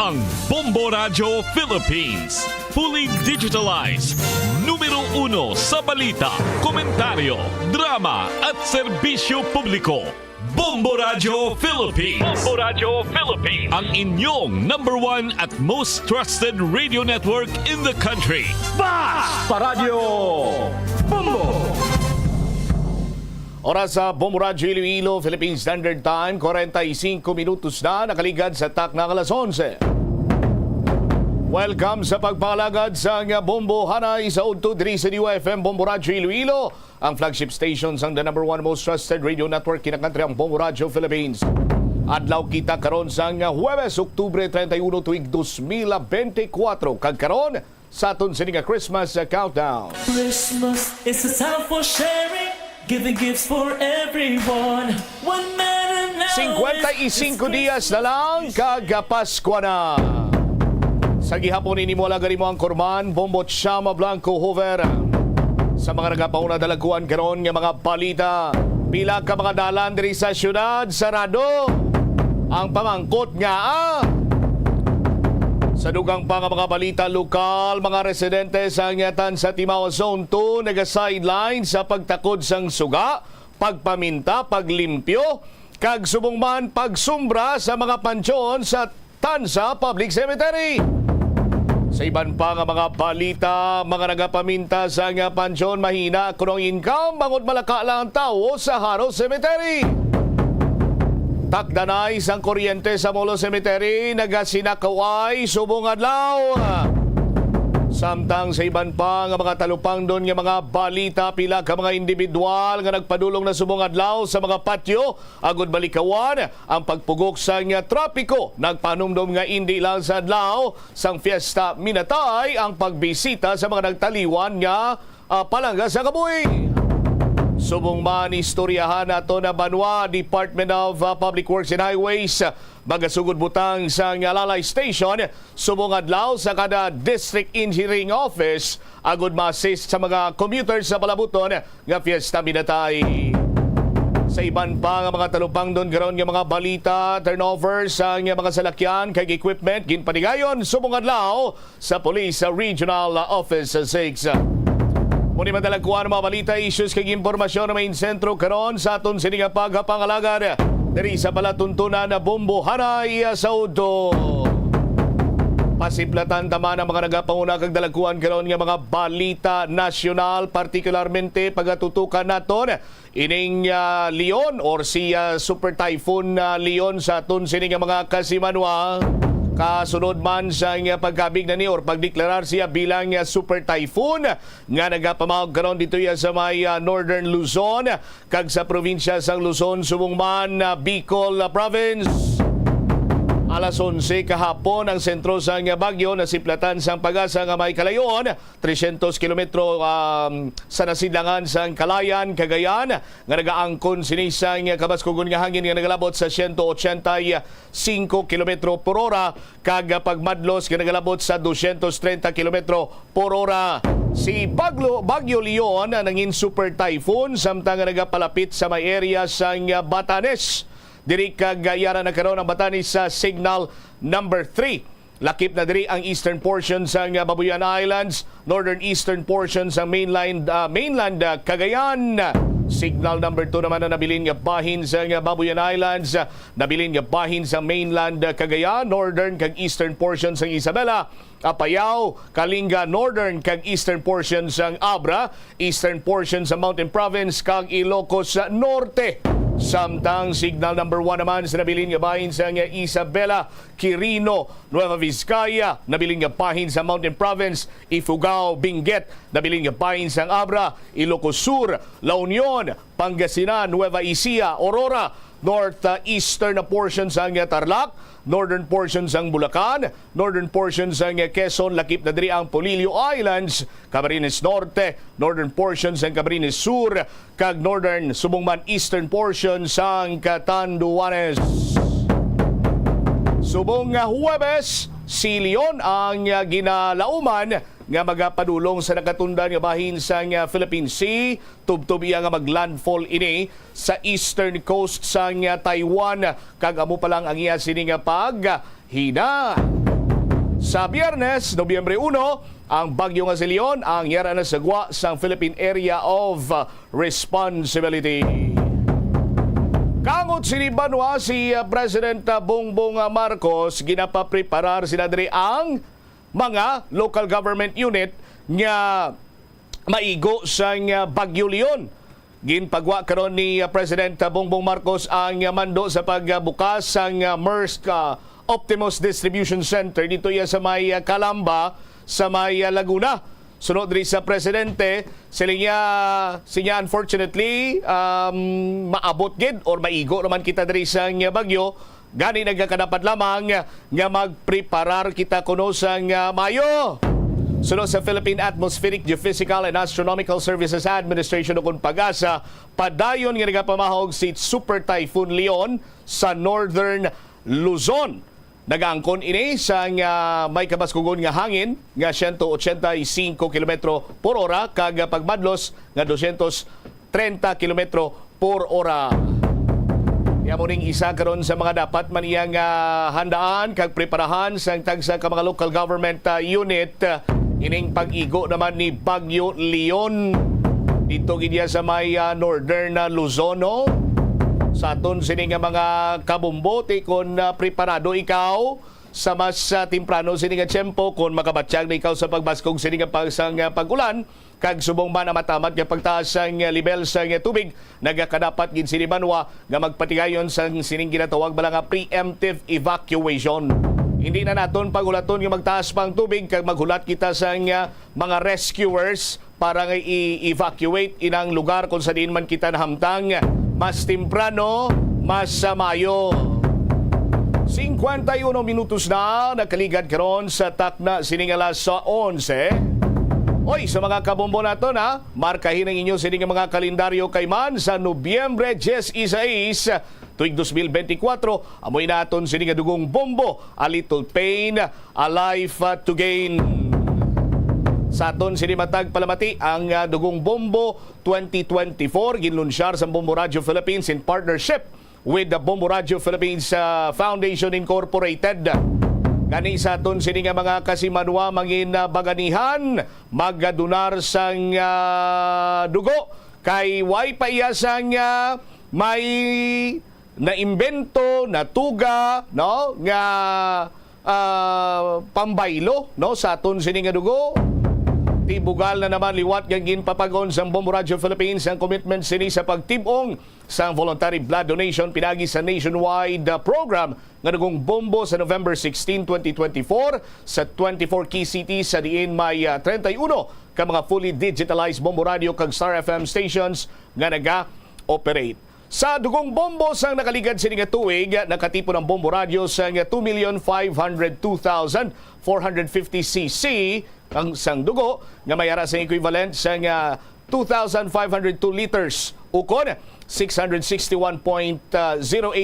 ang Bombo Radio Philippines. Fully digitalized. Numero 1 sa balita, komentaryo, drama at serbisyo publiko. Bombo Radio Philippines. Bombo Radio Philippines. Ang inyong number 1 at most trusted radio network in the country. Basta Radio Bombo! Oras sa Bombo Radio Iloilo, Philippine Standard Time, 45 minutos na nakaligad sa tak ng alas 11. Welcome sa pagpalagad sa Bombo Hanay sa Udto-Diri sa UFM Bombo Radio Iloilo, ang flagship stations ang the number 1 most trusted radio network kinakantri ang Bombo Radio Philippines. Adlaw kita karon sa Huwebes, Oktubre 31 tuig 2024. Kagkaron sa aton sininga Christmas countdown. Christmas is a time for sharing, giving gifts for everyone. One man and now 55 dias na lang kagapaskwa na. Sa gihapon ini mo lagari mo ang Korman, Bombo Chama Blanco Hover. Sa mga nagapauna dalaguan karon nga mga balita, pila ka mga dalan diri sa syudad sarado. Ang pamangkot nga sa dugang pa nga mga balita lokal, mga residente sa Angatan sa Timao Zone 2 naga-sideline sa pagtakod sang suga, pagpaminta, paglimpyo, kag subong man pagsumbra sa mga pansyon sa Tansa Public Cemetery. Sa iban pa nga mga balita, mga nagapaminta sa nga pansyon mahina kunong income, bangod malaka lang ang tao sa Haro Cemetery. Takdanay sang kuryente sa Molo Cemetery, nagasinakaway subong adlaw. Samtang sa iban pa nga mga talupang doon nga mga balita, pila ka mga individual nga nagpadulong na subong adlaw sa mga patio agud balikawan ang pagpugok sa nga trapiko. Nagpanumdom nga hindi lang sa adlaw sang fiesta minatay ang pagbisita sa mga nagtaliwan nga palangga sa kabuhi. Subong man istoryahan nato na Banwa Department of Public Works and Highways magasugod butang sa Lalay Station subong adlaw sa kada District Engineering Office agud ma-assist sa mga commuters sa palabuton nga fiesta minatay. Sa iban pa nga mga talupang doon karon nga mga balita, turnover sa nga mga salakyan kay equipment ginpanigayon subong adlaw sa Police Regional Office 6. Muni madalagkuhan mga balita, issues kag impormasyon na main sentro karon sa aton sininga pagpangalagan diri sa palatuntunan na Bombo Hanay sa Udto. Pasiplatan tama ng mga nagapanguna kag dalagkuhan karon nga mga balita nasyonal, partikularmente pagatutukan naton ining Leon or si Super Typhoon Leon sa aton sininga mga kasimanwa. Kasunod man sa pagkabig na ni or pagdeklarar siya bilang super typhoon nga nagapamahog karon dito sa may Northern Luzon kag sa probinsya sang Luzon subong man Bicol Province. Alas 11 kahapon ang sentro sa Baguio nasiplatan sang Pag-asa nga may kalayon 300 kilometro sa nasidlangan sang Kalayan, Cagayan nga nagaangkon sinisang kabaskugon nga hangin nga nagalabot sa 185 kilometro por hora kag pagmadlos nga nagalabot sa 230 kilometro por hora. Si Baguio Leon nangin super typhoon samtang nga nagapalapit sa may area sang Batanes. Diri kagayara na karon ang Batanes sa signal number 3. Lakip na diri ang eastern portion sa Babuyan Islands, northern eastern portion sa mainland Cagayan. Signal number 2 naman na nabilin nga bahin sa Babuyan Islands, nabilin nga bahin sa mainland Cagayan, northern kag eastern portion sa Isabela, Apayao, Kalinga, northern kag eastern portion sa Abra, eastern portion sa Mountain Province kag Ilocos Norte. Samtang signal number 1 naman sa nabilin nga bahin sa Isabela, Quirino, Nueva Vizcaya, nabilin nga bahin sa Mountain Province, Ifugao, Benguet, nabilin nga bahin sa Abra, Ilocos Sur, La Union, Pangasinan, Nueva Ecija, Aurora, northeastern na portion sa Tarlac, northern portion sa Bulacan, northern portion sa Quezon, lakip na diri ang Polillo Islands, Camarines Norte, northern portion sa Camarines Sur, kag northern subong man eastern portion sa Catanduanes. Subong Huwebes, si Leon ang ginalauman nga magapadulong sa nakatundan nga bahin sa Philippine Sea. Tubtub iya nga maglandfall ini sa eastern coast sa Taiwan. Kag amo pa lang ang iya sini nga paghina. Sa Biyernes, Nobyembre 1, ang bagyo nga si Leon ang yara na sagwa sa Philippine Area of Responsibility. Kamot sinibanwa si President Bongbong Marcos ginapapreparar sila diri ang mga local government unit nga maigo sa Bagyo Leon. Ginpagwa karon ni President Bongbong Marcos ang mando sa pagbukas sang Maersk Optimus Distribution Center dito sa may Calamba sa may Laguna. Sunod rin sa presidente, siya unfortunately maabot gid or maigo naman kita diri sa bagyo. Gani nagkakadapat lamang nga magpreparar kita kuno sang Mayo. Sunod sa Philippine Atmospheric, Geophysical and Astronomical Services Administration o Pag-asa, padayon nga nagapamahog si Super Typhoon Leon sa Northern Luzon. Nagaangkon ini sa may kabaskugon nga hangin nga 185 km por hora kag pagmadlos nga 230 km por hora. Yamuning isa karon sa mga dapat man iyang handaan kag preparahan sa tagsa ka mga local government unit ining pag-igo naman ni Bagyo Leon dito gidya sa may Northern Luzon. Sa aton sini nga mga kabumbote kung preparado ikaw sa mas temprano sini nga tiyempo kung makabatsyag na ikaw sa pagbaskog sini nga pag-ulan kag subong man na matamat nga pagtaas sang level sa tubig nagakadapat gid sini banwa nga magpatigayon sa sining ginatawag bala nga preemptive evacuation. Hindi na naton pagulaton nga magtaas pang tubig kag maghulat kita sa mga rescuers para nga i-evacuate inang lugar kung sa diin man kita nahamtang mas temprano, mas Mayo. 51 minutos na nakaligad karon sa takna sining alas sa 11. Oy, sa mga kabombo nato na, markahin ang inyo sining mga kalendaryo kay man sa Nobyembre 16, tuig 2024. Amoy naton sining dugong bombo, A Little Pain, A Life to Gain. Sa aton sinimatag palamati ang dugong bombo 2024 ginlunsyar sa Bombo Radio Philippines in partnership with the Bombo Radio Philippines Foundation Incorporated. Gani sa aton sini nga mga kasimanwa mangin baganihan magadunar sang dugo kay way paiyasang may naimbento na tuga no nga pambaylo no sa aton sini nga dugo. Tibugal na naman liwat nga ginpapagon sa Bombo Radio Philippines ang commitment sini sa pagtibong sa voluntary blood donation pinagi sa nationwide program nga dugong bombo sa November 16, 2024 sa 24 key cities sa diin may 31 ka mga fully digitalized Bombo Radio kag Star FM stations nga naga-operate. Sa dugong bombo sang nakaligad sini nga tuig, nakatipo ng Bombo Radio sa 2,502,450 cc ang sang dugo nga mayara sa equivalent sa 2,502 liters ukon 661.08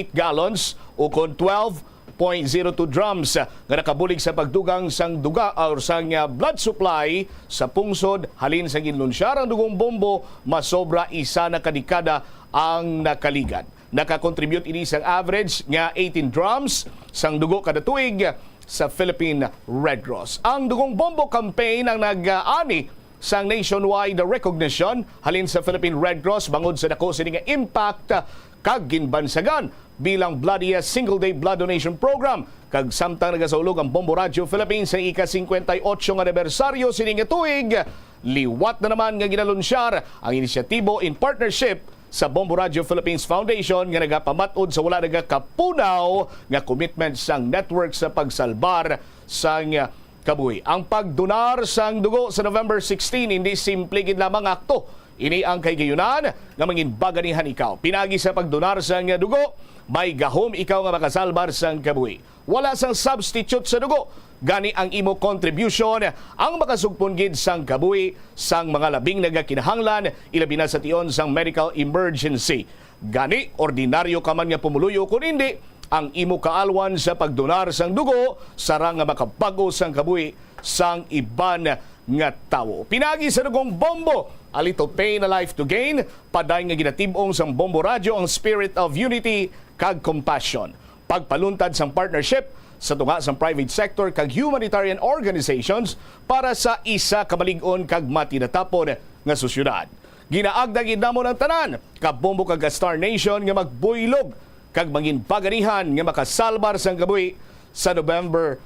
gallons ukon 12.02 drums nga nakabulig sa pagdugang sang duga or sang blood supply sa pungsod halin sa ginlunsyar ang dugong bombo masobra isa na kadekada ang nakaligad. Nakakontribute ini sang average nga 18 drums sang dugo kada tuig sa Philippine Red Cross. Ang Dugong Bombo campaign ang nag-ani sang nationwide recognition halin sa Philippine Red Cross bangod sa dako sini nga impact kag ginbansagan bilang bloodiest single-day blood donation program kag samtang nagasaulog ang Bombo Radio Philippines sa ika-58 nga anibersaryo sini nga tuig. Liwat na naman nga ginalunsyar ang inisyatibo in partnership sa Bombo Radio Philippines Foundation nga nagapamatod sa wala nagakapunaw nga commitment sang network sa pagsalbar sang kabuhi. Ang pagdonar sang dugo sa November 16 hindi simple gid lamang akto. Ini ang kaygayunan nga manginbaganihan ikaw. Pinagi sa pagdonar sang dugo, may gahom ikaw nga makasalbar sang kabuhi. Wala sang substitute sa dugo. Gani ang imo contribution ang makasugpon gid sang kabuhi sang mga labing nagakinahanglan ilabi na sa tion sang medical emergency. Gani ordinaryo ka man nga pumuluyo kun hindi ang imo kaalwan sa pagdonar sang dugo sarang nga makabago sang kabuhi sang iban nga tawo. Pinagi sa dugong bombo, A Little Pain, A Life to Gain, paday nga ginatibong sang Bombo Radio ang spirit of unity kag compassion. Pagpaluntad sang partnership sa tunga sa private sector kag humanitarian organizations para sa isa ka malig-on kag matinatapon nga sosyudad. Ginaagda gid namo ng tanan kabombo kag Star Nation nga magbuylog kag mangin paganihan nga makasalbar sang kabuhi sa November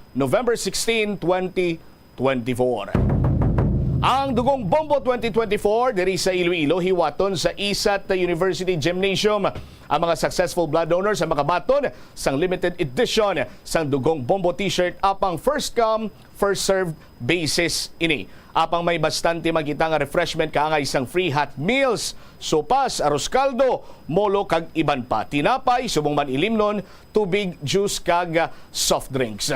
16, 2024. Ang Dugong Bombo 2024 diri sa Iloilo hiwaton sa ISAT University Gymnasium. Ang mga successful blood donors ang makabaton sang limited edition sang Dugong Bombo t-shirt apang first come first served basis ini. Apang may bastante makita nga refreshment kaangay sang free hot meals, sopas, arroz caldo, molo kag iban pa. Tinapay, subong man ilimnon, tubig, juice kag soft drinks.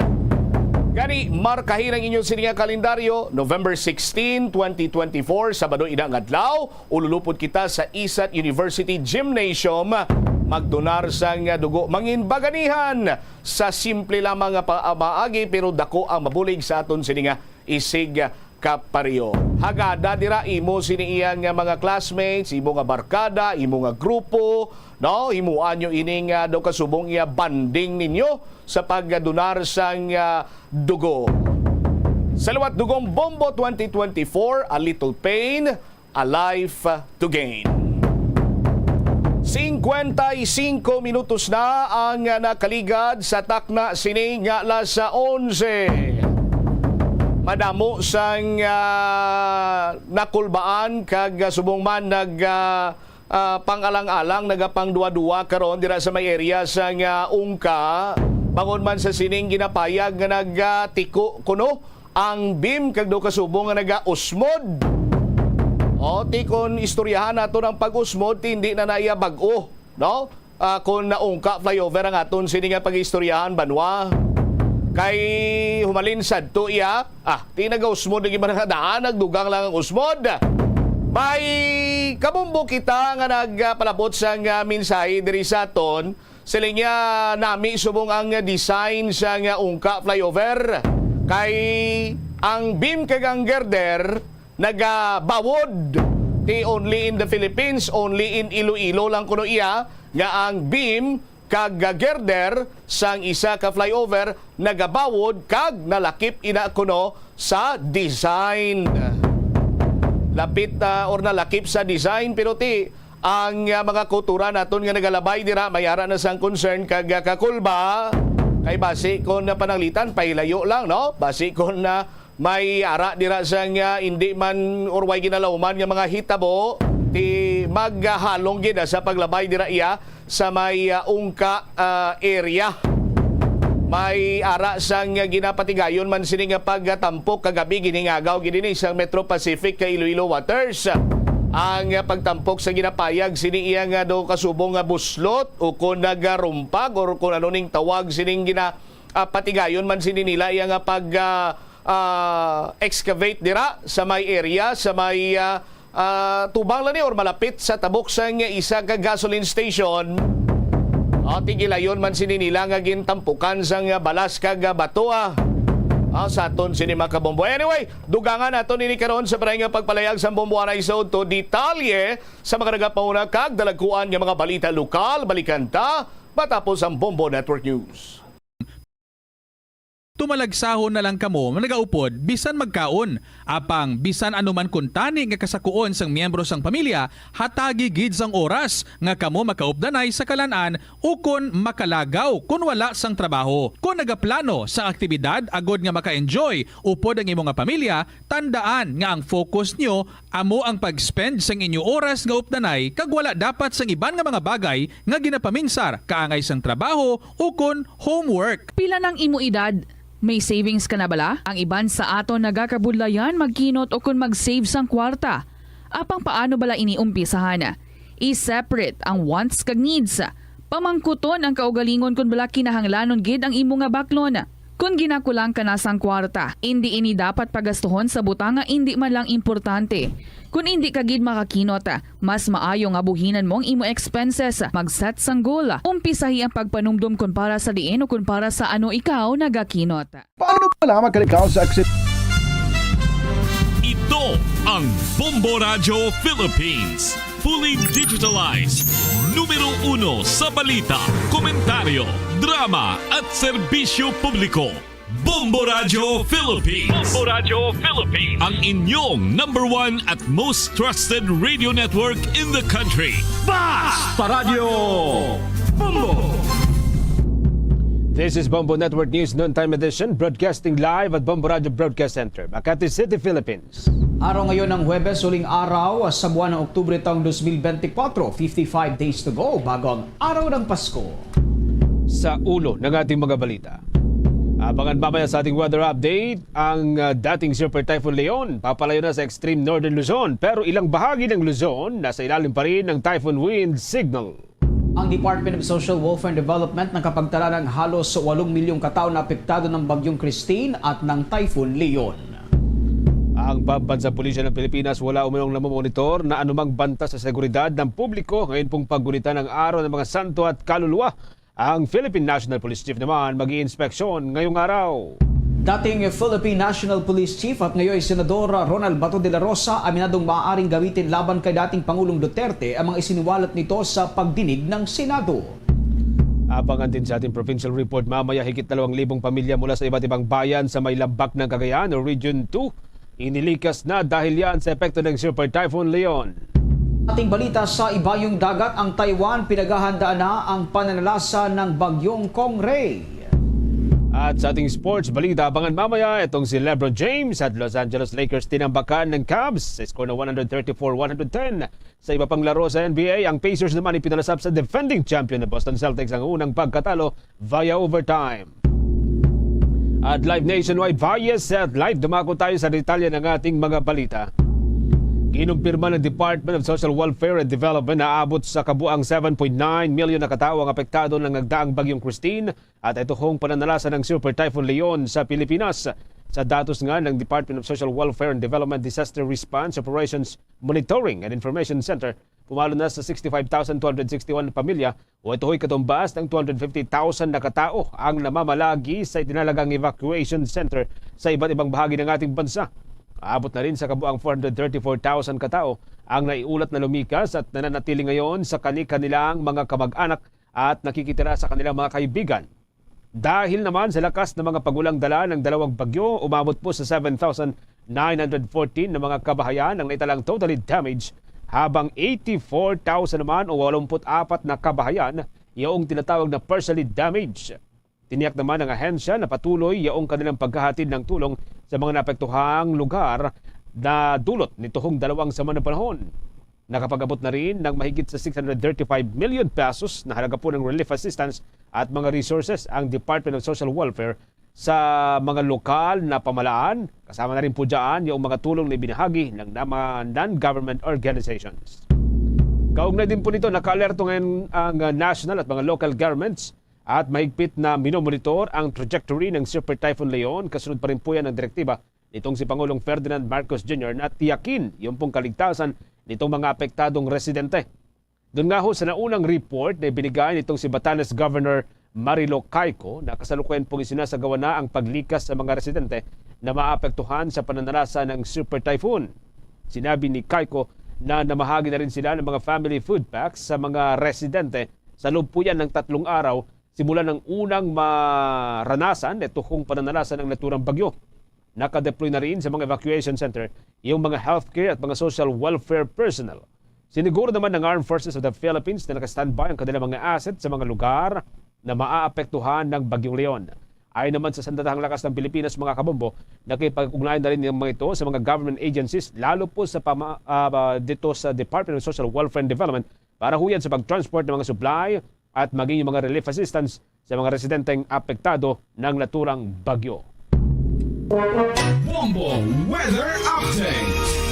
Gani, markahin ang inyong sininga kalendaryo, November 16, 2024, Sabado inang adlaw, ululupod kita sa ISAT University Gymnasium, magdonar sang dugo, manginbaganihan sa simple lamang nga paamaagi, pero dako ang mabulig sa aton sininga isig kaparyo. Hagada dira imo siniiyang mga classmates, imo nga barkada, imo nga grupo, no? Himuan nyo ining daw kasubong iya banding ninyo sa pagdunar sang dugo. Sa liwat Dugong Bombo 2024, a little pain, a life to gain. 55 minutos na ang nakaligad sa takna sini nga alas 11. Madamo sang nakulbaan kag subong man pangalang-alang nagapangduwa-duwa karon dira sa may area sang Ungka. Bangon man sa sining ginapayag nga nagtiko kuno ang BIM kag do kasubong nga naga-usmod. O tikon istoryahan nato ng pag-usmod hindi na naya bag-o, no? Kung naungka flyover ang aton sining nga pag-istoryahan banwa. Kay humalin sad to iya, tinagausmod na giman nga daan, nagdugang lang ang usmod. May kabumbo kita nga nagpalabot sang mensahe diri sa aton, sila nga nami subong ang design sa nga ungka flyover. Kay ang beam kag ang girder nagabawod. Di only in the Philippines, only in Iloilo lang kuno iya nga ang beam kag girder sang isa ka flyover nagabawod kag nalakip ina kuno sa design. Lapit or nalakip sa design pero ti ang mga kultura naton nga nagalabay dira mayara na sang concern kag kakulba kay basi kon na pananglitan pailayo lang, no? Basi kon na may ara dira sang hindi man or way ginalawman nga mga hitabo ti maghalong gid sa paglabay dira iya sa may Ungka area. May ara sang ginapatigayon man sini nga pagtampok kagabi giningagaw gini sa Metro Pacific kay Iloilo Waters. Ang pagtampok sa ginapayag sini iya nga do kasubong nga buslot o kung nagarumpag or kung ano ning tawag sining ginapatigayon man sini nila iya nga pag excavate dira sa may area sa may tubang lang ni or malapit sa tabok sang isa ka gasoline station. Tigilayon man sini nila nga gintampukan sang balas kag bato sa aton sini mga kabombo. Anyway, dugangan naton ini karon sa parang nga pagpalayag sa bomboana isod to detalye sa mga nagapauna kag dalagkuan nga mga balita lokal balikan ta matapos ang Bombo Network News. Tumalagsahon na lang kamo nagaupod bisan magkaon. Apang bisan anuman kuntani nga kasakuon sang miyembro sang pamilya, hatagi gid sang oras nga kamo makaupdanay sa kalanan ukon makalagaw kun wala sang trabaho. Kung nagaplano sa aktibidad agod nga maka-enjoy upod ang imong pamilya, tandaan nga ang focus nyo amo ang pag-spend sang inyo oras nga updanay kag wala dapat sang iban nga mga bagay nga ginapaminsar kaangay sang trabaho ukon homework. Pila ng imo edad? May savings ka na bala? Ang iban sa aton nagakabudlayan magkinot o kung mag-save sang kwarta. Apang paano bala iniumpisahan? I-separate ang wants kag needs. Pamangkuton ang kaugalingon kung bala kinahanglanon gid ang imo nga baklon. Kung ginakulang ka na sang kwarta, hindi ini dapat pagastuhon sa butang nga hindi man lang importante. Kung hindi ka gid makakinot, mas maayo nga buhinan mong imo expenses. Mag-set sang goal. Umpisahi ang pagpanumdum kung para sa diin o kung para sa ano ikaw nagakinot. Paano pala makalikaw sa aksit? Ito ang Bombo Radio Philippines. Fully digitalized. numero 1 sa balita, komentaryo, drama at serbisyo publiko. Bombo Radio Philippines. Bombo Radio Philippines. Ang inyong number 1 at most trusted radio network in the country. Basta Radio Bombo! This is Bombo Network News Noontime Edition, broadcasting live at Bombo Radio Broadcast Center, Makati City, Philippines. Araw ngayon ng Huwebes, huling araw sa buwan ng Oktubre taong 2024, 55 days to go bago ang araw ng Pasko. Sa ulo ng ating mga balita. Abangan mamaya sa ating weather update, ang dating Super Typhoon Leon papalayo na sa extreme northern Luzon, pero ilang bahagi ng Luzon nasa ilalim pa rin ng typhoon wind signal. Ang Department of Social Welfare and Development nakapagtala ng halos 8 milyong katao na apektado ng Bagyong Christine at ng Typhoon Leon. Ang Pambansang Pulisya ng Pilipinas wala umunong namomonitor na anumang banta sa seguridad ng publiko ngayon pong paggunita ng araw ng mga santo at kaluluwa. Ang Philippine National Police Chief naman mag-iinspeksyon ngayong araw. Dating Philippine National Police Chief at ngayon Senador Ronald Bato de la Rosa aminadong maaaring gamitin laban kay dating Pangulong Duterte ang mga isiniwalat nito sa pagdinig ng Senado. Abangan din sa ating provincial report mamaya higit 2,000 pamilya mula sa iba't ibang bayan sa may lambak ng Cagayan o Region 2. Inilikas na dahil yan sa epekto ng Super Typhoon Leon. Ating balita sa ibayong dagat, ang Taiwan pinaghahandaan na ang pananalasa ng Bagyong Kongray. At sa ating sports balita, abangan mamaya itong si LeBron James at Los Angeles Lakers tinambakan ng Cavs sa score na 134-110. Sa iba pang laro sa NBA, ang Pacers naman ipinalasap sa defending champion na Boston Celtics ang unang pagkatalo via overtime. At live nationwide via set live, dumako tayo sa detalye ng ating mga balita. Kinumpirma ng Department of Social Welfare and Development na abot sa kabuang 7.9 million na katao ang apektado ng nagdaang Bagyong Christine at ito hong pananalasa ng Super Typhoon Leon sa Pilipinas. Sa datos nga ng Department of Social Welfare and Development Disaster Response Operations Monitoring and Information Center, pumalo na sa 65,261 pamilya o ito ho'y katumbas ng 250,000 na katao ang namamalagi sa itinalagang evacuation center sa iba't ibang bahagi ng ating bansa. Aabot na rin sa kabuang 434,000 katao ang naiulat na lumikas at nananatili ngayon sa kanilang mga kamag-anak at nakikitira sa kanilang mga kaibigan. Dahil naman sa lakas ng mga pagulang dala ng dalawang bagyo, umabot po sa 7,914 na mga kabahayan ang naitalang totally damaged, habang 84,000 naman o 84 na kabahayan yaong tinatawag na partially damaged. Tiniyak naman ng ahensya na patuloy yaong kanilang paghahatid ng tulong sa mga naapektuhang lugar na dulot nitong dalawang sama ng panahon. Nakapag-abot na rin ng mahigit sa 635 million pesos na halaga po ng relief assistance at mga resources ang Department of Social Welfare sa mga lokal na pamalaan. Kasama na rin po dyan yung mga tulong na ibinahagi ng mga non-government organizations. Kaugnay din po nito, naka-alerto ngayon ang national at mga local governments at mahigpit na minomonitor ang trajectory ng Super Typhoon Leon. Kasunod pa rin po yan ang direktiba nitong si Pangulong Ferdinand Marcos Jr. na tiyakin yung pong kaligtasan nitong mga apektadong residente. Doon nga ho sa naunang report na ibinigay nitong si Batanes Governor Marilo Caico na kasalukuyan pong isinasagawa na ang paglikas sa mga residente na maapektuhan sa pananalasa ng Super Typhoon. Sinabi ni Caico na namahagi na rin sila ng mga family food packs sa mga residente sa loob po yan ng 3 araw simula ng unang maranasan ito kung pananalasa ng naturang bagyo. Nakadeploy na rin sa mga evacuation center yung mga healthcare at mga social welfare personnel. Siniguro naman ng Armed Forces of the Philippines na nakastandby ang kanilang mga assets sa mga lugar na maaapektuhan ng Bagyong Leon. Ayon naman sa Sandatahang Lakas ng Pilipinas, mga kabombo, nakipag-ugnayan na rin ng mga ito sa mga government agencies, lalo po sa dito sa Department of Social Welfare and Development para huyan sa pag-transport ng mga supply at maging yung mga relief assistance sa mga residenteng apektado ng naturang bagyo. Bombo Weather Update.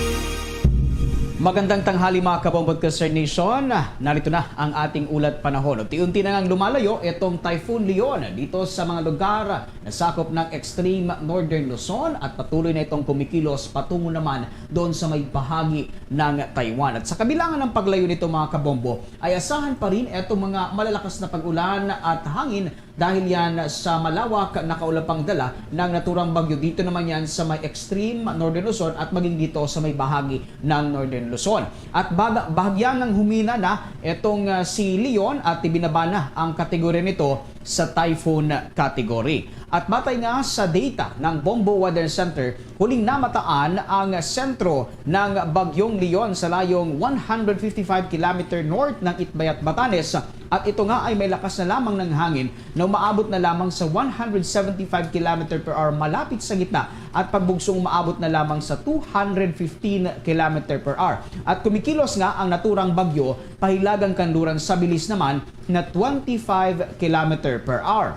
Magandang tanghali mga kabombot Concern Nation. Narito na ang ating ulat panahon. Unti-unti na ngang lumalayo itong Typhoon Leon dito sa mga lugar na sakop ng extreme northern Luzon at patuloy na itong kumikilos patungo naman doon sa may bahagi ng Taiwan. At sa kabilangan ng paglayo nito mga kabombo ay asahan pa rin itong mga malalakas na pag-ulan at hangin dahil yan sa malawak na kaulapang dala ng naturang bagyo. Dito naman yan sa may extreme Northern Luzon at maging dito sa may bahagi ng Northern Luzon. At bahagyang ng humina na itong si Leon at ibinaba na ang kategorya nito sa typhoon category. At batay nga sa data ng Bombo Weather Center, huling namataan ang sentro ng Bagyong Leon sa layong 155 km north ng Itbayat, Batanes. At ito nga ay may lakas na lamang ng hangin na umaabot na lamang sa 175 km per hour malapit sa gitna at pagbugsong umaabot na lamang sa 215 km per hour. At kumikilos nga ang naturang bagyo pahilagang kanluran sa bilis naman na 25 km per hour.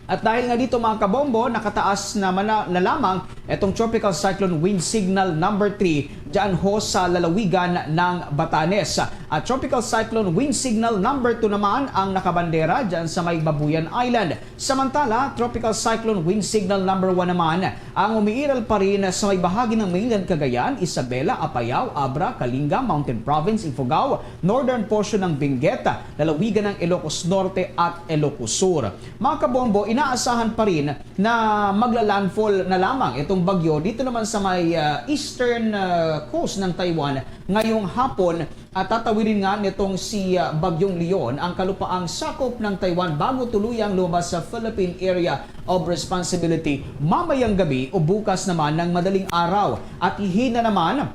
At dahil nga dito mga kabombo, nakataas na lamang itong Tropical Cyclone Wind Signal number 3 dyan ho sa lalawigan ng Batanes. At Tropical Cyclone Wind Signal number 2 naman ang nakabandera dyan sa may Babuyan Island. Samantala, Tropical Cyclone Wind Signal number 1 naman ang umiiral pa rin sa may bahagi ng mainland Cagayan, Isabela, Apayao, Abra, Kalinga, Mountain Province, Ifugao, northern portion ng Benguet, lalawigan ng Ilocos Norte at Ilocos Sur. Mga kabombo, inaasahan pa rin na magla-landfall na lamang itong bagyo dito naman sa may eastern coast ng Taiwan ngayong hapon at tatawirin nga nitong si Bagyong Leon ang kalupaang sakop ng Taiwan bago tuluyang lumabas sa Philippine Area of Responsibility mamayang gabi o bukas naman ng madaling araw at ihina naman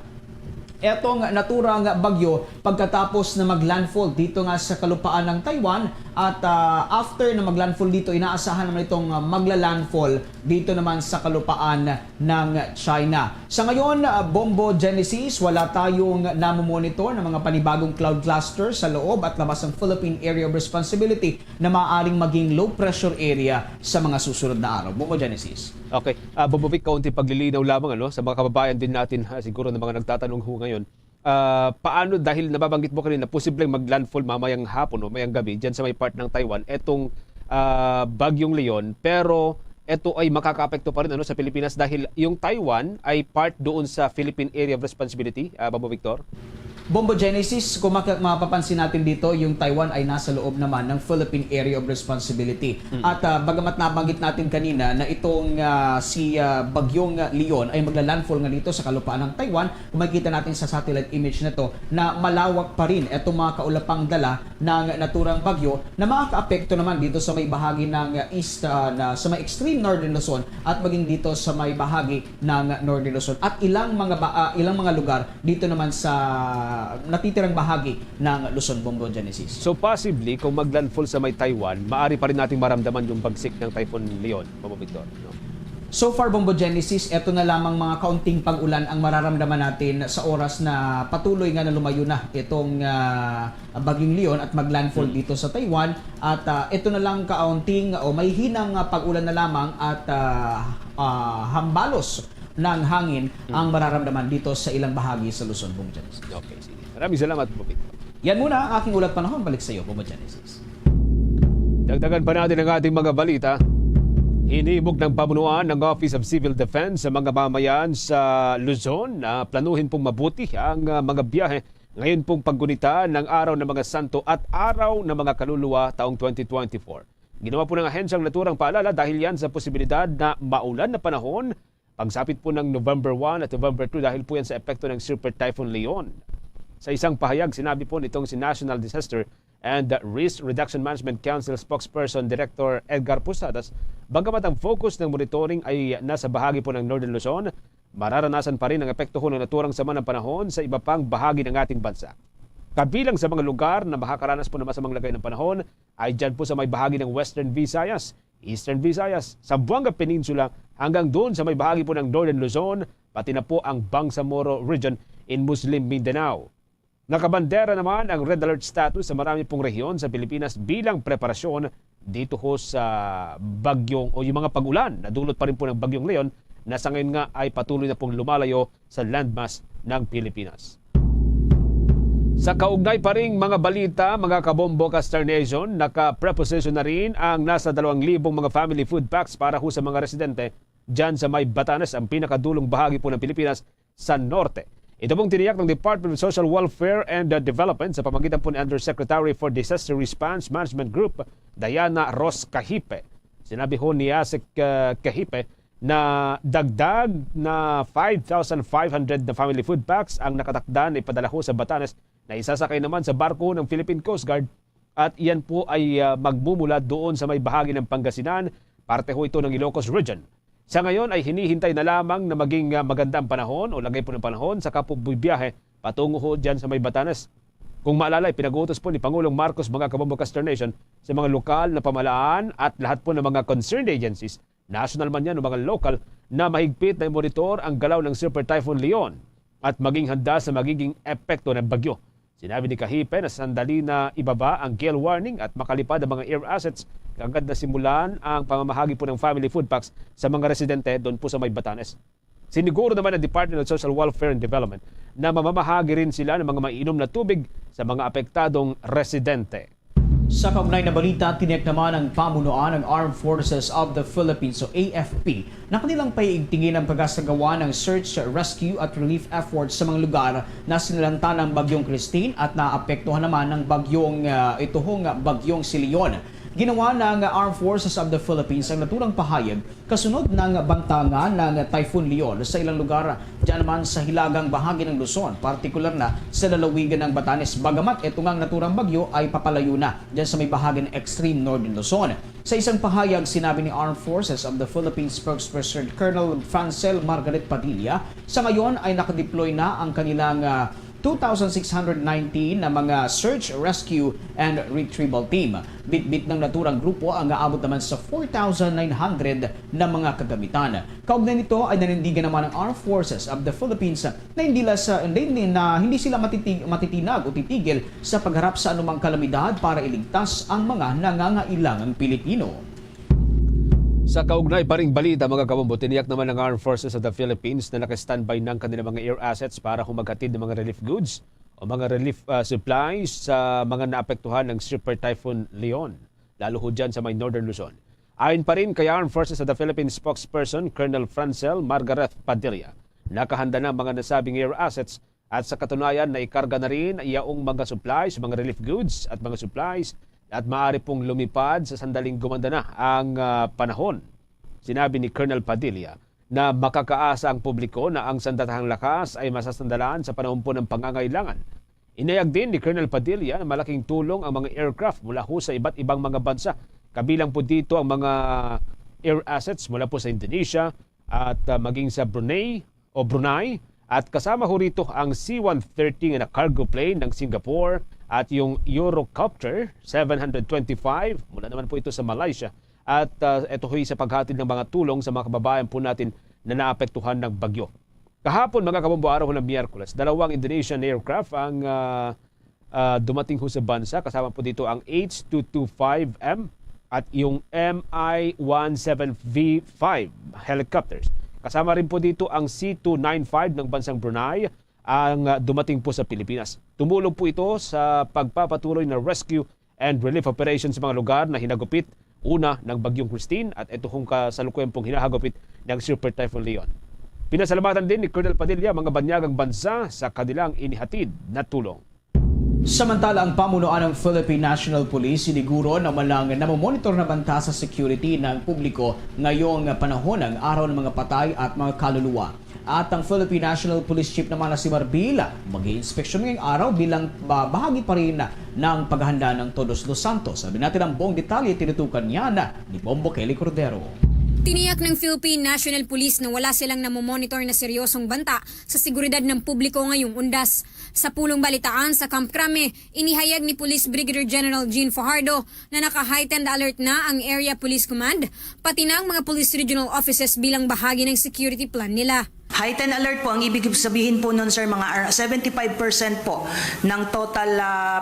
etong naturang bagyo pagkatapos na maglandfall dito nga sa kalupaan ng Taiwan at after na maglandfall dito inaasahan naman itong magla-landfall dito naman sa kalupaan ng China. Sa ngayon, Bombo Genesis, wala tayong namomonitor ng mga panibagong cloud cluster sa loob at labas ng Philippine Area of Responsibility na maaaring maging low pressure area sa mga susunod na araw. Bombo Genesis. Okay. Bombo Vic, kaunti paglilinaw lamang sa mga kababayan din natin siguro na mga nagtatanong ho ngayon. Paano dahil nababanggit mo kanina posibleng maglandfall mamayang hapon o mayang gabi dyan sa may part ng Taiwan etong Bagyong Leon pero ito ay makakaapekto pa rin sa Pilipinas dahil yung Taiwan ay part doon sa Philippine Area of Responsibility, Bombo Victor? Bombo Genesis, kung mapapansin natin dito, yung Taiwan ay nasa loob naman ng Philippine Area of Responsibility. At bagamat nabanggit natin kanina na itong si Bagyong Leon ay magla-landfall nga dito sa kalupaan ng Taiwan, kung makikita natin sa satellite image na to na malawak pa rin itong mga kaulapang dala ng naturang bagyo na makakaapekto naman dito sa may bahagi ng east, sa may extreme Northern Luzon at maging dito sa may bahagi ng Northern Luzon at ilang mga lugar dito naman sa natitirang bahagi ng Luzon, Bombo Genesis. So possibly, kung maglandfall sa may Taiwan, maaari pa rin nating maramdaman yung bagsik ng Typhoon Leon, Bombo Victor. No? So far, Bombo Genesis, eto na lamang mga kaunting pag-ulan ang mararamdaman natin sa oras na patuloy nga na lumayo na itong Bagyong Leon at maglandfall dito sa Taiwan. At ito na lang kaunting o may hinang pag-ulan na lamang at hambalos ng hangin ang mararamdaman dito sa ilang bahagi sa Luzon, Bombo Genesis. Okay, sige. Maraming salamat, Bombo Victor. Yan muna ang aking ulat panahon. Balik sa iyo, Bombo Genesis. Dagdagan pa natin ang ating mga balita. Hinimok ng pamunuan ng Office of Civil Defense sa mga mamayan sa Luzon na planuhin pong mabuti ang mga biyahe ngayon pong paggunita ng Araw ng Mga Santo at Araw ng Mga Kaluluwa taong 2024. Ginawa po ng ahensyang naturang paalala dahil yan sa posibilidad na maulan na panahon pagsapit po ng November 1 at November 2 dahil po yan sa epekto ng Super Typhoon Leon. Sa isang pahayag, sinabi po nitong si National Disaster and Risk Reduction Management Council spokesperson Director Edgar Pusadas, bagamat ang focus ng monitoring ay nasa bahagi po ng Northern Luzon, mararanasan pa rin ang epekto ng naturang sama ng panahon sa iba pang bahagi ng ating bansa. Kabilang sa mga lugar na makakaranas po ng masamang lagay ng panahon ay dyan po sa may bahagi ng Western Visayas, Eastern Visayas, Zamboanga Peninsula hanggang doon sa may bahagi po ng Northern Luzon, pati na po ang Bangsamoro region in Muslim Mindanao. Nakabandera naman ang red alert status sa marami pong rehiyon sa Pilipinas bilang preparasyon dito ho sa bagyong o yung mga pag-ulan na dulot pa rin po ng Bagyong Leon na sa ngayon nga ay patuloy na pong lumalayo sa landmass ng Pilipinas. Sa kaugnay pa ring mga balita, mga kabombo ka Star Nation, naka-preposition na rin ang nasa 2,000 mga family food packs para ho sa mga residente dyan sa may Batanes, ang pinakadulong bahagi po ng Pilipinas sa norte. Ito pong tiniyak ng Department of Social Welfare and Development sa pamamagitan po ni Undersecretary for Disaster Response Management Group, Diana Ros Cahipe. Sinabi ho ni Asik Cahipe na dagdag na 5,500 na family food packs ang nakatakda na ipadala ho sa Batanes na isasakay naman sa barko ng Philippine Coast Guard at iyan po ay magmumula doon sa may bahagi ng Pangasinan, parte ho ito ng Ilocos Region. Sa ngayon ay hinihintay na lamang na maging magandang panahon o lagay po ng panahon sa kapubiyahe patungo ho dyan sa may Batanes. Kung maalala, pinag-uutos po ni Pangulong Marcos mga kabombo Castor Nation sa mga lokal na pamahalaan at lahat po ng mga concerned agencies, national man yan o mga local, na mahigpit na monitor ang galaw ng Super Typhoon Leon at maging handa sa magiging epekto ng bagyo. Sinabi ni Cahipe na sandali na ibaba ang gale warning at makalipad ang mga air assets kagad na simulan ang pamamahagi po ng family food packs sa mga residente doon po sa may Batanes. Siniguro naman ng Department of Social Welfare and Development na mamamahagi rin sila ng mga mainom na tubig sa mga apektadong residente. Sa kaugnay na balita, tiniyak naman ang pamunuan ng Armed Forces of the Philippines o AFP na kanilang paiigtingin ang pagkasagawa ng search, rescue at relief efforts sa mga lugar na sinalanta ng Bagyong Christine at naapektuhan naman ng bagyong si Leon. Ginawa ng Armed Forces of the Philippines ang naturang pahayag kasunod ng bantangan ng Typhoon Leon sa ilang lugar dyan naman sa hilagang bahagi ng Luzon, partikular na sa lalawigan ng Batanes. Bagamat ito ngang naturang bagyo ay papalayo na dyan sa may bahagi ng extreme northern Luzon. Sa isang pahayag, sinabi ni Armed Forces of the Philippines spokesperson Colonel Francel Margaret Padilla, sa ngayon ay nakadeploy na ang kanilang 2,619 na mga search, rescue, and retrieval team. Bit-bit ng naturang grupo ang aabot naman sa 4,900 na mga kagamitan. Kaugnay nito ay nanindigan naman ng Armed Forces of the Philippines na hindi sila matitinag o titigil sa pagharap sa anumang kalamidad para iligtas ang mga nangangailangang Pilipino. Sa kaugnay pa ring balita mga kabombo, tiniyak naman ng Armed Forces of the Philippines na naka-standby ng kanilang mga air assets para humaghatid ng mga relief goods o mga relief supplies sa mga naapektuhan ng Super Typhoon Leon, lalo ho dyan sa may Northern Luzon. Ayon pa rin kay Armed Forces of the Philippines spokesperson Colonel Francel Margaret Padilla, nakahanda na mga nasabing air assets at sa katunayan na ikarga na rin iyaong mga supplies, mga relief goods at mga supplies at maaari pong lumipad sa sandaling gumanda na ang panahon. Sinabi ni Colonel Padilla na makakaasa ang publiko na ang sandatahang lakas ay masasandalaan sa panahon po ng pangangailangan. Inayag din ni Colonel Padilla na malaking tulong ang mga aircraft mula ho sa iba't ibang mga bansa. Kabilang po dito ang mga air assets mula po sa Indonesia at maging sa Brunei at kasama ho rito ang C-130 na cargo plane ng Singapore at yung Eurocopter 725 mula naman po ito sa Malaysia at ito ho'y sa paghatid ng mga tulong sa mga kababayan po natin na naapektuhan ng bagyo. Kahapon mga kabombo, araw ng Miyerkules, 2 Indonesian aircraft ang dumating ho sa bansa. Kasama po dito ang H-225M at yung Mi-17V5 helicopters. Kasama rin po dito ang C-295 ng bansang Brunei ang dumating po sa Pilipinas. Tumulong po ito sa pagpapatuloy na rescue and relief operations sa mga lugar na hinagupit una ng Bagyong Christine at ito kung kasalukuyan pong hinahagupit ng Super Typhoon Leon. Pinasalamatan din ni Colonel Padilla mga banyagang bansa sa kanilang inihatid na tulong. Samantala, ang pamunuan ng Philippine National Police siniguro na malang namomonitor na banta sa security ng publiko ngayong panahon ng araw ng mga patay at mga kaluluwa. At ang Philippine National Police Chief naman na si Marbila mag-i-inspeksyon ngayong araw bilang bahagi pa rin ng paghahanda ng Todos Los Santos. Sabi natin ang buong detalye, tinutukan niya ni Bombo Kelly Cordero. Tiniyak ng Philippine National Police na wala silang namomonitor na seryosong banta sa seguridad ng publiko ngayong undas. Sa pulong balitaan sa Camp Crame, inihayag ni Police Brigadier General Jean Fajardo na naka-heightened alert na ang Area Police Command, pati na ang mga police regional offices bilang bahagi ng security plan nila. Heightened alert po, ang ibig sabihin po nun sir, mga 75% po ng total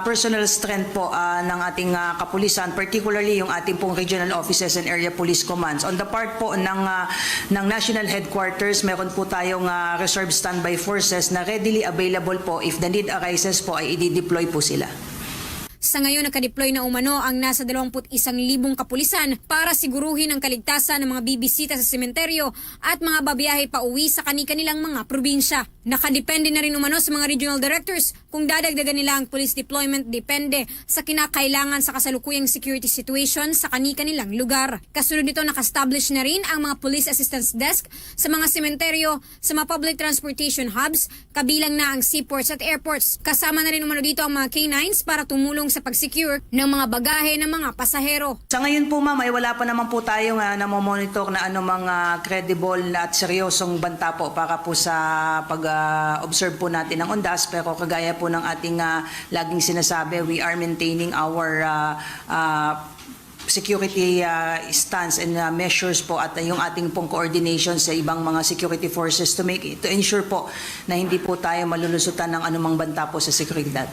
personal strength po ng ating kapulisan, particularly yung ating pong regional offices and area police commands. On the part po ng national headquarters, meron po tayong reserve standby forces na readily available po if the need arises po ay i-deploy po sila. Sa ngayon, nakadeploy na umano ang nasa 21,000 kapulisan para siguruhin ang kaligtasan ng mga bibisita sa sementeryo at mga babiyahe pa uwi sa kani-kanilang mga probinsya. Nakadepende na rin umano sa mga regional directors kung dadagdagan nila ang police deployment depende sa kinakailangan sa kasalukuyang security situation sa kani-kanilang lugar. Kasunod nito, naka-establish na rin ang mga police assistance desk sa mga sementeryo, sa mga public transportation hubs, kabilang na ang seaports at airports. Kasama na rin umano dito ang mga K9s para tumulong sa pag-secure ng mga bagahe ng mga pasahero. Sa ngayon po ma'am, ay wala pa naman po tayong namomonitor na mga credible at seryosong banta po para po sa pag-observe po natin ng undas. Pero kagaya po ng ating laging sinasabi, we are maintaining our security stance and measures po at yung ating pong coordination sa ibang mga security forces to ensure po na hindi po tayo malulusutan ng anumang banta po sa seguridad.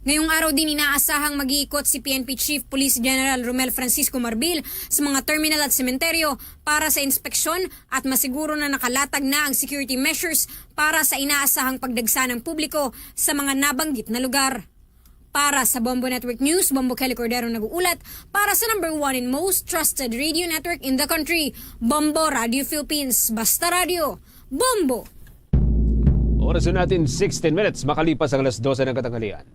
Ngayong araw din inaasahang mag-iikot si PNP Chief Police General Romel Francisco Marbil sa mga terminal at sementeryo para sa inspeksyon at masiguro na nakalatag na ang security measures para sa inaasahang pagdagsa ng publiko sa mga nabanggit na lugar. Para sa Bombo Network News, Bombo Kelly Cordero nag-uulat para sa #1 and most trusted radio network in the country, Bombo Radio Philippines. Basta Radio, Bombo! Oras na natin 16 minutes makalipas ang alas 12 ng katanghalian.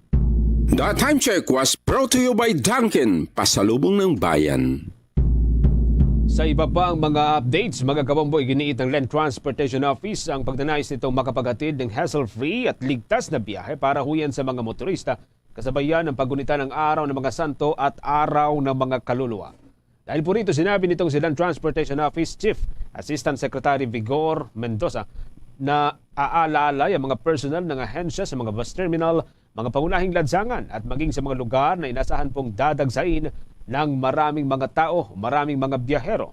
The time check was brought to you by Dunkin, pasalubong ng bayan. Sa iba pa ang mga updates, mga kabombo, iginiit ng Land Transportation Office ang pagnanais nitong makapaghatid ng hassle-free at ligtas na biyahe para huyan sa mga motorista kasabayan ng paggunita ng Araw ng mga Santo at Araw ng mga Kaluluwa. Dahil po rito, sinabi nitong si Land Transportation Office Chief Assistant Secretary Vigor Mendoza na aalalay ang mga personal ng ahensya sa mga bus terminal, mga pangunahing lansangan at maging sa mga lugar na inasahan pong dadagsain ng maraming mga tao, maraming mga biyahero.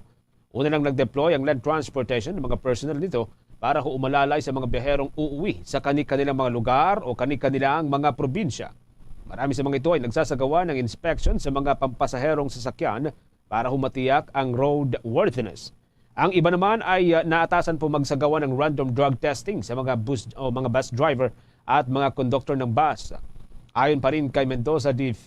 Una nang nag-deploy ang Land Transportation ng mga personal nito para umalalay sa mga biyaherong uuwi sa kani-kanilang mga lugar o kani-kanilang mga probinsya. Marami sa mga ito ay nagsasagawa ng inspection sa mga pampasaherong sasakyan para humatiyak ang roadworthiness. Ang iba naman ay naatasan po magsagawa ng random drug testing sa mga bus driver at mga conductor ng bus. Ayon pa rin kay Mendoza II,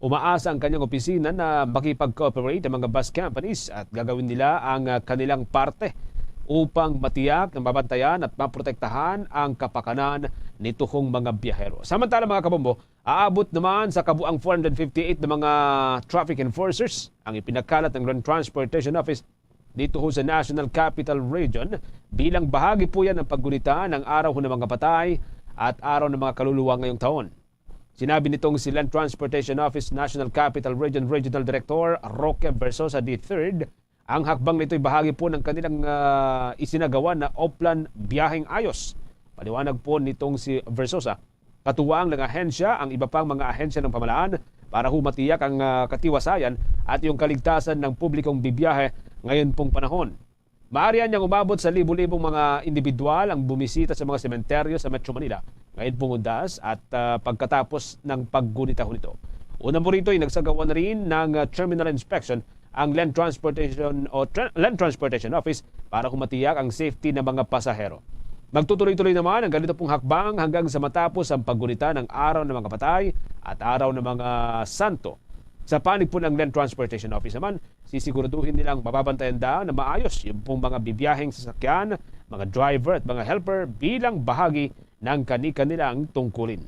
umaasa ang kanyang opisina na makipag-cooperate ang mga bus companies at gagawin nila ang kanilang parte upang matiyak na mabantayan at maprotektahan ang kapakanan nituhong mga biyahero. Samantala mga kabombo, aabot naman sa kabuang 458 na mga traffic enforcers ang ipinakalat ng Land Transportation Office dito sa National Capital Region bilang bahagi po yan ng paggunita ng Araw ng mga Patay at Araw ng mga Kaluluwa ngayong taon. Sinabi nitong si Land Transportation Office National Capital Region Regional Director Roque Versosa III, ang hakbang nito ay bahagi po ng kanilang isinagawa na Oplan Biyaheng Ayos. Paliwanag po nitong si Versosa, katuwang ng ahensya ang iba pang mga ahensya ng pamahalaan para humatiyak ang katiwasayan at yung kaligtasan ng publikong bibiyahe ngayon pong panahon. Maaari niyang umabot sa libu-libong mga individual ang bumisita sa mga sementeryo sa Metro Manila ngayon pong undas at pagkatapos ng paggunita nito. Una po rito ay nagsagawa na rin ng terminal inspection ang Land Transportation Office para humatiyak ang safety ng mga pasahero. Magtutuloy-tuloy naman ang ganito pong hakbang hanggang sa matapos ang paggunita ng Araw ng mga Patay at Araw ng mga Santo. Sa panig po ng Land Transportation Office naman, sisiguraduhin nilang mababantayan na maayos yung pong mga bibiyaheng sasakyan, mga driver at mga helper bilang bahagi ng kani-kanilang tungkulin.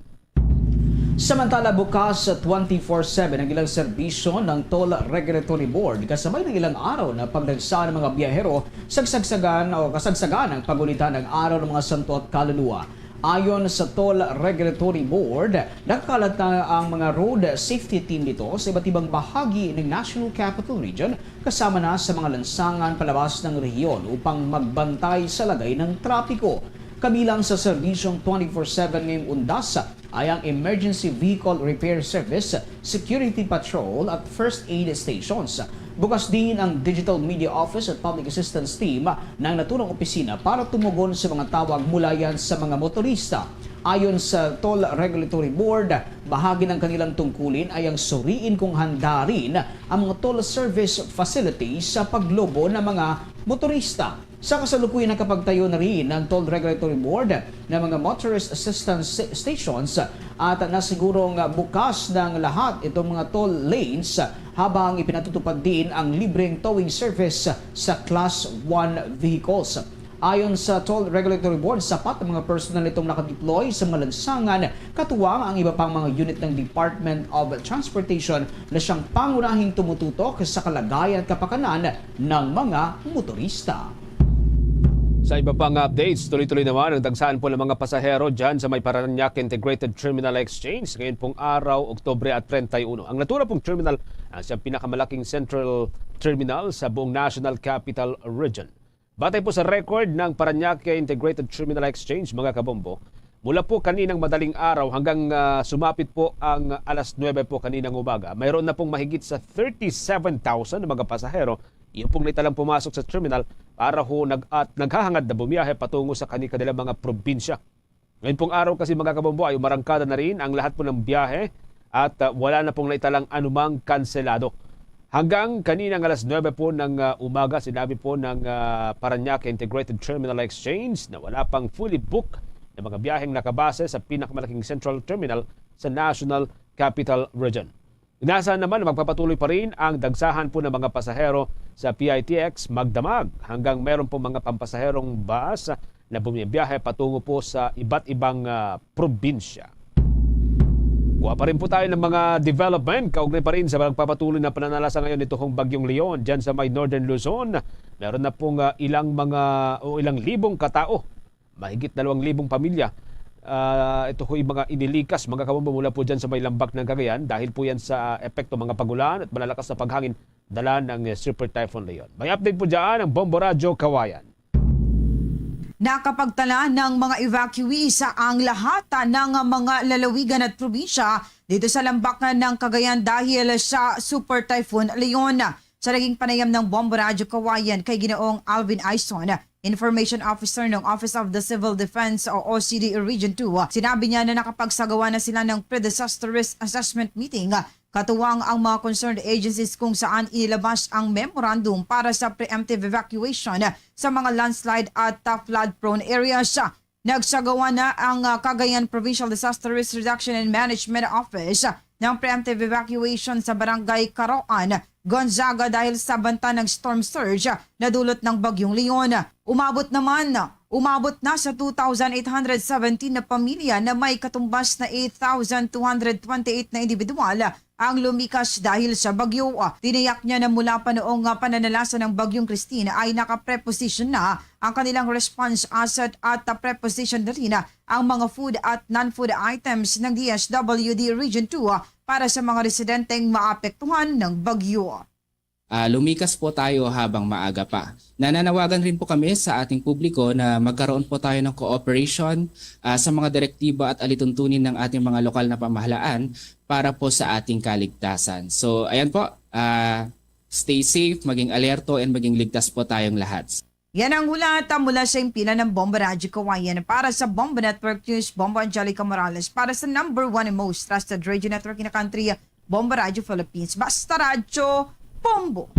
Samantala, bukas 24/7 ang ilang serbisyo ng Toll Regulatory Board kasabay ng ilang araw na pagdagsa ng mga biyahero sa kasagsagan ng pagunita ng Araw ng mga Santo at Kaluluwa. Ayon sa Toll Regulatory Board, nakakalat na ang mga road safety team nito sa iba't ibang bahagi ng National Capital Region kasama na sa mga lansangan palabas ng rehiyon upang magbantay sa lagay ng trapiko. Kabilang sa serbisyong 24/7 ngayong undas ay ang Emergency Vehicle Repair Service, Security Patrol at First Aid Stations. Bukas din ang Digital Media Office at Public Assistance Team ng naturang opisina para tumugon sa mga tawag mula yan sa mga motorista. Ayon sa Toll Regulatory Board, bahagi ng kanilang tungkulin ay ang suriin kung handa rin ang mga toll service facilities sa paglobo ng mga motorista. Sa kasalukuyan nakapagtayo na rin ng Toll Regulatory Board ng mga motorist assistance stations at nasigurong bukas ng lahat itong mga toll lanes habang ipinatutupad din ang libreng towing service sa Class 1 vehicles. Ayon sa Toll Regulatory Board, sapat ang mga personal itong nakadeploy sa mga lansangan, katuwang ang iba pang mga unit ng Department of Transportation na siyang pangunahing tumututok sa kalagayan at kapakanan ng mga motorista. Sa iba pang updates, tuloy-tuloy naman ang dagsaan po ng mga pasahero dyan sa may Parañaque Integrated Terminal Exchange ngayon pong araw, Oktubre at 31. Ang natura pong terminal ang siyang pinakamalaking central terminal sa buong National Capital Region. Batay po sa record ng Parañaque Integrated Terminal Exchange, mga kabombo, mula po kaninang madaling araw hanggang sumapit po ang alas 9 po kaninang umaga, mayroon na pong mahigit sa 37,000 na mga pasahero yung pong naitalang pumasok sa terminal para ho naghahangad na bumiyahe patungo sa kanilang mga probinsya. Ngayon pong araw kasi, mga kabombo, ay umarangkada na rin ang lahat po ng biyahe at wala na pong naitalang anumang kanselado. Hanggang kaninang alas 9 po ng umaga, sinabi po ng Parañaque Integrated Terminal Exchange na wala pang fully booked na mga biyaheng nakabase sa pinakamalaking central terminal sa National Capital Region. Inaasahan naman na magpapatuloy pa rin ang dagsahan po ng mga pasahero sa PITX magdamag hanggang meron po mga pampasaherong bus na bumibiyahe patungo po sa iba't ibang probinsya. Kuha pa rin po tayo ng mga development kaugnay pa rin sa magpapatuloy na pananalasa ngayon itong Bagyong Leon dyan sa may Northern Luzon. Meron na pong ilang libong katao, mahigit 2,000 pamilya. Ito ho yung mga inilikas, mga kabombo, mula po dyan sa may lambak ng Cagayan dahil po yan sa epekto mga pagulan at malalakas na paghangin dala ng Super Typhoon Leon. May update po dyan ang Bombo Radyo Kawayan. Nakapagtala ng mga evacuees ang lahat ng mga lalawigan at probinsya dito sa lambak ng Cagayan dahil sa Super Typhoon Leon. Sa naging panayam ng Bombo Radyo Kawayan kay Ginoong Alvin Aison, Information Officer ng Office of the Civil Defense o OCD Region 2, sinabi niya na nakapagsagawa na sila ng pre-disaster risk assessment meeting katuwang ang mga concerned agencies kung saan inilabas ang memorandum para sa preemptive evacuation sa mga landslide at flood-prone areas. Nagsagawa na ang Cagayan Provincial Disaster Risk Reduction and Management Office ng preemptive evacuation sa Barangay Caroan, Gonzaga dahil sa banta ng storm surge na dulot ng Bagyong Leon. Umabot na sa 2,817 na pamilya na may katumbas na 8,228 na individual ang lumikas dahil sa bagyo. Tiniyak niya na mula pa noong pananalasa ng Bagyong Christine ay nakapreposition na ang kanilang response asset at preposition na rin ang mga food at non-food items ng DSWD Region 2 para sa mga residenteng maapektuhan ng bagyo. Lumikas po tayo habang maaga pa. Nananawagan rin po kami sa ating publiko na magkaroon po tayo ng cooperation sa mga direktiba at alituntunin ng ating mga lokal na pamahalaan para po sa ating kaligtasan. So ayan po, stay safe, maging alerto and maging ligtas po tayong lahat. Yan ang hulat mula sa impila ng Bombo Radyo Kawayan. Para sa Bombo Network News, Bombo Angelica Morales. Para sa number 1 and most trusted radio network in the country, Bombo Radyo Philippines. Basta Radyo Bombo.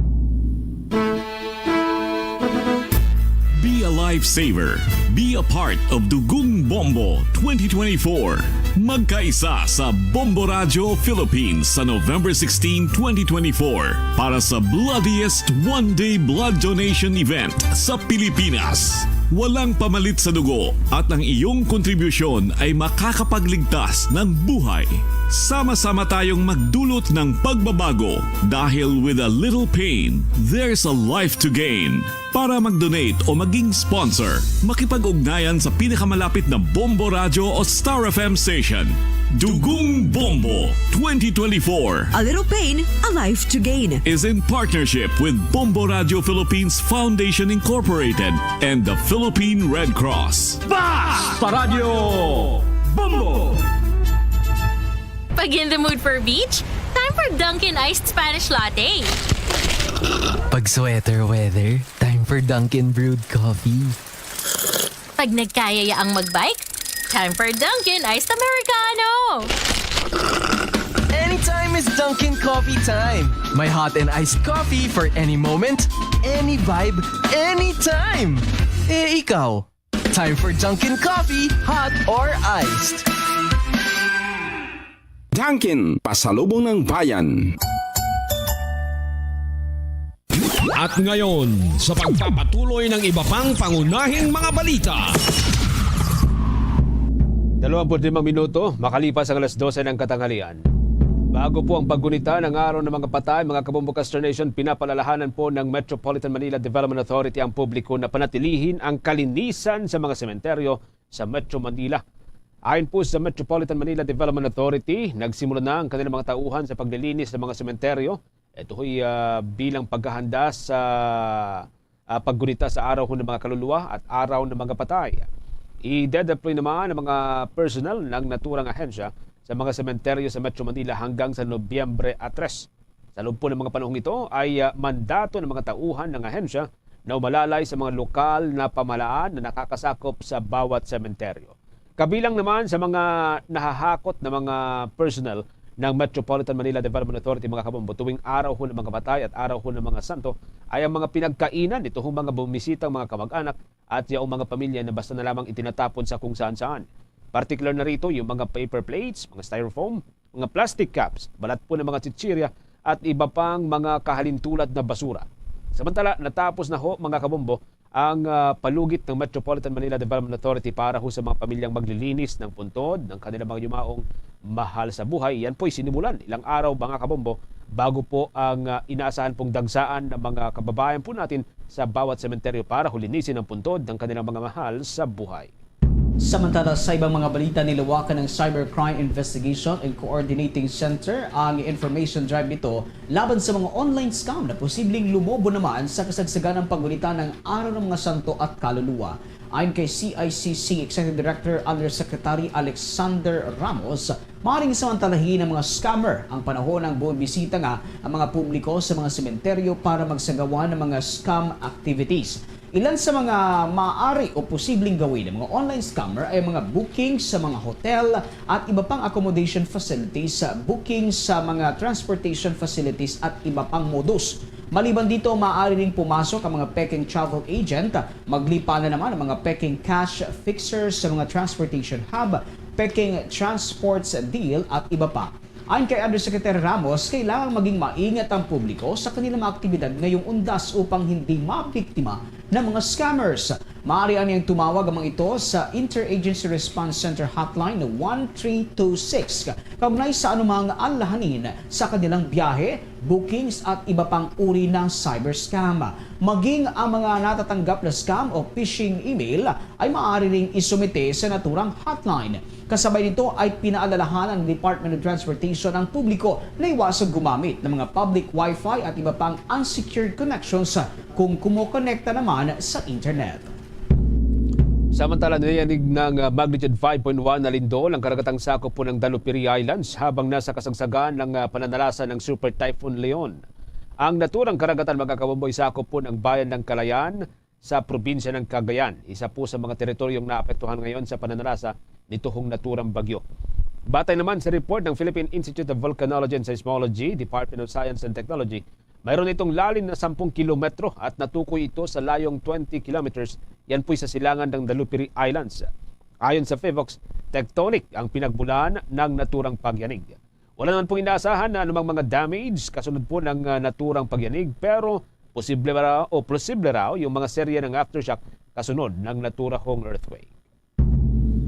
Be a lifesaver. Be a part of Dugong Bombo 2024. Magkaisa sa Bombo Radyo Philippines sa November 16, 2024 para sa bloodiest one-day blood donation event sa Pilipinas. Walang pamalit sa dugo at ang iyong kontribusyon ay makakapagligtas ng buhay. Sama-sama tayong magdulot ng pagbabago dahil with a little pain, there's a life to gain. Para mag-donate o maging sponsor, makipag-ugnayan sa pinakamalapit na Bombo Radyo o Star FM station. Dugong Bombo 2024 A little pain, a life to gain is in partnership with Bombo Radio Philippines Foundation Incorporated and the Philippine Red Cross. Basta Radio Bombo! Pag in the mood for beach, time for Dunkin' Iced Spanish Latte. Pag sweater weather, time for Dunkin' Brewed Coffee. Pag nagkayaya ang magbike, time for Dunkin' Iced Americano. Anytime is Dunkin' coffee time. My hot and iced coffee for any moment, any vibe, anytime. Eh, ikaw? Time for Dunkin' coffee, hot or iced. Dunkin, pasalubong ng bayan. At ngayon, sa pagpapatuloy ng iba pang pangunahing mga balita. 25 minuto, makalipas ang alas 12 ng katanghalian. Bago po ang paggunita ng araw ng mga patay, mga kabombo Castro Nation, pinapalalahanan po ng Metropolitan Manila Development Authority ang publiko na panatilihin ang kalinisan sa mga sementeryo sa Metro Manila. Ayon po sa Metropolitan Manila Development Authority, nagsimula na ang kanilang mga tauhan sa paglilinis ng mga sementeryo. Ito ay bilang paghahanda sa paggunita sa araw ng mga kaluluwa at araw ng mga patay. I-deploy naman ang mga personnel ng naturang ahensya sa mga sementeryo sa Metro Manila hanggang sa Nobyembre 3. Sa loob po ng mga panahong ito ay mandato ng mga tauhan ng ahensya na umalalay sa mga lokal na pamalaan na nakakasakop sa bawat sementeryo. Kabilang naman sa mga nahahakot na mga personnel ng Metropolitan Manila Development Authority, mga kabombo, tuwing araw ho ng mga patay at araw ho ng mga santo ay ang mga pinagkainan nito hong mga bumisitang mga kamag-anak at yung mga pamilya na basta na lamang itinatapon sa kung saan-saan. Particular na rito yung mga paper plates, mga styrofoam, mga plastic cups, balat po ng mga chichirya at iba pang mga kahalintulad na basura. Samantala, natapos na ho, mga kabombo, ang palugit ng Metropolitan Manila Development Authority para ho sa mga pamilyang maglilinis ng puntod ng kanilang mga yumaong mahal sa buhay. Yan po'y sinimulan ilang araw, mga kabombo, bago po ang inaasahan pong dagsaan ng mga kababayan po natin sa bawat sementeryo para hulinisin ang puntod ng kanilang mga mahal sa buhay. Samantala, sa ibang mga balita, nilawakan ng Cybercrime Investigation and Coordinating Center ang information drive nito laban sa mga online scam na posibleng lumobo naman sa kasagsagan ng paggunita ng Araw ng mga Santo at Kaluluwa. Ayon kay CICC Executive Director Undersecretary Alexander Ramos, maaaring samantalahin ng mga scammer ang panahon ng bumisita nga ang mga publiko sa mga sementeryo para magsagawa ng mga scam activities. Ilan sa mga maaari o posibleng gawin ng mga online scammer ay mga booking sa mga hotel at iba pang accommodation facilities, booking sa mga transportation facilities at iba pang modus. Maliban dito, maaari ring pumasok ang mga peking travel agent, maglipa na naman ang mga peking cash fixers sa mga transportation hub, peking transports deal at iba pa. Ayon kay Undersecretary Ramos, kailangang maging maingat ang publiko sa kanilang mga aktibidad ngayong undas upang hindi mabiktima ng mga scammers. Maaari niyang tumawag ang mga ito sa Interagency Response Center Hotline na 1326 kaugnay sa anumang alalahanin sa kanilang biyahe, bookings at iba pang uri ng cyber scam. Maging ang mga natatanggap na scam o phishing email ay maaari ring isumite sa naturang hotline. Kasabay nito ay pinaalalahanan ng Department of Transportation ang publiko na iwasang gumamit ng mga public wifi at iba pang unsecured connections kung kumokonekta naman sa internet. Samantala, niyanig ng magnitude 5.1 na lindol ang karagatang sakop po ng Dalupiri Islands habang nasa kasagsagan ng pananalasa ng Super Typhoon Leon. Ang naturang karagatan, mga kabomboy, sakop po ng bayan ng Calayan sa probinsya ng Cagayan. Isa po sa mga teritoryong naapektuhan ngayon sa pananalasa nito hong naturang bagyo. Batay naman sa report ng Philippine Institute of Volcanology and Seismology, Department of Science and Technology, mayroon itong lalim na 10 kilometro at natukoy ito sa layong 20 kilometers. Yan po'y sa silangan ng Dalupiri Islands. Ayon sa FIVOX, tectonic ang pinagbulan ng naturang pagyanig. Wala naman pong inaasahan na anumang mga damage kasunod po ng naturang pagyanig, pero posible raw yung mga serye ng aftershock kasunod ng naturang earthquake.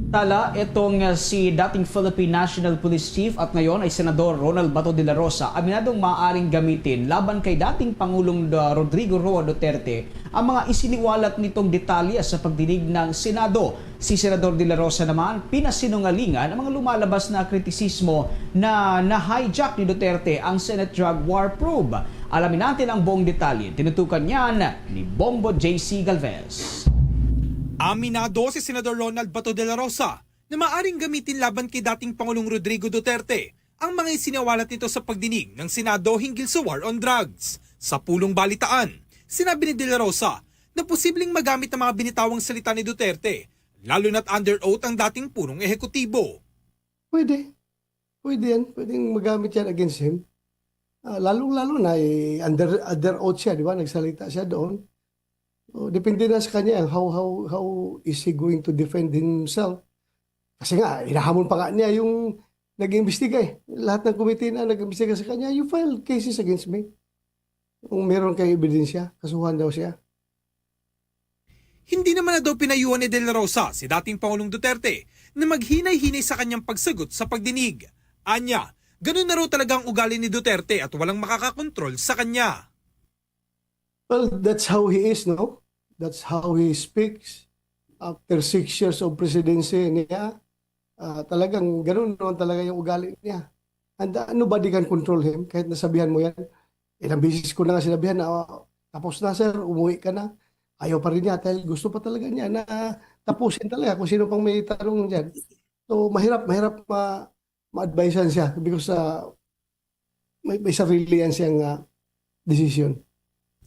Tala, itong si dating Philippine National Police Chief at ngayon ay Senador Ronald Bato de la Rosa, aminadong maaaring gamitin laban kay dating Pangulong Rodrigo Roa Duterte ang mga isiniwalat nitong detalye sa pagdinig ng Senado. Si Senador de la Rosa naman pinasinungalingan ang mga lumalabas na kritisismo na na-hijack ni Duterte ang Senate Drug War Probe. Alamin natin ang buong detalye. Tinutukan niyan ni Bombo JC Galvez. Aminado si Senador Ronald Bato de la Rosa na maaring gamitin laban kay dating Pangulong Rodrigo Duterte ang mga isinawalat nito sa pagdinig ng Senado hinggil sa war on drugs. Sa pulong balitaan, sinabi ni de la Rosa na posibleng magamit ang mga binitawang salita ni Duterte, lalo na't under oath ang dating punong ehekutibo. Pwede pwede yan. Pwedeng magamit yan against him. Lalong-lalo na, under oath siya, di ba? Nagsalita siya doon. So, depende na sa kanya how is he going to defend himself. Kasi nga, hinahamon pa nga niya yung nag-imbestiga eh. Lahat ng komite na nag-imbestiga sa kanya, you file cases against me. Kung meron kayong ebidensya, kasuhan daw siya. Hindi naman na daw pinayuhan ni De La Rosa si dating Pangulong Duterte na maghinay-hinay sa kanyang pagsagot sa pagdinig. Anya, ganun na raw talaga ang ugali ni Duterte at walang makakakontrol sa kanya. Well, that's how he is, no? That's how he speaks. After 6 years of presidency niya, talagang ganun naman talaga yung ugali niya. And nobody can control him, kahit nasabihan mo yan. Ilang beses ko na nga sinabihan na, tapos na sir, umuwi ka na. Ayaw pa rin niya, dahil gusto pa talaga niya na tapusin talaga kung sino pang may tanong dyan. So, mahirap ma-advisean siya because may sarili yan siyang decision.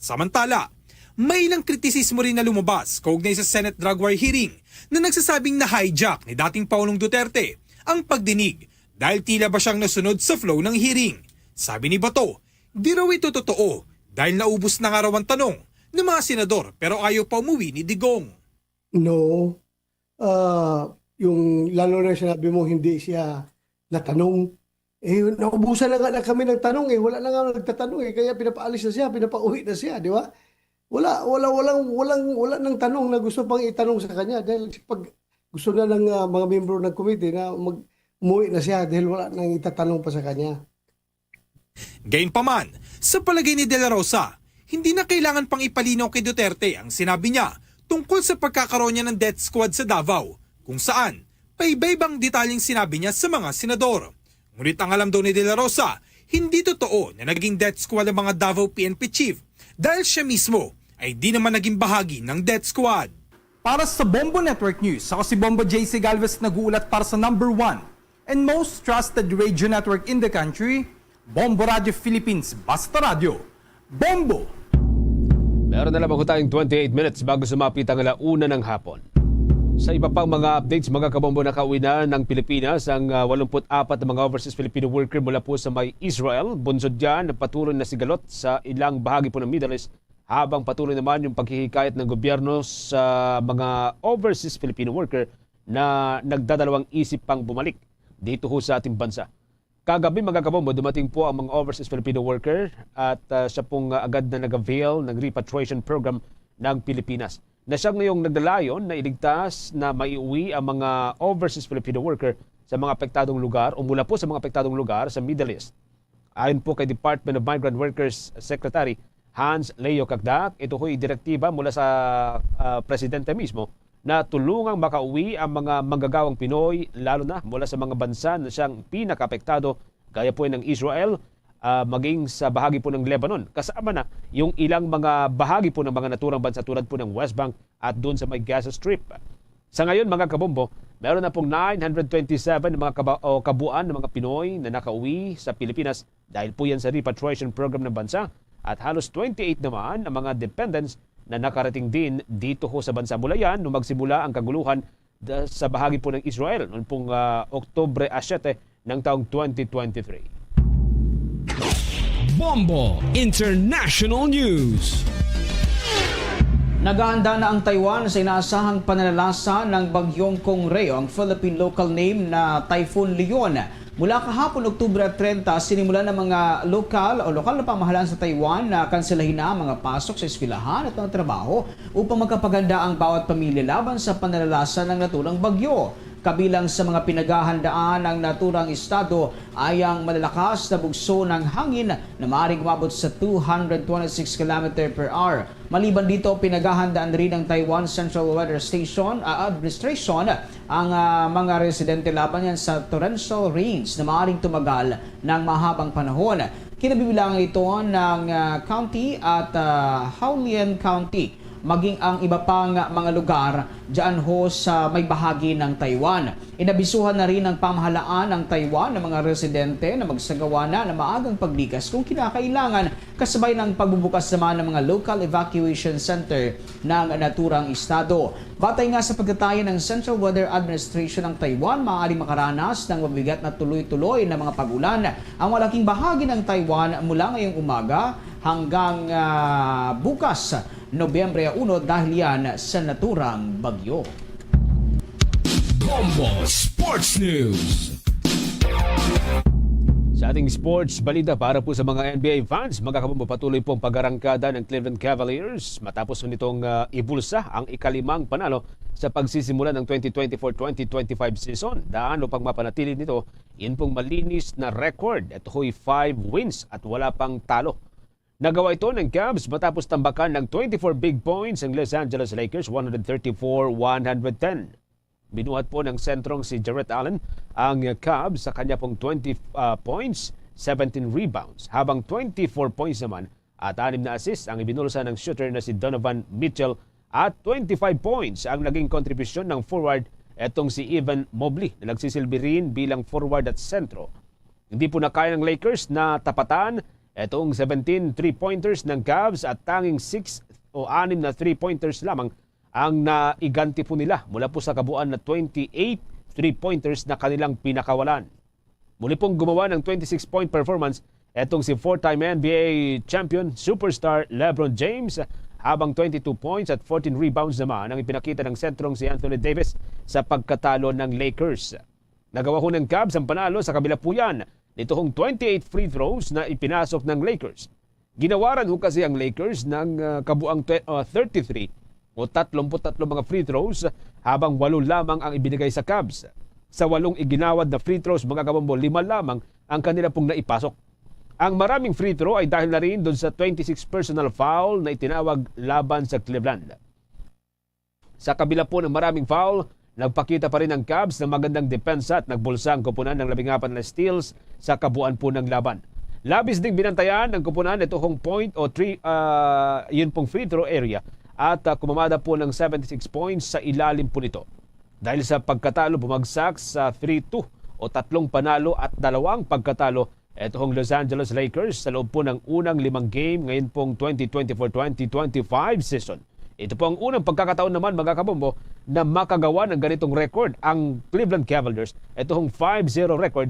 Samantala, may ilang kritisismo rin na lumabas kaugnay sa Senate drug war hearing na nagsasabing na hijack ni dating Pangulong Duterte ang pagdinig dahil tila ba siyang nasunod sa flow ng hearing. Sabi ni Bato, di raw ito totoo dahil naubos na nga raw ang tanong ng mga senador pero ayaw pa umuwi ni Digong. No. Yung lalo na sinabi mo hindi siya natanong. Naubusan na nga na kami ng tanong eh. Wala na nga nagtatanong eh. Kaya pinapaalis na siya, pinapauwi na siya, di ba? Wala nang tanong na gusto pang itanong sa kanya dahil pag gusto na ng mga miyembro ng committee na umuwi na siya dahil wala nang itatanong pa sa kanya. Gayunpaman, sa palagay ni De La Rosa, hindi na kailangan pang ipalinaw kay Duterte ang sinabi niya tungkol sa pagkakaroon niya ng death squad sa Davao, kung saan paiba-ibang detalyeng sinabi niya sa mga senador. Ngunit ang alam daw ni De La Rosa, hindi totoo na naging death squad ang mga Davao PNP chief dahil siya mismo ay di naman naging bahagi ng death squad. Para sa Bombo Network News, ako si Bombo JC Galvez nag-uulat para sa number 1 and most trusted radio network in the country, Bombo Radio Philippines, Basta Radio. Bombo! Meron na lamang tayong 28 minutes bago sumapit ang 1:00 ng hapon. Sa iba pang mga updates, mga kabombo, nakauwi na ng Pilipinas ang 84 na mga overseas Filipino worker mula po sa may Israel. Bunsod yan, patuloy na sigalot sa ilang bahagi po ng Middle East habang patuloy naman yung paghihikayat ng gobyerno sa mga overseas Filipino worker na nagdadalawang isip pang bumalik dito ho sa ating bansa. Kagabi, mga kabombo, dumating po ang mga overseas Filipino worker at siya pong agad na nag-avail ng repatriation program ng Pilipinas. Na siya ngayong nagdalayon na iligtas na maiuwi ang mga overseas Filipino worker sa mga apektadong lugar o mula po sa mga apektadong lugar sa Middle East. Ayon po kay Department of Migrant Workers Secretary Hans Leo Cagdac, ito ho'y direktiba mula sa presidente mismo na tulungang makauwi ang mga manggagawang Pinoy lalo na mula sa mga bansa na siyang pinaka-apektado gaya po ng Israel, maging sa bahagi po ng Lebanon. Kasama na yung ilang mga bahagi po ng mga naturang bansa tulad po ng West Bank at doon sa may Gaza Strip. Sa ngayon, mga kabombo, meron na pong 927 mga kabuuan ng mga Pinoy na nakauwi sa Pilipinas dahil po yan sa repatriation program ng bansa at halos 28 naman ang mga dependents na nakarating din dito ho sa bansa. Mula yan, nung magsimula ang kaguluhan sa bahagi po ng Israel noong pong Oktubre 7 ng taong 2023. Bombo International News. Naghahanda na ang Taiwan sa inaasahang pananalasa ng bagyong Kongreo, ang Philippine local name na Typhoon Leon. Mula kahapon, Oktubre 30, sinimulan ng mga lokal na pamahalaan sa Taiwan na kanselahin na ang mga pasok sa eskwelahan at mga trabaho upang magkapaganda ang bawat pamilya laban sa pananalasa ng naturang bagyo. Kabilang sa mga pinaghahandaan ng naturang estado ay ang malalakas na bugso ng hangin na maaaring umabot sa 226 km/h. Maliban dito, pinaghahandaan rin ng Taiwan Central Weather Station Administration ang mga residente laban yan sa torrential rains na maaaring tumagal ng mahabang panahon. Kinabibilangan ito ng County at Haulian County. maging ang iba pang mga lugar dyan ho sa may bahagi ng Taiwan. Inabisuhan na rin ng pamahalaan ng Taiwan ng mga residente na magsagawa na ng maagang paglikas kung kinakailangan, kasabay ng pagbubukas naman ng mga local evacuation center ng naturang estado. Batay nga sa pagtataya ng Central Weather Administration ng Taiwan, maaaring makaranas ng mabigat na tuloy-tuloy na mga pag-ulan ang malaking bahagi ng Taiwan mula ngayong umaga hanggang bukas, Nobyembre 1, dahil yan sa naturang bagyo. Bombo Sports News. Sa ating sports balita para po sa mga NBA fans, magkakabombo patuloy pong pag-arangkada ng Cleveland Cavaliers matapos nitong ibulsa ang ikalimang panalo sa pagsisimula ng 2024-2025 season. Daan upang mapanatili nito, yun pong malinis na record. Ito ho'y 5 wins at wala pang talo. Nagawa ito ng Cavs matapos tambakan ng 24 big points ang Los Angeles Lakers 134-110. Binuhat po ng sentrong si Jarrett Allen ang Cavs sa kanya pong 20 points, 17 rebounds, habang 24 points naman at 6 na assists ang ibinulsa ng shooter na si Donovan Mitchell at 25 points ang naging kontribusyon ng forward etong si Evan Mobley na nagsisilbi rin bilang forward at sentro. Hindi po nakaya ng Lakers na tapatan etong 17 3-pointers ng Cavs at tanging 6 na 3-pointers lamang ang naiganti po nila mula po sa kabuuan na 28 3-pointers na kanilang pinakawalan. Muli pong gumawa ng 26-point performance etong si 4-time NBA champion superstar LeBron James, habang 22 points at 14 rebounds naman ang ipinakita ng sentrong si Anthony Davis sa pagkatalo ng Lakers. Nagawa ho ng Cavs ang panalo sa kabila po yan nito hong 28 free throws na ipinasok ng Lakers. Ginawaran ho kasi ang Lakers ng kabuang 33 o 33 mga free throws habang 8 lamang ang ibinigay sa Cavs. Sa 8 iginawad na free throws, mga kabombo, 5 lamang ang kanila pong naipasok. Ang maraming free throw ay dahil na rin doon sa 26 personal foul na itinawag laban sa Cleveland. Sa kabila po ng maraming foul, nagpakita pa rin ang Cavs ng magandang depensa at nagbulsa ang koponan ng 14 na steals sa kabuuan po ng laban. Labis ding binantayan ng koponan itong point o 3 yun pong free throw area at kumamada po ng 76 points sa ilalim po nito. Dahil sa pagkatalo, bumagsak sa 3-2 o 3 panalo at 2 pagkatalo itong Los Angeles Lakers sa loob po ng unang 5 game ngayon pong 2024-2025 season. Ito po ang unang pagkakataon naman, mga kabombo, na makagawa ng ganitong record ang Cleveland Cavaliers. Itong 5-0 record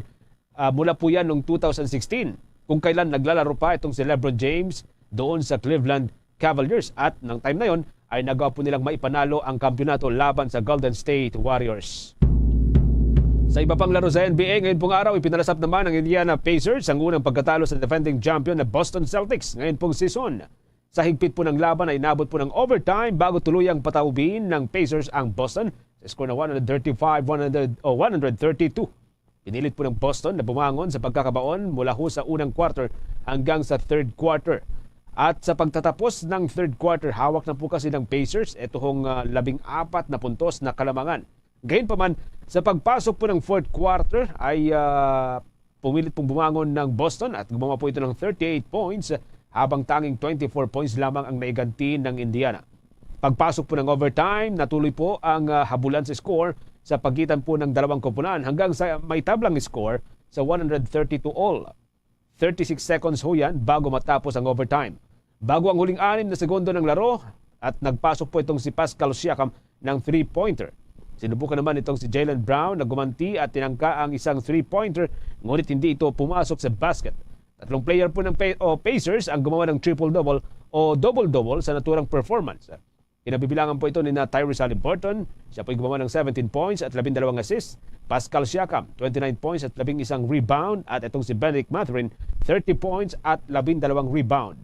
mula po yan noong 2016 kung kailan naglalaro pa itong si LeBron James doon sa Cleveland Cavaliers, at ng time na yon ay nagawa po nilang maipanalo ang kampyonato laban sa Golden State Warriors. Sa iba pang laro sa NBA, ngayon pong araw ipinalasap naman ng Indiana Pacers ang unang pagkatalo sa defending champion na Boston Celtics ngayon pong season. Sa higpit po ng laban ay inabot po ng overtime bago tuluyang pataubin ng Pacers ang Boston sa score na 132. Pinilit po ng Boston na bumangon sa pagkakabaon mula ho sa unang quarter hanggang sa third quarter. At sa pagtatapos ng third quarter, hawak na po kasi ng Pacers itong 14 na puntos na kalamangan. Gayunpaman, sa pagpasok po ng fourth quarter ay pumilit pong bumangon ng Boston at gumawa po ito ng 38 points habang tanging 24 points lamang ang naiganti ng Indiana. Pagpasok po ng overtime, natuloy po ang habulan sa score sa pagitan po ng dalawang koponan hanggang sa may tablang score sa 132-all. 36 seconds ho yan bago matapos ang overtime. Bago ang huling 6 na segundo ng laro at nagpasok po itong si Pascal Siakam ng 3-pointer. Sinubukan naman itong si Jaylen Brown na gumanti at tinangka ang isang 3-pointer, ngunit hindi ito pumasok sa basket. 3 player po ng Pacers ang gumawa ng triple-double o double-double sa naturang performance. Kinabibilangan po ito ni Tyrese Haliburton. Siya po gumawa ng 17 points at 12 assists. Pascal Siakam, 29 points at 11 rebound. At itong si Bennedict Mathurin, 30 points at 12 rebound.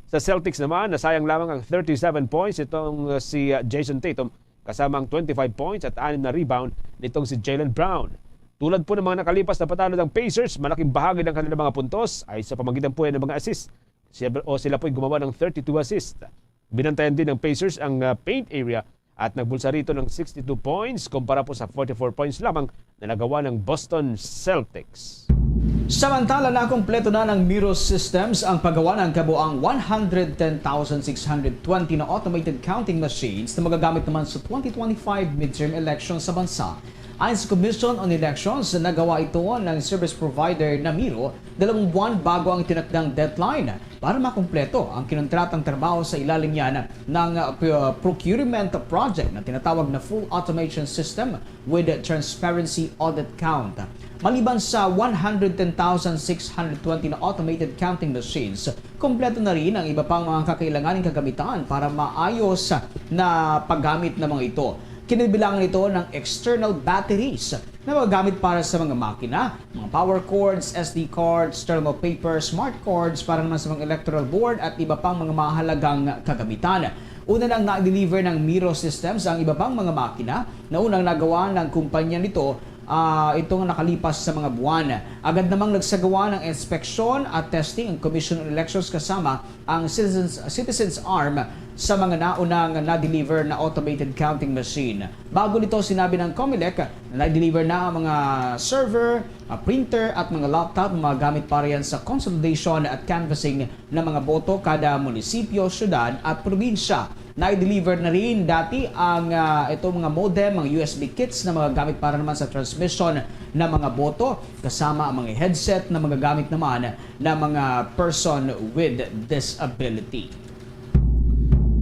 Sa Celtics naman, nasayang lamang ang 37 points itong si Jason Tatum, kasamang 25 points at 6 na rebound nitong si Jaylen Brown. Tulad po ng mga nakalipas na patalo ng Pacers, malaking bahagi ng kanilang mga puntos ay sa pamagitan po ng mga assists. Sila po gumawa ng 32 assists. Binantayan din ng Pacers ang paint area at nagbulsa rito ng 62 points kumpara po sa 44 points lamang na nagawa ng Boston Celtics. Samantala na kumpleto na ng Miro Systems ang paggawa ng kabuang 110,620 na automated counting machines na magagamit naman sa 2025 midterm elections sa bansa. Ayon sa Commission on Elections, nagawa ito ng service provider na Miro 2 buwan bago ang tinakdang deadline para makumpleto ang kinontratang trabaho sa ilalim yan ng procurement project na tinatawag na Full Automation System with Transparency Audit Count. Maliban sa 110,620 na automated counting machines, kompleto na rin ang iba pang mga kakailanganing kagamitan para maayos na paggamit ng mga ito. Kinibilangan ito ng external batteries na magagamit para sa mga makina, mga power cords, SD cards, thermal paper, smart cords para naman sa mga electoral board at iba pang mga mahalagang kagamitan. Una nang na-deliver ng Miro Systems ang iba pang mga makina na unang nagawa ng kumpanya nito itong nakalipas sa mga buwan. Agad namang nagsagawa ng inspeksyon at testing ang Commission on Elections kasama ang Citizens Arm sa mga naunang na-deliver na automated counting machine. Bago nito sinabi ng COMELEC na na-deliver na ang mga server, printer at mga laptop na magamit para yan sa consolidation at canvassing ng mga boto kada munisipyo, syudad at probinsya. Na-deliver na rin dati ang itong mga modem, mga USB kits na magagamit para naman sa transmission ng mga boto kasama ang mga headset na magagamit naman ng mga person with disability.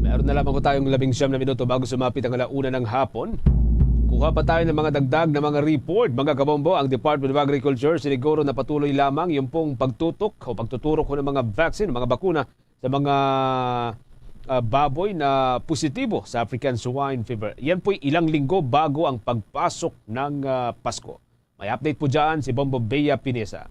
Meron na lamang ko tayong 19 na minuto bago sumapit ang 1:00 ng hapon. Kuha pa tayo ng mga dagdag na mga report. Mga kabombo, ang Department of Agriculture siniguro na patuloy lamang yung pong pagtutok o pagtuturok ko ng mga vaccine, mga bakuna sa mga baboy na positibo sa African Swine Fever. Yan po'y ilang linggo bago ang pagpasok ng Pasko. May update po dyan si Bombo Bea Pinesa.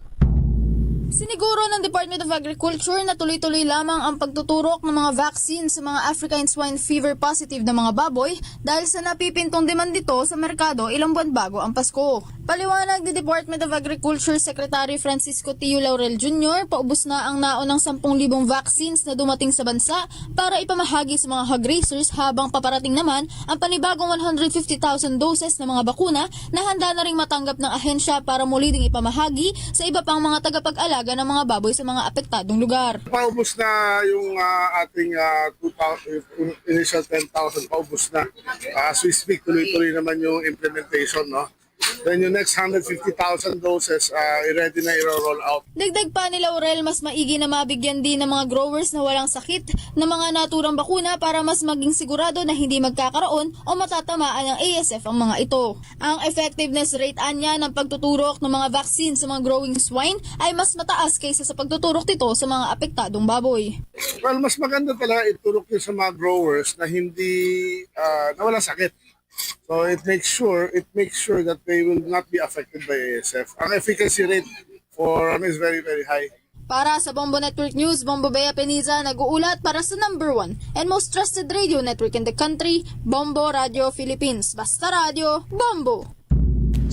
Siniguro ng Department of Agriculture na tuloy-tuloy lamang ang pagtuturok ng mga vaccine sa mga African Swine Fever positive na mga baboy dahil sa napipintong demand dito sa merkado ilang buwan bago ang Pasko. Paliwanag ni Department of Agriculture Secretary Francisco Tio Laurel Jr., paubos na ang naunang 10,000 vaccines na dumating sa bansa para ipamahagi sa mga hog raisers habang paparating naman ang panibagong 150,000 doses ng mga bakuna na handa na ring matanggap ng ahensya para muli ding ipamahagi sa iba pang mga tagapag-alaga ng mga baboy sa mga apektadong lugar. Paubos na yung ating 2,000, initial 10,000, paubos na. As we speak, tuloy-tuloy naman yung implementation, no? Then yung next 150,000 doses, ready na i-roll out. Dagdag pa ni Laurel, mas maigi na mabigyan din ng mga growers na walang sakit ng mga naturang bakuna para mas maging sigurado na hindi magkakaroon o matatamaan ng ASF ang mga ito. Ang effectiveness rate anya ng pagtuturok ng mga vaccine sa mga growing swine ay mas mataas kaysa sa pagtuturok nito sa mga apektadong baboy. Well, mas maganda talaga iturok yun sa mga growers na hindi na walang sakit. So it makes sure that they will not be affected by ASF. Ang efficacy rate for is very, very high. Para sa Bombo Network News, Bombo Bea Peniza nag-uulat para sa #1 and most trusted radio network in the country, Bombo Radio Philippines. Basta Radio, Bombo!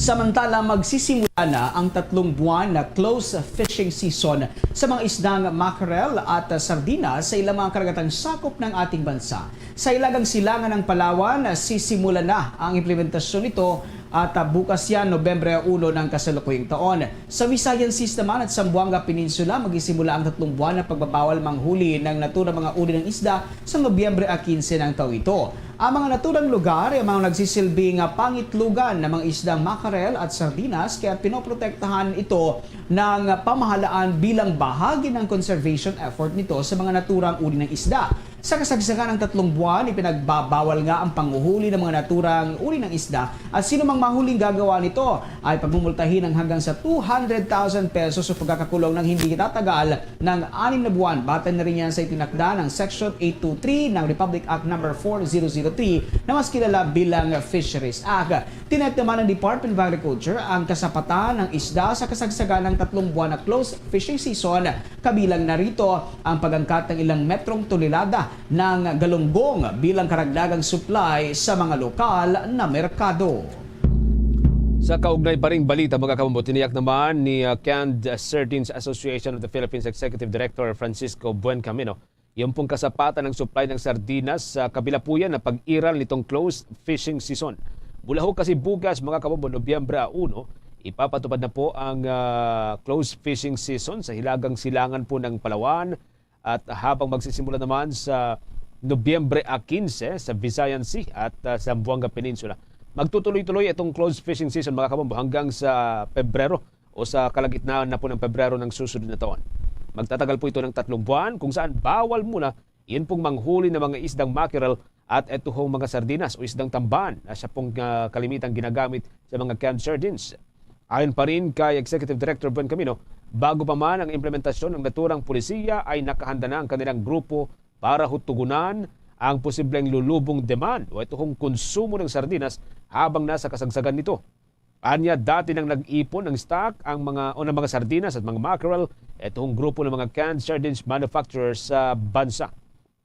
Samantala, magsisimula na ang 3 buwan na close fishing season sa mga isdang mackerel at sardinas sa ilang mga karagatang sakop ng ating bansa. Sa ilagang silangan ng Palawan, sisimula na ang implementasyon nito at bukas yan, Nobyembre 1 ng kasalukuyang taon. Sa Visayan Seas naman at Zamboanga Peninsula, magsisimula ang 3 buwan na pagbabawal manghuli ng naturang mga uri ng isda sa Nobyembre 15 ng taon ito. Ang mga naturang lugar ay mga nagsisilbing pangitlugan ng mga isdang mackerel at sardinas kaya pinoprotektahan ito ng pamahalaan bilang bahagi ng conservation effort nito sa mga naturang uri ng isda. Sa kasagsagan ng 3 buwan, ipinagbabawal nga ang panghuhuli ng mga naturang uri ng isda at sino mang mahuling gagawa nito ay pagmumultahin ng hanggang sa 200,000 pesos o pagkakakulong ng hindi tatagal ng 6 na buwan. Batay na rin yan sa itinakda ng Section 823 ng Republic Act No. 4003 na mas kilala bilang Fisheries Act. Tinayap naman ng Department of Agriculture ang kasapatan ng isda sa kasagsagan ng 3 buwan na close fishing season. Kabilang narito ang pag-angkat ng ilang metrong tonelada ng galunggong bilang karagdagang supply sa mga lokal na merkado. Sa kaugnay pa ring balita, mga kabombo, tiniyak naman ni Canned Sardines Association of the Philippines Executive Director Francisco Buencamino yung pong kasapatan ng supply ng sardinas sa kabila po yan na pag-iral nitong closed fishing season. Mula ho kasi bukas, mga kabombo, Nobyembre 1, ipapatupad na po ang close fishing season sa hilagang silangan po ng Palawan at habang magsisimula naman sa Nobyembre 15 sa Visayan Sea at sa Zamboanga Peninsula. Magtutuloy-tuloy itong close fishing season mga kabombo hanggang sa Pebrero o sa kalagitnaan na po ng Pebrero ng susunod na taon. Magtatagal po ito ng 3 buwan kung saan bawal muna yun pong manghuli ng mga isdang mackerel at ito hong mga sardinas o isdang tamban na siya pong kalimitang ginagamit sa mga canned sardines. Ayon pa rin kay Executive Director Ben Camino, bago pa man ang implementasyon ng naturang pulisiya ay nakahanda na ang kanilang grupo para hutugunan ang posibleng lulubong demand o itong konsumo ng sardinas habang nasa kasagsagan nito. Anya dati nang nag-ipon ng stock ang mga sardinas at mga mackerel itong grupo ng mga canned sardines manufacturers sa bansa.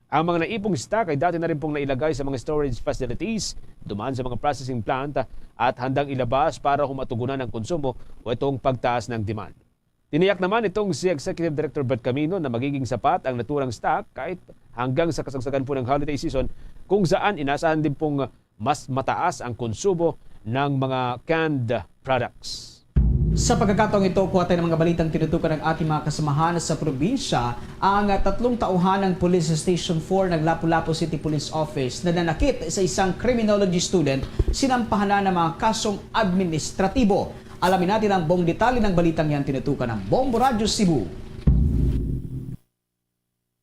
Ang mga naipong stock ay dati na rin pong nailagay sa mga storage facilities, dumaan sa mga processing plant at handang ilabas para humatugunan ang konsumo o itong pagtaas ng demand. Tiniyak naman itong si Executive Director Bert Camino na magiging sapat ang naturang stock kahit hanggang sa kasagsagan po ng holiday season kung saan inasahan din pong mas mataas ang konsumo ng mga canned products. Sa pagkakataong ito, kuha tayo ng mga balitang tinutukan ng ating mga kasamahan sa probinsya. Ang 3 tauhan ng Police Station 4 ng Lapu-Lapu City Police Office na nanakit sa isang criminology student sinampahan na ng mga kasong administratibo. Alamin natin ang buong detalye ng balitang yan tinutukan ng Bombo Radio Cebu.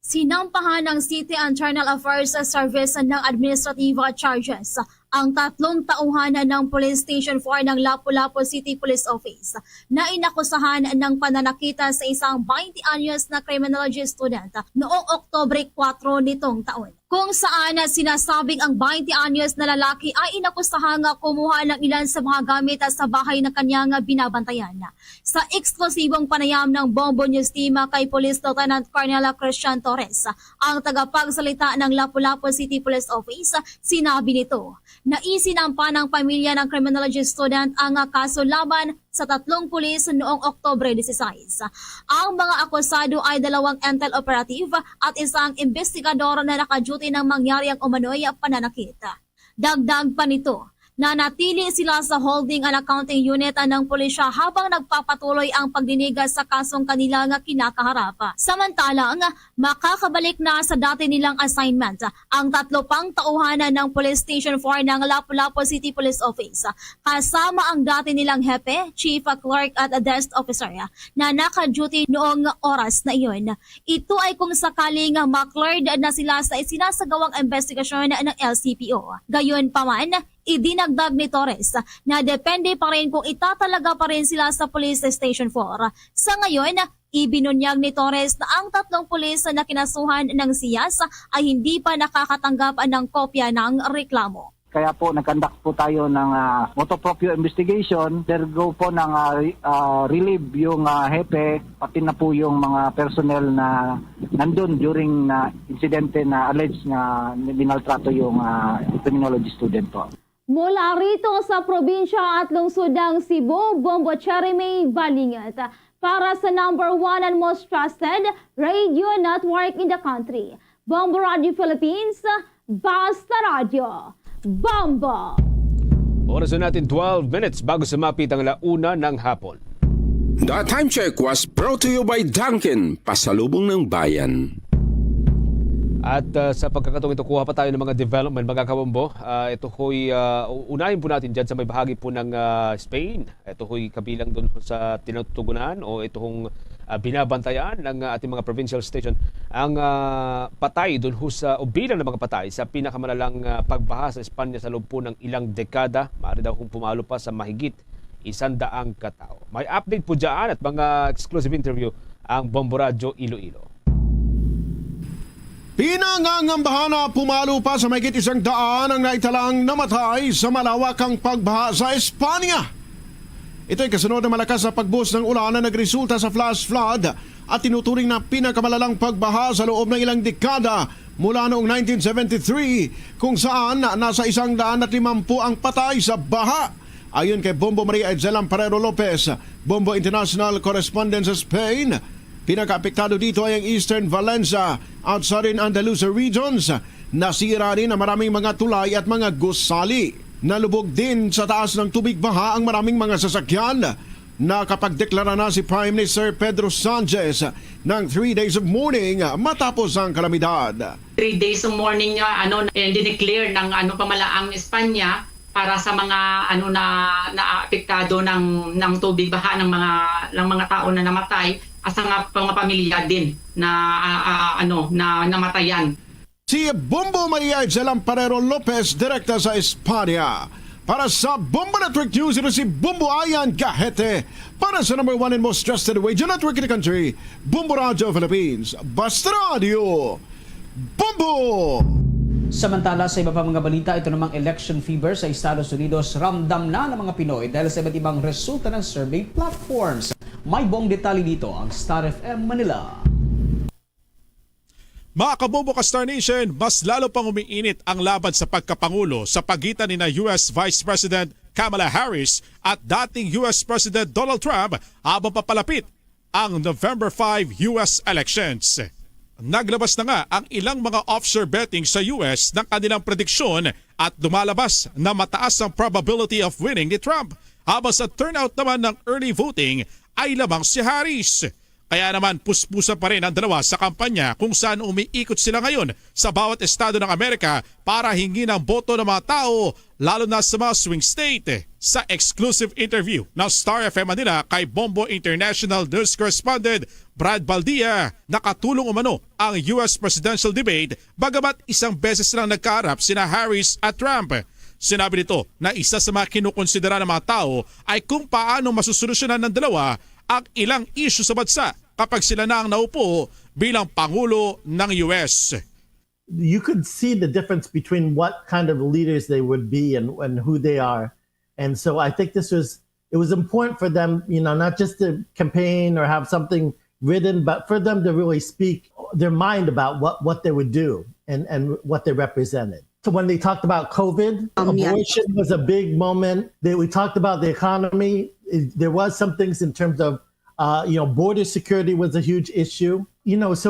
Sinampahan ng City Internal Affairs Service ng administrative charges ang 3 tauhan ng Police Station 4 ng Lapu-Lapu City Police Office na inakusahan ng pananakita sa isang 20 anyos na criminology student noong Oktubre 4 nitong taon. Kung saan sinasabing ang 20 anyos na lalaki ay inakusahang kumuha ng ilan sa mga gamit sa bahay na kanyang binabantayan. Sa eksklusibong panayam ng Bombo News Team kay Police Lieutenant Colonel Christian Torres, ang tagapagsalita ng Lapu-Lapu City Police Office, sinabi nito na isinampa ng pamilya ng criminology student ang kaso laban sa 3 pulis noong Oktubre 16. Ang mga akusado ay 2 intel operative at isang investigador na nakaduty ng mangyari ang umano'y pananakit. Dagdag pa nito, nanatili sila sa holding and accounting unit ng pulisya habang nagpapatuloy ang pagdinig sa kasong kanilang kinakaharap. Samantalang, makakabalik na sa dati nilang assignment ang 3 pang tauhan ng Police Station 4 ng Lapu-Lapu City Police Office kasama ang dati nilang hepe, chief clerk at desk officer na naka-duty noong oras na iyon. Ito ay kung sakaling ma-cleared na sila sa isinasagawang investigasyon ng LCPO. Gayon pa man, idinagdag ni Torres na depende pa rin kung itatalaga pa rin sila sa Police Station 4. Sa ngayon, ibinunyag ni Torres na ang 3 pulis na kinasuhan ng SIAS ay hindi pa nakakatanggap ng kopya ng reklamo. Kaya po nag-conduct po tayo ng motu proprio investigation. Dergo po ng relieve yung hepe, pati na po yung mga personnel na nandun during insidente na alleged na binaltrato yung criminology student po. Mula rito sa probinsya at lungsod ng Cebu, Bombo Cherime Balingat. Para sa #1 and most trusted radio network in the country, Bombo Radio Philippines, Basta Radio. Bombo! Oras na natin 12 minutes bago sumapit ang 1:00 ng hapon. The time check was brought to you by Dunkin, pasalubong ng bayan. At sa pagkakataong ito, kuha pa tayo ng mga development, mga kabombo. Ito ho'y unahin po natin dyan sa may bahagi po ng Spain. Ito ho'y kabilang doon sa tinutugunan o ito hong binabantayan ng ating mga provincial station. Ang patay doon ho sa, o bilang ng mga patay sa pinakamalalang pagbaha sa Espanya sa loob po ng ilang dekada. Maaari daw kung pumalo pa sa mahigit 100 katao. May update po dyan at mga exclusive interview ang Bombo Radio Iloilo. Pinangangambahan na pumalo pa sa mahigit 100 ang naitalang namatay sa malawakang pagbaha sa Espanya. Ito ay kasunod ng malakas na pagbuhos ng ulan na nagresulta sa flash flood at tinuturing na pinakamalalang pagbaha sa loob ng ilang dekada mula noong 1973 kung saan nasa 150 ang patay sa baha. Ayon kay Bombo Maria Edzel Parero Lopez, Bombo International Correspondent sa Spain, pinaka-apektado dito ay ang Eastern Valencia at Southern Andalusia regions. Nasira rin ang maraming mga tulay at mga gusali. Nalubog din sa taas ng tubig baha ang maraming mga sasakyan. Nakapagdeklara na si Prime Minister Pedro Sanchez ng 3 days of mourning matapos ang kalamidad. 3 days of mourning niya dineclare ng pamalaang Espanya para sa mga naapektado ng tubig baha ng mga tao na namatay at sa mga pamilya din na namatayan. Si Bombo Maria Lamparero Lopez, direkta sa Espanya. Para sa Bombo Network News, ito si Bombo Ayan Gahete. Para sa number 1 and most trusted radio network in the country, Bombo Radio Philippines. Basta Radio, Bombo! Samantala sa iba pa mga balita, ito namang election fever sa Estados Unidos ramdam na ng mga Pinoy dahil sa iba't ibang resulta ng survey platforms. May buong detalye dito ang Star FM Manila. Mga kabombo ka Star Nation, mas lalo pang umiinit ang laban sa pagkapangulo sa pagitan ni US Vice President Kamala Harris at dating US President Donald Trump habang papalapit ang November 5 US elections. Naglabas na nga ang ilang mga offshore betting sa US ng kanilang prediksyon at lumalabas na mataas ang probability of winning ni Trump habang sa turnout naman ng early voting ay lamang si Harris. Kaya naman puspusa pa rin ang dalawa sa kampanya kung saan umiikot sila ngayon sa bawat estado ng Amerika para hingi ng boto ng mga tao lalo na sa mga swing state. Sa exclusive interview ng Star FM Manila kay Bombo International News Correspondent Brad Baldia, nakatulong umano ang US presidential debate bagamat isang beses lang nagkaharap sina Harris at Trump. Sinabi nito na isa sa mga kinukonsidera ng mga tao ay kung paano masusolusyonan ng dalawa ang ilang issue sa bansa kapag sila na ang naupo bilang Pangulo ng US. You could see the difference between what kind of leaders they would be and who they are. And so I think it was important for them, not just to campaign or have something written, but for them to really speak their mind about what they would do and what they represented. So when they talked about COVID, abortion was a big moment. We talked about the economy. There was some things in terms of, border security was a huge issue. So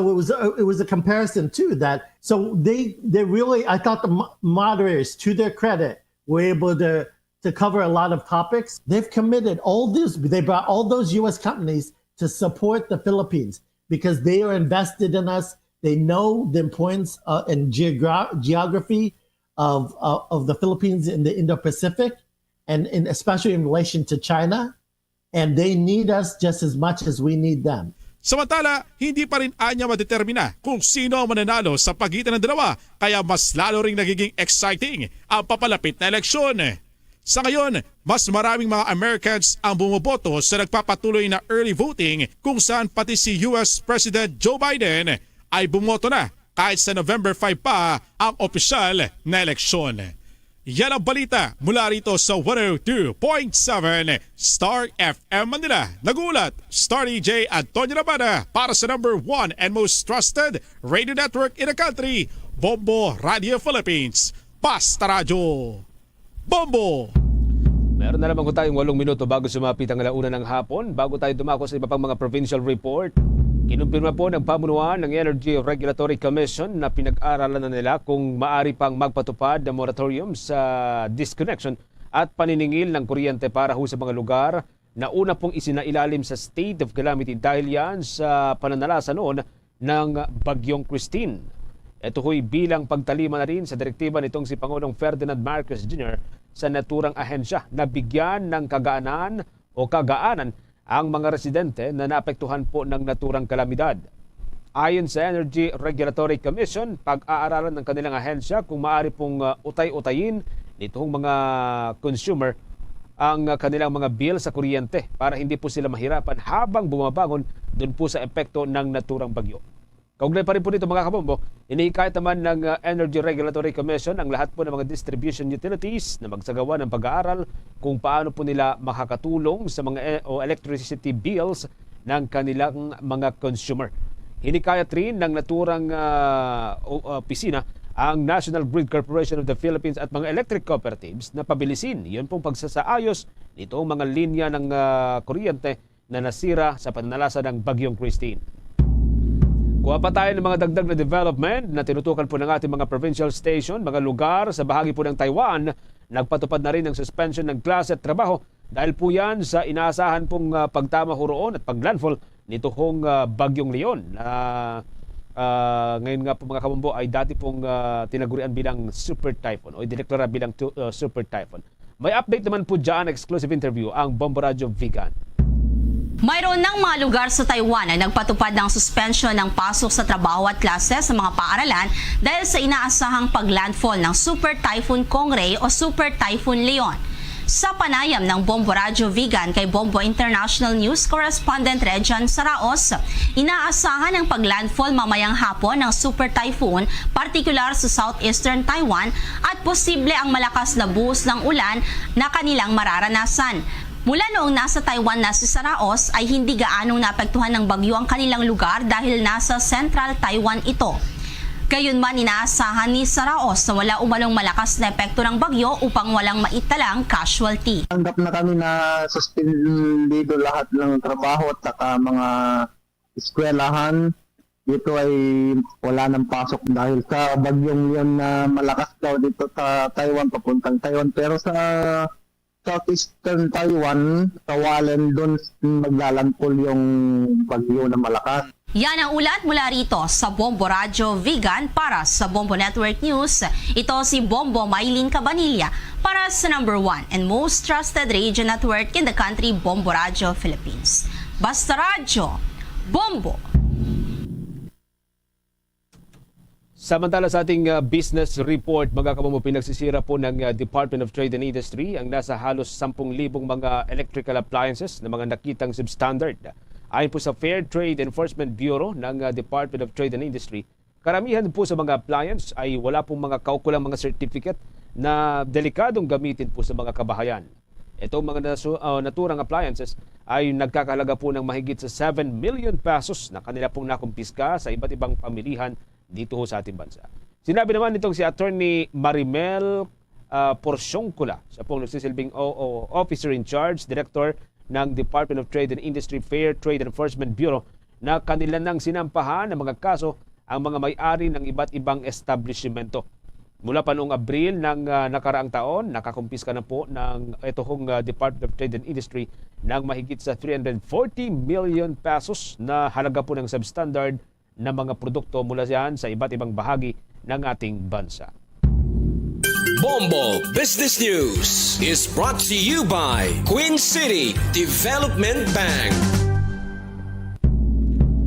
it was a comparison too that. So they really, I thought the moderators, to their credit, were able to cover a lot of topics. They've committed they brought all those U.S. companies to support the Philippines because they are invested in us. They know the importance and geography of the Philippines in the Indo-Pacific, and especially in relation to China, and they need us just as much as we need them. Samantala, hindi pa rin anya madetermina kung sino ang mananalo sa pagitan ng dalawa kaya mas lalo ring nagiging exciting ang papalapit na eleksyon. Sa ngayon, mas maraming mga Americans ang bumoboto sa nagpapatuloy na early voting kung saan pati si US President Joe Biden ay bumoto na kahit sa November 5 pa ang opisyal na eleksyon. Yan ang balita mula rito sa 102.7 Star FM Manila. Nagulat, Star DJ Antonio Rabada para sa number 1 and most trusted radio network in the country, Bombo Radio Philippines. Basta Radio, Bombo! Meron na naman ko tayong 8 minuto bago sumapit ang alauna ng hapon. Bago tayo dumako sa iba pang mga provincial report, kinumpirma po ng pamunuan ng Energy Regulatory Commission na pinag-aralan na nila kung maari pang magpatupad ng moratorium sa disconnection at paniningil ng kuryente para ho sa mga lugar na una pong isinailalim sa state of calamity dahil yan sa pananalasa noon ng Bagyong Christine. Ito ho'y bilang pagtalima na rin sa direktiba nitong si Pangulong Ferdinand Marcos Jr. sa naturang ahensya na bigyan ng kagaanan ang mga residente na naapektuhan po ng naturang kalamidad. Ayon sa Energy Regulatory Commission, pag-aaralan ng kanilang ahensya kung maaari pong utay-utayin nitong mga consumer ang kanilang mga bill sa kuryente para hindi po sila mahirapan habang bumabangon doon po sa epekto ng naturang bagyo. Kaugnay pa rin po dito mga kabombo, inihikayat naman ng Energy Regulatory Commission ang lahat po ng mga distribution utilities na magsagawa ng pag-aaral kung paano po nila makakatulong sa mga electricity bills ng kanilang mga consumer. Hinikayat rin ng naturang opisina ang National Grid Corporation of the Philippines at mga electric cooperatives na pabilisin yun pong pagsasaayos nitong mga linya ng kuryente na nasira sa pananalasa ng Bagyong Christine. Kuha pa tayo ng mga dagdag na development na tinutukan po ng ating mga provincial station, mga lugar sa bahagi po ng Taiwan nagpatupad na rin ng suspension ng klase at trabaho dahil po yan sa inaasahan pong pagtama ho roon at paglandfall nito hong Bagyong Leon na ngayon nga po mga kabombo ay dati pong tinagurian bilang super typhoon o idineklara bilang super typhoon. May update naman po dyan, exclusive interview ang Bombo Radyo Vigan. Mayroon ng mga lugar sa Taiwan na nagpatupad ng suspension ng pasok sa trabaho at klase sa mga paaralan dahil sa inaasahang paglandfall ng Super Typhoon Kongray o Super Typhoon Leon. Sa panayam ng Bombo Radyo Vigan kay Bombo International News Correspondent Rejan Saraos, inaasahan ang paglandfall mamayang hapon ng Super Typhoon, partikular sa southeastern Taiwan, at posible ang malakas na buhos ng ulan na kanilang mararanasan. Mula noong nasa Taiwan na si Saraos ay hindi gaanong naapektuhan ng bagyo ang kanilang lugar dahil nasa Central Taiwan ito. Gayunman, inaasahan ni Saraos na wala umanong malakas na epekto ng bagyo upang walang maitalang casualty. Tanggap na kami na suspendido lahat ng trabaho at saka mga eskwelahan. Dito ay wala ng pasok dahil sa bagyong Leon na malakas daw dito sa Taiwan, papuntang Taiwan. Pero sa southeastern Taiwan, kawalan doon maglalandfall yung bagyo na malakas. Yan ang ulat mula rito sa Bombo Radyo Vigan para sa Bombo Network News. Ito si Bombo Maylin Cabanilla para sa #1 and most trusted radio network in the country, Bombo Radyo Philippines. Basta Radyo, Bombo! Samantala sa ating business report, mga kabombo, pinagsisira po ng Department of Trade and Industry ang nasa halos 10,000 mga electrical appliances na mga nakitang substandard. Ayon po sa Fair Trade Enforcement Bureau ng Department of Trade and Industry, karamihan po sa mga appliance ay wala pong mga kaukulang mga certificate na delikadong gamitin po sa mga kabahayan. Itong mga naturang appliances ay nagkakahalaga po ng mahigit sa 7 million pesos na kanila pong nakumpiska sa iba't ibang pamilihan dito ho sa ating bansa. Sinabi naman nitong si Attorney Marimel Porciuncula, siya pong nagsisilbing Officer in Charge, Director ng Department of Trade and Industry Fair Trade Enforcement Bureau, na kanila nang sinampahan ng mga kaso ang mga may-ari ng iba't ibang establishmento. Mula pa noong Abril ng nakaraang taon, nakakumpiska na po ng itong Department of Trade and Industry ng mahigit sa 340 million pesos na halaga po ng substandard na mga produkto mula yan sa iba't ibang bahagi ng ating bansa. Bombo Business News is brought to you by Queen City Development Bank.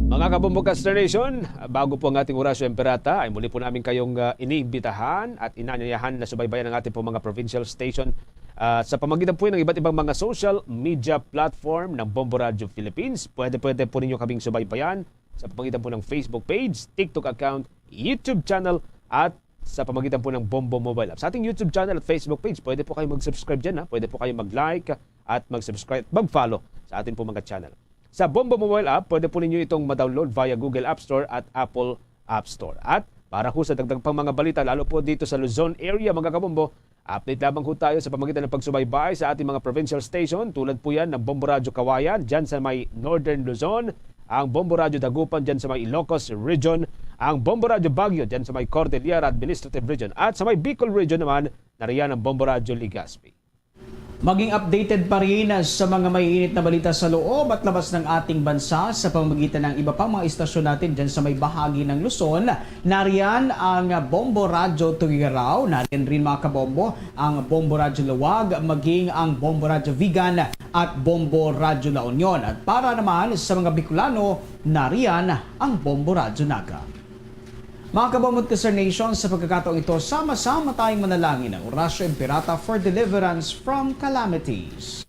Mga kabombo Nation, bago po ang ating Orasyo Emperata, ay muli po namin kayong iniimbitahan at inanyayahan na subaybayan ng ating po mga provincial station sa pamagitan po ng iba't ibang mga social media platform ng Bombo Radyo Philippines. Pwede po ninyo kaming subaybayan sa pamagitan po ng Facebook page, TikTok account, YouTube channel at sa pamagitan po ng Bombo Mobile App. Sa ating YouTube channel at Facebook page, pwede po kayo mag-subscribe dyan. Pwede po kayo mag-like at mag-subscribe, mag-follow sa ating po mga channel. Sa Bombo Mobile App, pwede po ninyo itong ma-download via Google App Store at Apple App Store. At para ho sa dagdag pang mga balita, lalo po dito sa Luzon area, mga kabombo, update lamang ho tayo sa pamagitan ng pagsubaybay sa ating mga provincial station. Tulad po yan ng Bombo Radyo Kawayan, dyan sa may Northern Luzon, ang Bombo Radyo Dagupan dyan sa may Ilocos Region, ang Bombo Radyo Baguio dyan sa may Cordillera Administrative Region, at sa may Bicol Region naman, nariyan ang Bombo Radyo Legazpi. Maging updated pa rin sa mga maiinit na balita sa loob at labas ng ating bansa sa pamamagitan ng iba pang mga istasyon natin dyan sa may bahagi ng Luzon. Nariyan ang Bombo Radyo Tugigaraw, nariyan rin mga kabombo ang Bombo Radyo Luwag, maging ang Bombo Radyo Vigan at Bombo Radyo La Union. At para naman sa mga Bicolano, nariyan ang Bombo Radyo Naga. Mga kabomot ka Sir Nation, sa pagkakataong ito, sama-sama tayong manalangin ng Orasyo Emperata for deliverance from calamities.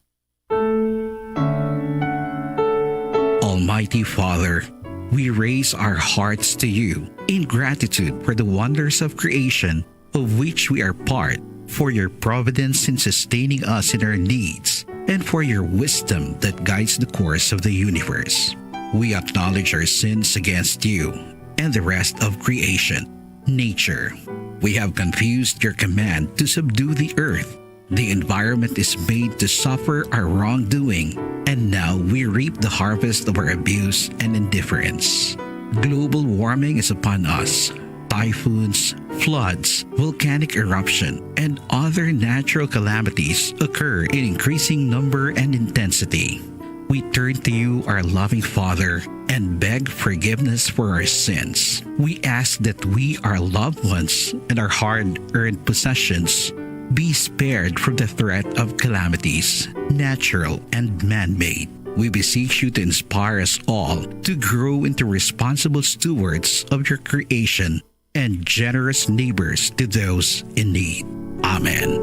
Almighty Father, we raise our hearts to you in gratitude for the wonders of creation of which we are part, for your providence in sustaining us in our needs, and for your wisdom that guides the course of the universe. We acknowledge our sins against you and the rest of creation, nature. We have confused your command to subdue the earth. The environment is made to suffer our wrongdoing, and now we reap the harvest of our abuse and indifference. Global warming is upon us. typhoons, floods, volcanic eruption, and other natural calamities occur in increasing number and intensity. We turn to you, our loving Father, and beg forgiveness for our sins. We ask that we, our loved ones, and our hard-earned possessions be spared from the threat of calamities, natural and man-made. We beseech you to inspire us all to grow into responsible stewards of your creation and generous neighbors to those in need. Amen.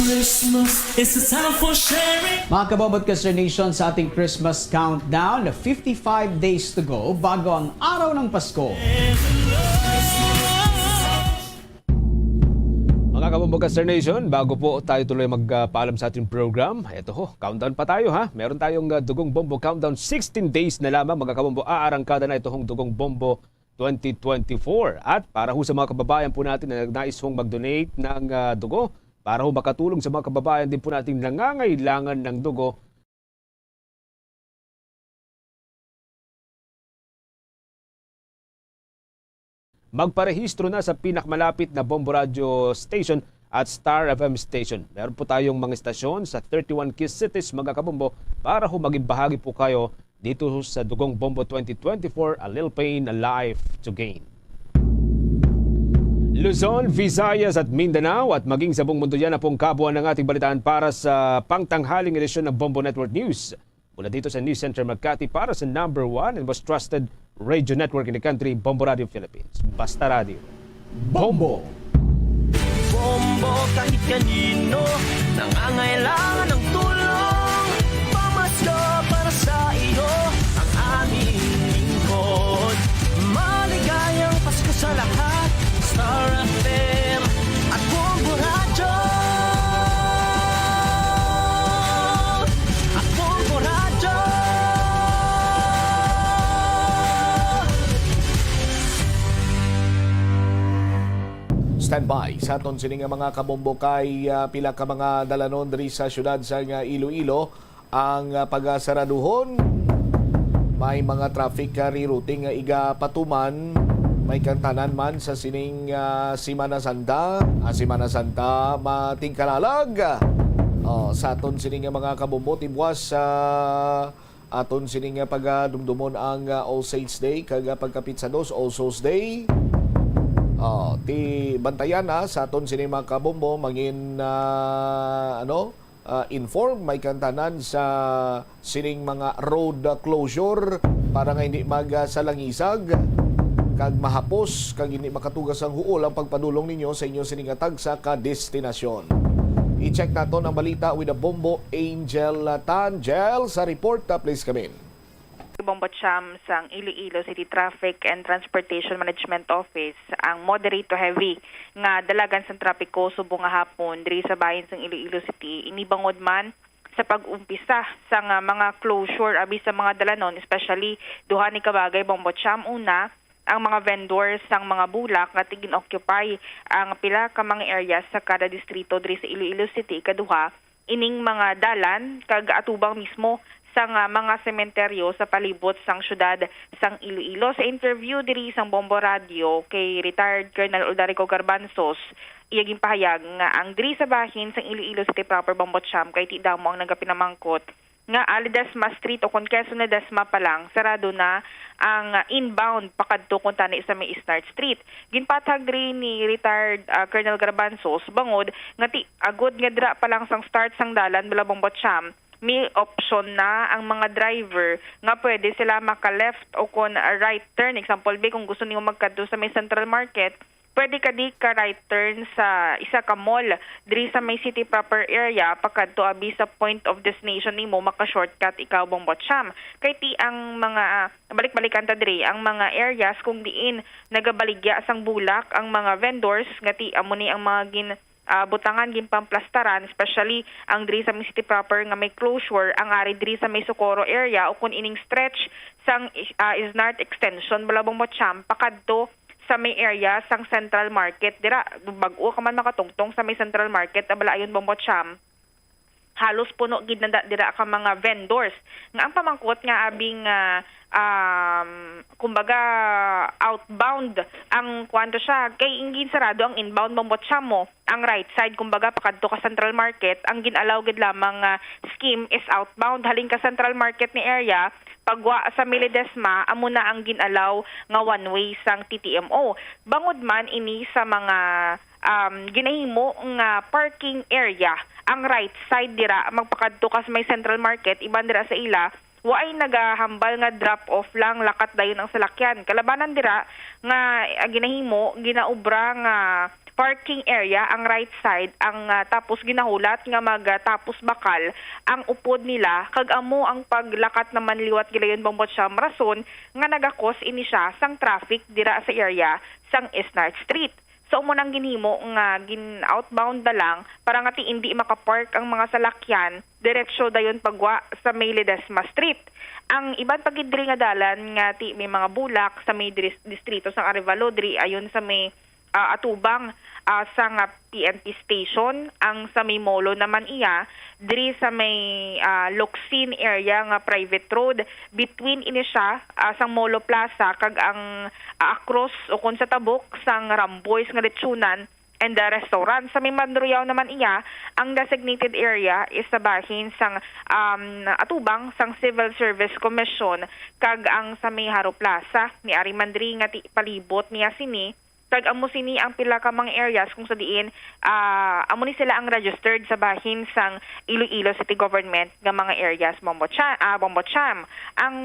Christmas is a time for sharing. Mga kabobot Kasser Nation, sa ating Christmas countdown, 55 days to go bago ang araw ng Pasko. Mga kabobot Kasser Nation, bago po tayo tuloy magpaalam sa ating program, eto ho, countdown pa tayo ha. Meron tayong Dugong Bombo Countdown, 16 days na lamang mga kabombo. Aarangkada na ito hong Dugong Bombo 2024. At para ho sa mga kababayan po natin na nais hong mag-donate ng dugo, para ho makatulong sa mga kababayan din po natin nangangailangan ng dugo, magparehistro na sa pinakamalapit na Bombo Radio Station at Star FM Station. Meron po tayong mga istasyon sa 31 key cities mga kabombo para ho maging bahagi po kayo dito sa Dugong Bombo 2024, A Little Pain, A Life to Gain. Luzon, Visayas at Mindanao at maging sa buong mundo yan na pong kabuuan ng ating balitaan para sa pangtanghaling edisyon ng Bombo Network News. Mula dito sa News Center Makati para sa number 1 and most trusted radio network in the country, Bombo Radio Philippines. Basta Radio. Bombo! Bombo kahit kanino, nangangailangan ng tulong. Pamasko para sa iyo, ang aming lingkod. Maligayang Pasko sa lahat. Star FM at Bombo Radio at Bombo Radio. Standby sa aton sining mga kabombo kay pila ka mga dalanon diri sa syudad sa Iloilo ang pagasaraduhon. May mga traffic rerouting nga iga patuman. May kantanan man sa sining Semana Santa. Semana Santa matingkalalag. Sa aton sining mga kabombo tibwas sa aton sining pagadumdumon ang All Saints Day kag pagkapit sa dos All Souls Day. Ti bantayan sa aton sining mga kabombo mangin inform may kantanan sa sining mga road closure para nga hindi magsalangisag kag mahapos kag hindi makatugas ang huol ang pagpadulong ninyo sa inyo siningatag sa kadestinasyon. I-check naton ang balita with the Bombo Angel Tangel sa report. Please come in. Bombo Cham sang Iloilo City Traffic and Transportation Management Office ang moderate to heavy nga dalagan sa trapiko subong nga hapon diri sa bahin sang Iloilo City inibangod man sa pag-umpisa sa mga closure abi sa mga dalanon, especially duha ni kabagay Bombo Cham. Una, ang mga vendors sang mga bulak nga tigin-occupy ang pila ka mga areas sa kada distrito diri sa Iloilo City. Kaduha, ining mga dalan kag atubang mismo sang mga sementeryo sa palibot sang syudad sang Iloilo. Sa interview diri sang Bombo Radio kay retired Colonel Udarico Garbanzos, iyaging pahayag nga ang diri sa bahin sang Iloilo City proper Bombo Cham kay ti damo ang nagapinamangkot nga Alidasma Street o kung Quezon na Dasma pa lang, sarado na ang inbound pakadto kung tani sa may Start Street. Ginpatag rin ni retired Colonel Garbanzos bangod nga ti agod nga dira pa lang sang start sang dalan bala Bombo Cham, may option na ang mga driver nga pwede sila maka-left o kung right turn. Example B, kung gusto niyo magkadto sa may Central Market, pwede ka di ka right turn sa isa ka mall diri sa may city proper area pakadto abi sa point of destination nimo maka-shortcut ikaw Bombo Cham. Kay ti ang mga balik-balikan ta diri ang mga areas kung diin nagabaligya sang bulak ang mga vendors nga ti amo ni ang mga butangan gimpamplastaran, especially ang diri sa may city proper nga may closure ang ari diri sa may Socorro area o kun ining stretch sang Isnart extension bala Bombo Cham pakadto sa may area sang Central Market dira bag-o ka man makatungtong sa may Central Market abala ayon Bombo Cham. halos puno gid na dira ka mga vendors nga ang pamangkot nga abing kumbaga outbound ang kwanto siya kay ingin sarado ang inbound Bombotcham mo ang right side kumbaga pakadto ka Central Market ang ginalaw gid lamang scheme is outbound halin ka Central Market ni area pagwa sa Milidesma amo na ang ginalaw nga one way sang TTMO bangod man ini sa mga ginahimo nga parking area ang right side dira magpakadto ka sa may Central Market iban dira sa ila waay nagahambal nga drop off lang lakat dayon ang salakyan kalabanan dira nga ginahimo ginaubra nga parking area ang right side ang tapos ginahulat nga magtapos bakal ang upod nila kag amo ang paglakat naman liwat gilayon Bombotcham rason nga nagakos ini siya sang traffic dira sa area sang Isnart Street. So mo nang ginhimo nga gin-outbound na lang para nga ti hindi makapark ang mga salakyan diretsyo dayon pagwa sa may Ledesma Street. Ang iban pagidri nga dalan nga ti may mga bulak sa may distrito sang Arevalo diri ayon sa may atubang sa nga PNP station ang sa may molo naman iya diri sa may Locsin area nga private road between ini siya sang Molo Plaza kag ang across o kon sa tabok sang Ramboys nga lechonan and the restaurant sa may Mandurriao naman iya ang designated area is sa bahin sang atubang sang Civil Service Commission kag ang sa may Haro Plaza ni Ari Mandri nga ti palibot niya sini kag amo sini ang pila ka mga areas kung sa diin amo ni sila ang registered sa bahin sang Iloilo City Government nga mga areas Bombotcham. Ang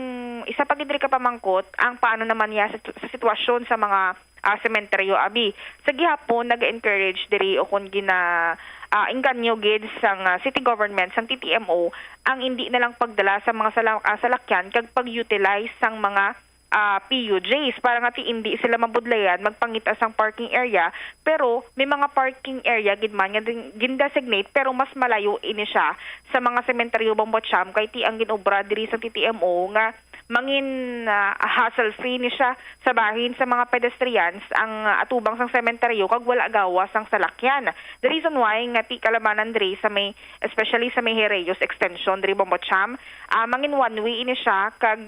isa pa gid ka pamangkot ang paano naman niya sa sitwasyon sa mga sementeryo abi. Sa gihapon nag-encourage diri o kun inganyo gid sang city government sang TTMO ang hindi na lang pagdala sa mga salakyan kag pag-utilize sang mga PUJs para nga ti hindi sila mabudlayan magpangita sang parking area pero may mga parking area gid man nga gin-designate pero mas malayo ini siya sa mga sementeryo Bombotcham kay ti ang ginobra diri sa TTMO nga mangin hassle-free ni siya sa bahin sa mga pedestrians ang atubang sang sementeryo kag wala gawas ang salakyan. The reason why nga ti kalamanan diri sa may especially sa may Hereyos extension diri Bombotcham mangin one way ini siya kag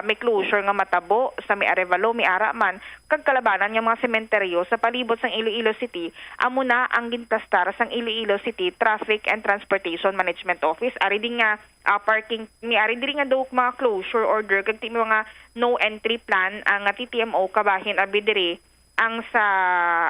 may closure nga matabo sa may Arevalo may ara man kag kalabanan nga mga sementeryo sa palibot sang Iloilo City amo na ang ginplastar sang Iloilo City Traffic and Transportation Management Office ari din nga parking ni ari diri nga daw mga closure order kag ti mga no entry plan ang TTMO kabahin abi diri ang sa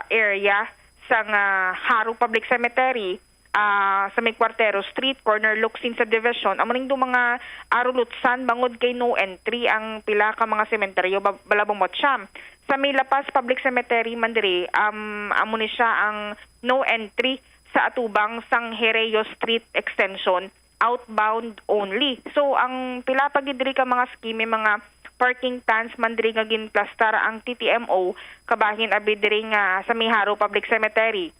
area sang Haro Public Cemetery sa may Cuartero Street corner Locsin subdivision amo ning do mga arulutsan bangod kay no entry ang pila ka mga sementeryo Balabong Bombotcham sa may Lapas Public Cemetery man diri amo ni siya ang no entry sa atubang sang Hereyos Street extension outbound only. So ang pila pa gid diri ka mga scheme mga parking tans man diri nga ginplastar ang TTMO kabahin abi diri nga sa may Haro Public Cemetery.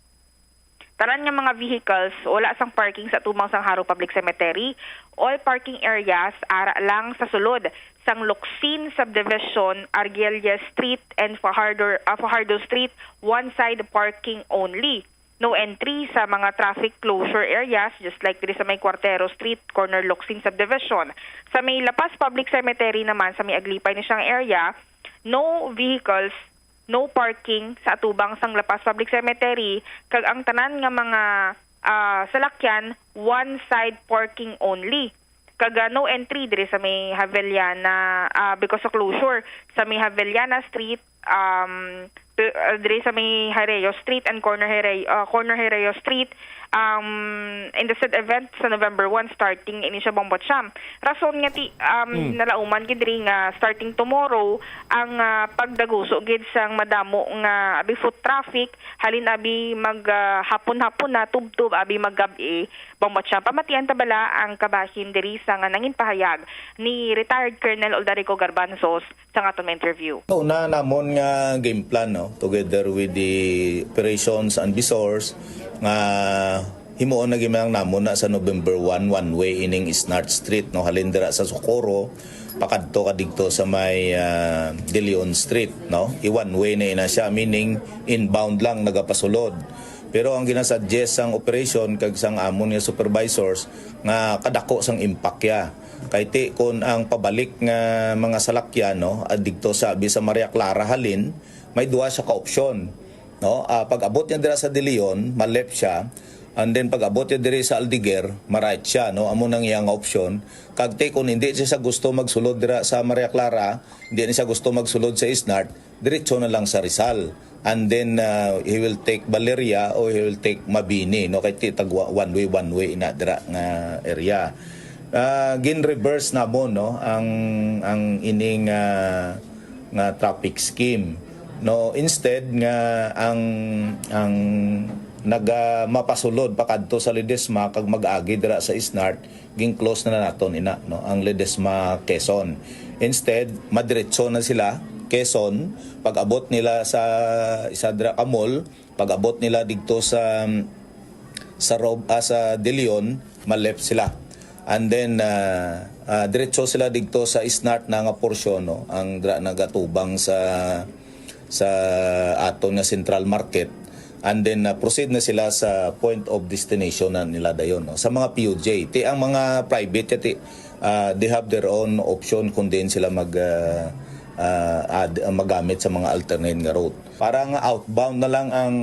Tanan nga mga vehicles wala sang parking sa atubang sang Haro Public Cemetery. All parking areas ara lang sa sulod sang Locsin subdivision, Argelia Street and Fajardo Street, one side parking only. No entry sa mga traffic closure areas just like diri sa may Cuartero Street, corner Locsin subdivision. Sa may Lapas Public Cemetery naman sa may Aglipay ni siyang area, no vehicles, no parking sa atubang sang Lapas Public Cemetery kag ang tanan nga mga salakyan one side parking only. Kag no entry diri sa may Haveliana because of closure sa may Haveliana Street diri sa may Hereyos Street and corner Hereyos Street in the said event sa November 1 starting ini siya Bombotcham. Rason nga ti nalauman gid diri nga starting tomorrow ang pagdaguso gid sang madamo nga abi foot traffic halin abi mag hapon-hapon na tubtub abi maggabi Bombotcham. Pamatian tabala ang kabahin diri sa nga nangin pahayag ni retired Colonel Oldarico Garbanzos sa aton interview. Una namon nga game plan no together with the operations and visors nga himuon na gimang namon na sa November 1 one way ining Isnart Street no halindira sa Socorro pakadto kadikto sa may De Leon Street no i one way na ina siya meaning inbound lang nagapasulod Pero ang ginasuggest sang operation kag sang amon nga supervisors nga kadako sang impact ya. Kay ti kun ang pabalik nga mga salakyan no adikto sa sa Maria Clara halin, may duwa siya ka opsyon. No? Pag abot niya dira sa De Leon, ma-left siya. And then pag abot niya diri sa Aldeguer, ma-right siya, no? Amo nang iyang option. Kag ti kung hindi siya gusto magsulod dira sa Maria Clara, hindi na siya gusto magsulod sa Isnart, diretso na lang sa Rizal. And then he will take Valeria or he will take Mabini, no? Kay ti tag one way ina dira nga area. Gin reverse na mo no ang ining nga traffic scheme. No, instead nga ang mapasulod pa kadto sa Ledesma kag mag-agi dira sa Isnart, ging close na naton ina no ang Ledesma Quezon. Instead, madiretso na sila Quezon, pag-abot nila sa Isadra Camol, pag-abot nila dito sa De Leon, ma-left sila. And then diretso sila dito sa Isnart na nga porsyon no, ang nagatubang sa aton nga Central Market. And then proceed na sila sa point of destination na nila dayon no. Sa mga PUJ, ti ang mga private they have their own option kung din sila magamit sa mga alternate nga route. Parang outbound na lang ang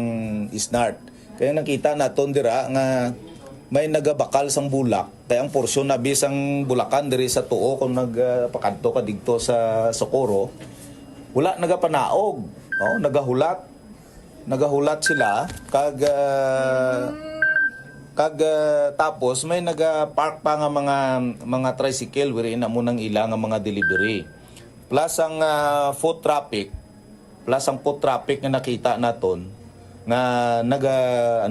Isnart. Kaya nakita naton dira nga may nagabakal sang bulak. Kaya ang porsyon na bisang Bulacan diri sa tuo kung nagpakadto ka dito sa Socorro, wala nagapanaog. Oh, nagahulat sila kag tapos may nagapark pa nga mga tricycle wherein na mo nang ila nga mga delivery. Plus ang foot traffic nga nakita naton nga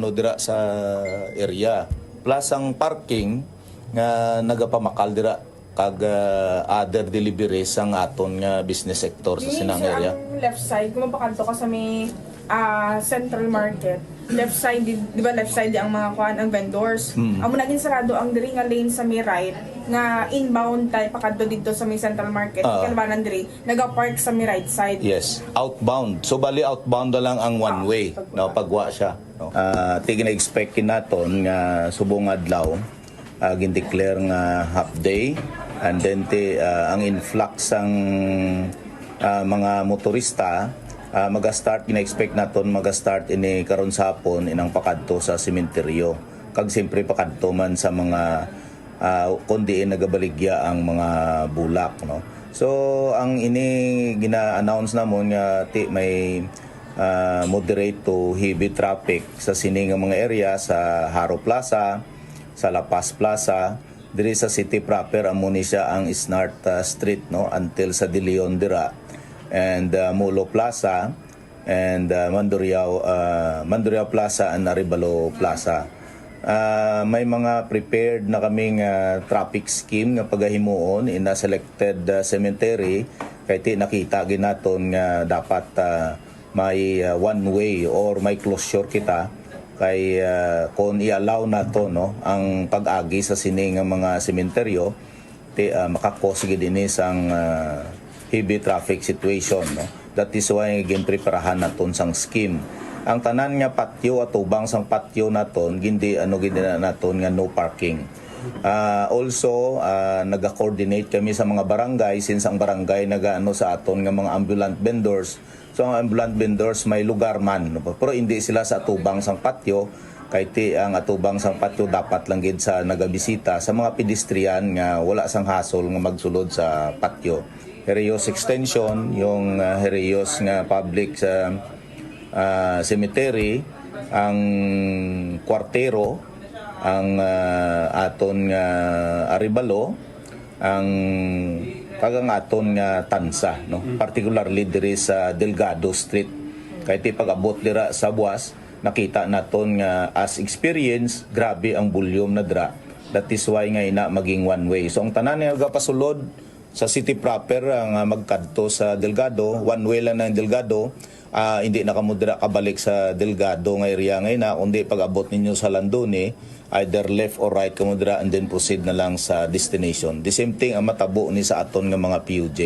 dira sa area. Plus ang parking nga nagapamakal dira kag other deliveries ang aton nga business sector sa sinang area. Left side, kung mapakadto ka sa may Central Market, left side, di ba left side ang mga ang vendors. Amo naging sarado ang diri nga lane sa may right nga inbound tayo pakadto dito sa may Central Market. Kalbanan diri, nagapark sa may right side. Yes, outbound. So bali outbound na lang ang one way, no, pagwa siya, no. Tigina-expect naton nga subong adlaw gin-declare nga half day. And then ang influx ang mga motorista mag-start, ina-expect naton mag-start ini karon sa hapon inang pakadto sa sementeryo. Kag siyempre pakadto man sa mga kundi nagabaligya ang mga bulak, no. So ang ini gina-announce namon nga may moderate to heavy traffic sa sining mga area sa Haro Plaza, sa La Paz Plaza, diri sa city proper amo ni siya ang Isnart Street no until sa De Leon dira, and Molo Plaza and Mandurriao Plaza and Arevalo Plaza. May mga prepared na kaming traffic scheme nga pagahimuon in a selected cemetery kay ti nakita ginaton nga dapat may one way or may closure kita kay kung i-allow nato no ang pag-agi sa sining nga mga sementeryo makakos gid ini sang heavy traffic situation no. That is why ginpreparahan naton sang scheme. Ang tanan nga patio at ubang sang patio naton gindi naton nga no parking. Also naga-coordinate kami sa mga barangay since ang barangay nagaano sa aton nga mga ambulant vendors. So ang ambulant vendors may lugar man no? Pero hindi sila sa atubang sang patio kay ti ang atubang sang patio dapat lang gid sa nagabisita sa mga pedestrian nga wala sang hasol nga magsulod sa patio. Herios Extension, yung Herios nga public sa cemetery, ang Kwartero, ang aton nga Arevalo, ang kagang aton nga Tansa, no? Particularly diri sa Delgado Street. Kay ti pag-abot dira sa Buas, nakita naton nga as experience, grabe ang volume na dira. That is why nga ina maging one way. So ang tanan nga gapasulod sa city proper ang magkadto sa Delgado, one way lang ng Delgado, hindi na kamo dira kabalik sa Delgado nga area ngayon na kundi pag-abot ninyo sa Landone, either left or right kamo dira and then proceed na lang sa destination. The same thing ang matabo ni sa aton nga mga PUJ.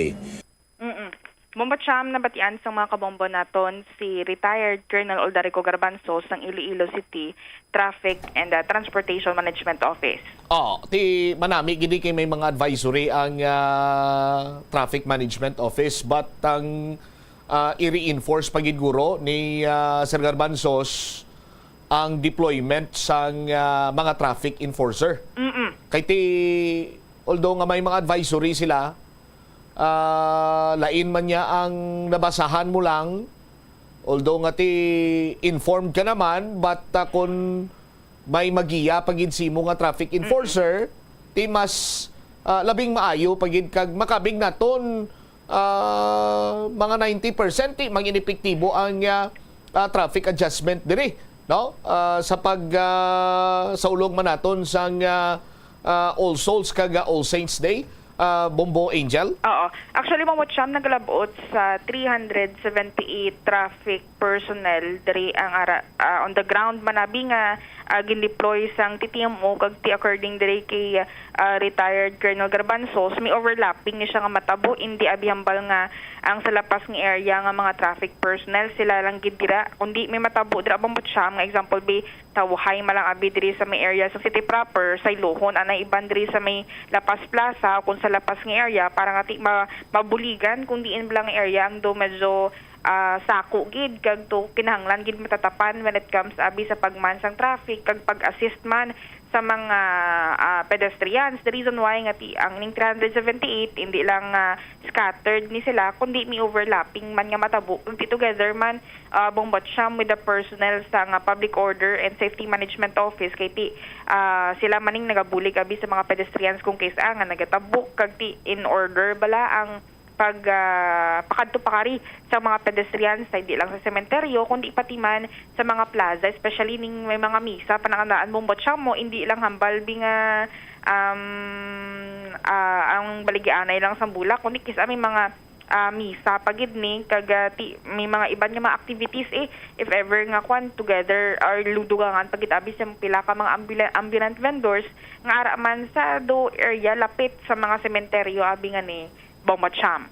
Bombo Cham, nabatian sa mga kabombo naton si retired Colonel Oldarico Garbanzos ng Iloilo City Traffic and Transportation Management Office. Ti manami gidi kay may mga advisory ang Traffic Management Office but ang i-reinforce pagiguro ni Sir Garbanzos ang deployment sang mga traffic enforcer. Kay ti although nga may mga advisory sila, lain man niya ang nabasahan mo lang, although nga ti informed ka naman, but kung may magiya pagid simo nga traffic enforcer, ti mas labing maayo pagid kag makabig naton mga 90% ti maging epektibo ang traffic adjustment diri, no? Sa sa ulong man naton sang All Souls kag All Saints Day. Bombo Angel? Oo. Actually, Bombo Cham, naglabot sa 378 traffic personnel dari ang on the ground manabi nga gin-deploy sang TTMO kag ti according dari kay retired Colonel Garbanzos, may overlapping ni siya nga matabo, hindi abihambal nga ang sa lapas ng area nga mga traffic personnel sila lang gid dira, kundi may matabo dira Bombo Cham nga example bi tawhay malang abi diri sa may area sa city proper sa Ilohon, anay iban diri sa may Lapas Plaza kung sa lapas ng area para nga ti mabuligan kung diin lang area ang do medyo sako gid kag to kinahanglan gid matatapan when it comes abi sa pagmansang traffic kag pag-assist man sa mga pedestrians. The reason why nga ang 378 hindi lang scattered ni sila kundi may overlapping man nga matabo kung together man Bombo Cham with the personnel sa Public Order and Safety Management Office kay sila maning nagabulig abi sa mga pedestrians kung case nga nagatabok kag in order bala ang pakadto pakari sa mga pedestrians sa hindi lang sa sementeryo kundi pati man sa mga plaza, especially ning may mga misa panangandaan Bombo Cham mo hindi lang hambal nga ang baligyanay lang sa bulak kundi kisa may mga misa pagid ni kag may mga iban nga mga activities if ever nga kwan together or ludugangan pagid abi sa pila ka mga ambulant vendors nga ara man sa do area lapit sa mga sementeryo abi nga ni Bombo Cham.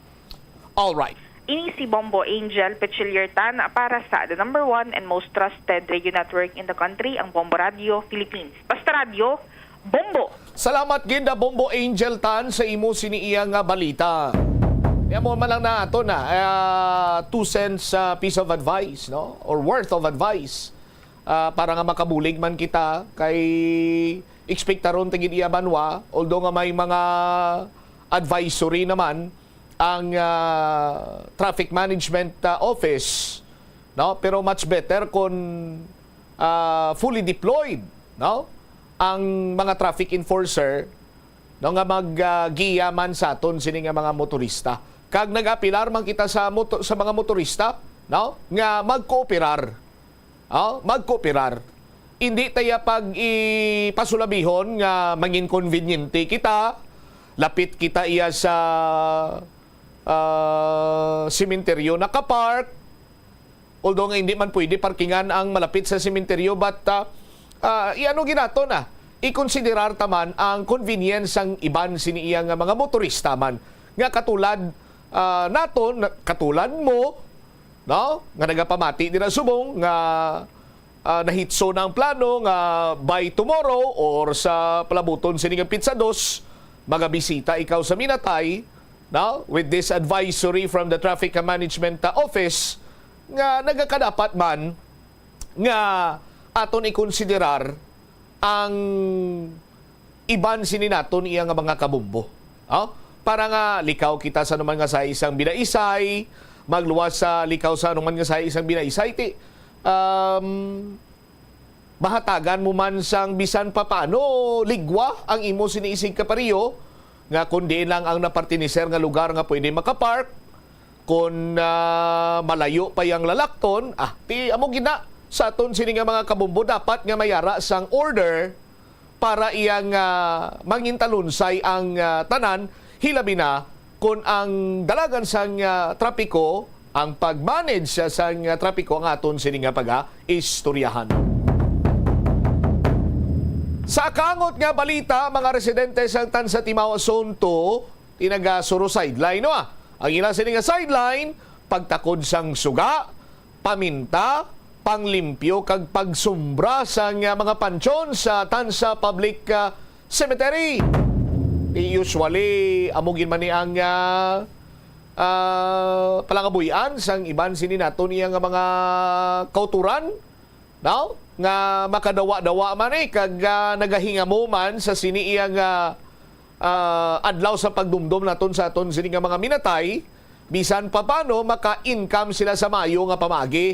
All right. Ini si Bombo Angel Pechilier Tan para sa the number 1 and most trusted radio network in the country, ang Bombo Radio Philippines. Basta radio, Bombo! Salamat ginda Bombo Angel Tan sa imo siniiya nga balita. Kaya mo man lang na ito na 2 cents piece of advice, no? Or worth of advice para nga makabulig man kita kay ekspektaron tingin iya banwa, although nga may mga advisory naman ang Traffic Management Office, no? Pero much better kung fully deployed, no? Ang mga traffic enforcer, no, nga maggiya man sa aton sini nga mga motorista. Kag nag-apilar man kita sa mga motorista, no? Nga magkooperar. No? Magkooperar. Hindi tayo pag ipasulabihon nga mangin conveniente kita, lapit kita iya sa sementeryo nakapark, although nga hindi man pwede parkingan ang malapit sa sementeryo, but iano ginato na ikonsiderar taman ang convenience ang iban siniya nga mga motorista man nga katulad naton, katulad mo, no, nga nagapamati dira subong nga nahitso na ang plano nga by tomorrow or sa palabuton sini nga Pizza 2 magabisita ikaw sa Minatay, no, with this advisory from the Traffic Management Office nga nagakadapat man nga aton ikonsiderar ang iban sini naton iya nga mga kabumbo, no? Para nga likaw kita sa naman nga sa isang binaisay, magluwas sa likaw sa naman nga sa isang binaisay ti mahatagan mo man sang bisan papano ligwa ang imo siniisig kapariyo nga kundi lang ang napartiniser nga lugar nga pwede makapark kung malayo pa yang lalakton ti amo gina sa aton sini nga mga kabumbo dapat nga mayara sang order para iyang mangintalunsay ang tanan hilabi na kung ang dalagan sang trapiko ang pag-manage sang trapiko ang aton sini nga istoryahan. Sa kangot nga balita, mga residente sa Tansa Timao Zone 2, tinaga Suro Sideline, no? Ang ila sini nga sideline, pagtakod sang suga, paminta, panglimpyo kag pagsumbra sa mga pansyon sa Tansa Public Cemetery. Usually amugin man ni ang palangabuyan sang iban sini nato niya nga mga kauturan, no? Nga makadawa-dawa man kag nagahinga mo man sa sini iyang adlaw sa pagdumdum naton sa aton sini nga mga minatay, bisan pa paano maka-income sila sa mayo nga pamagi.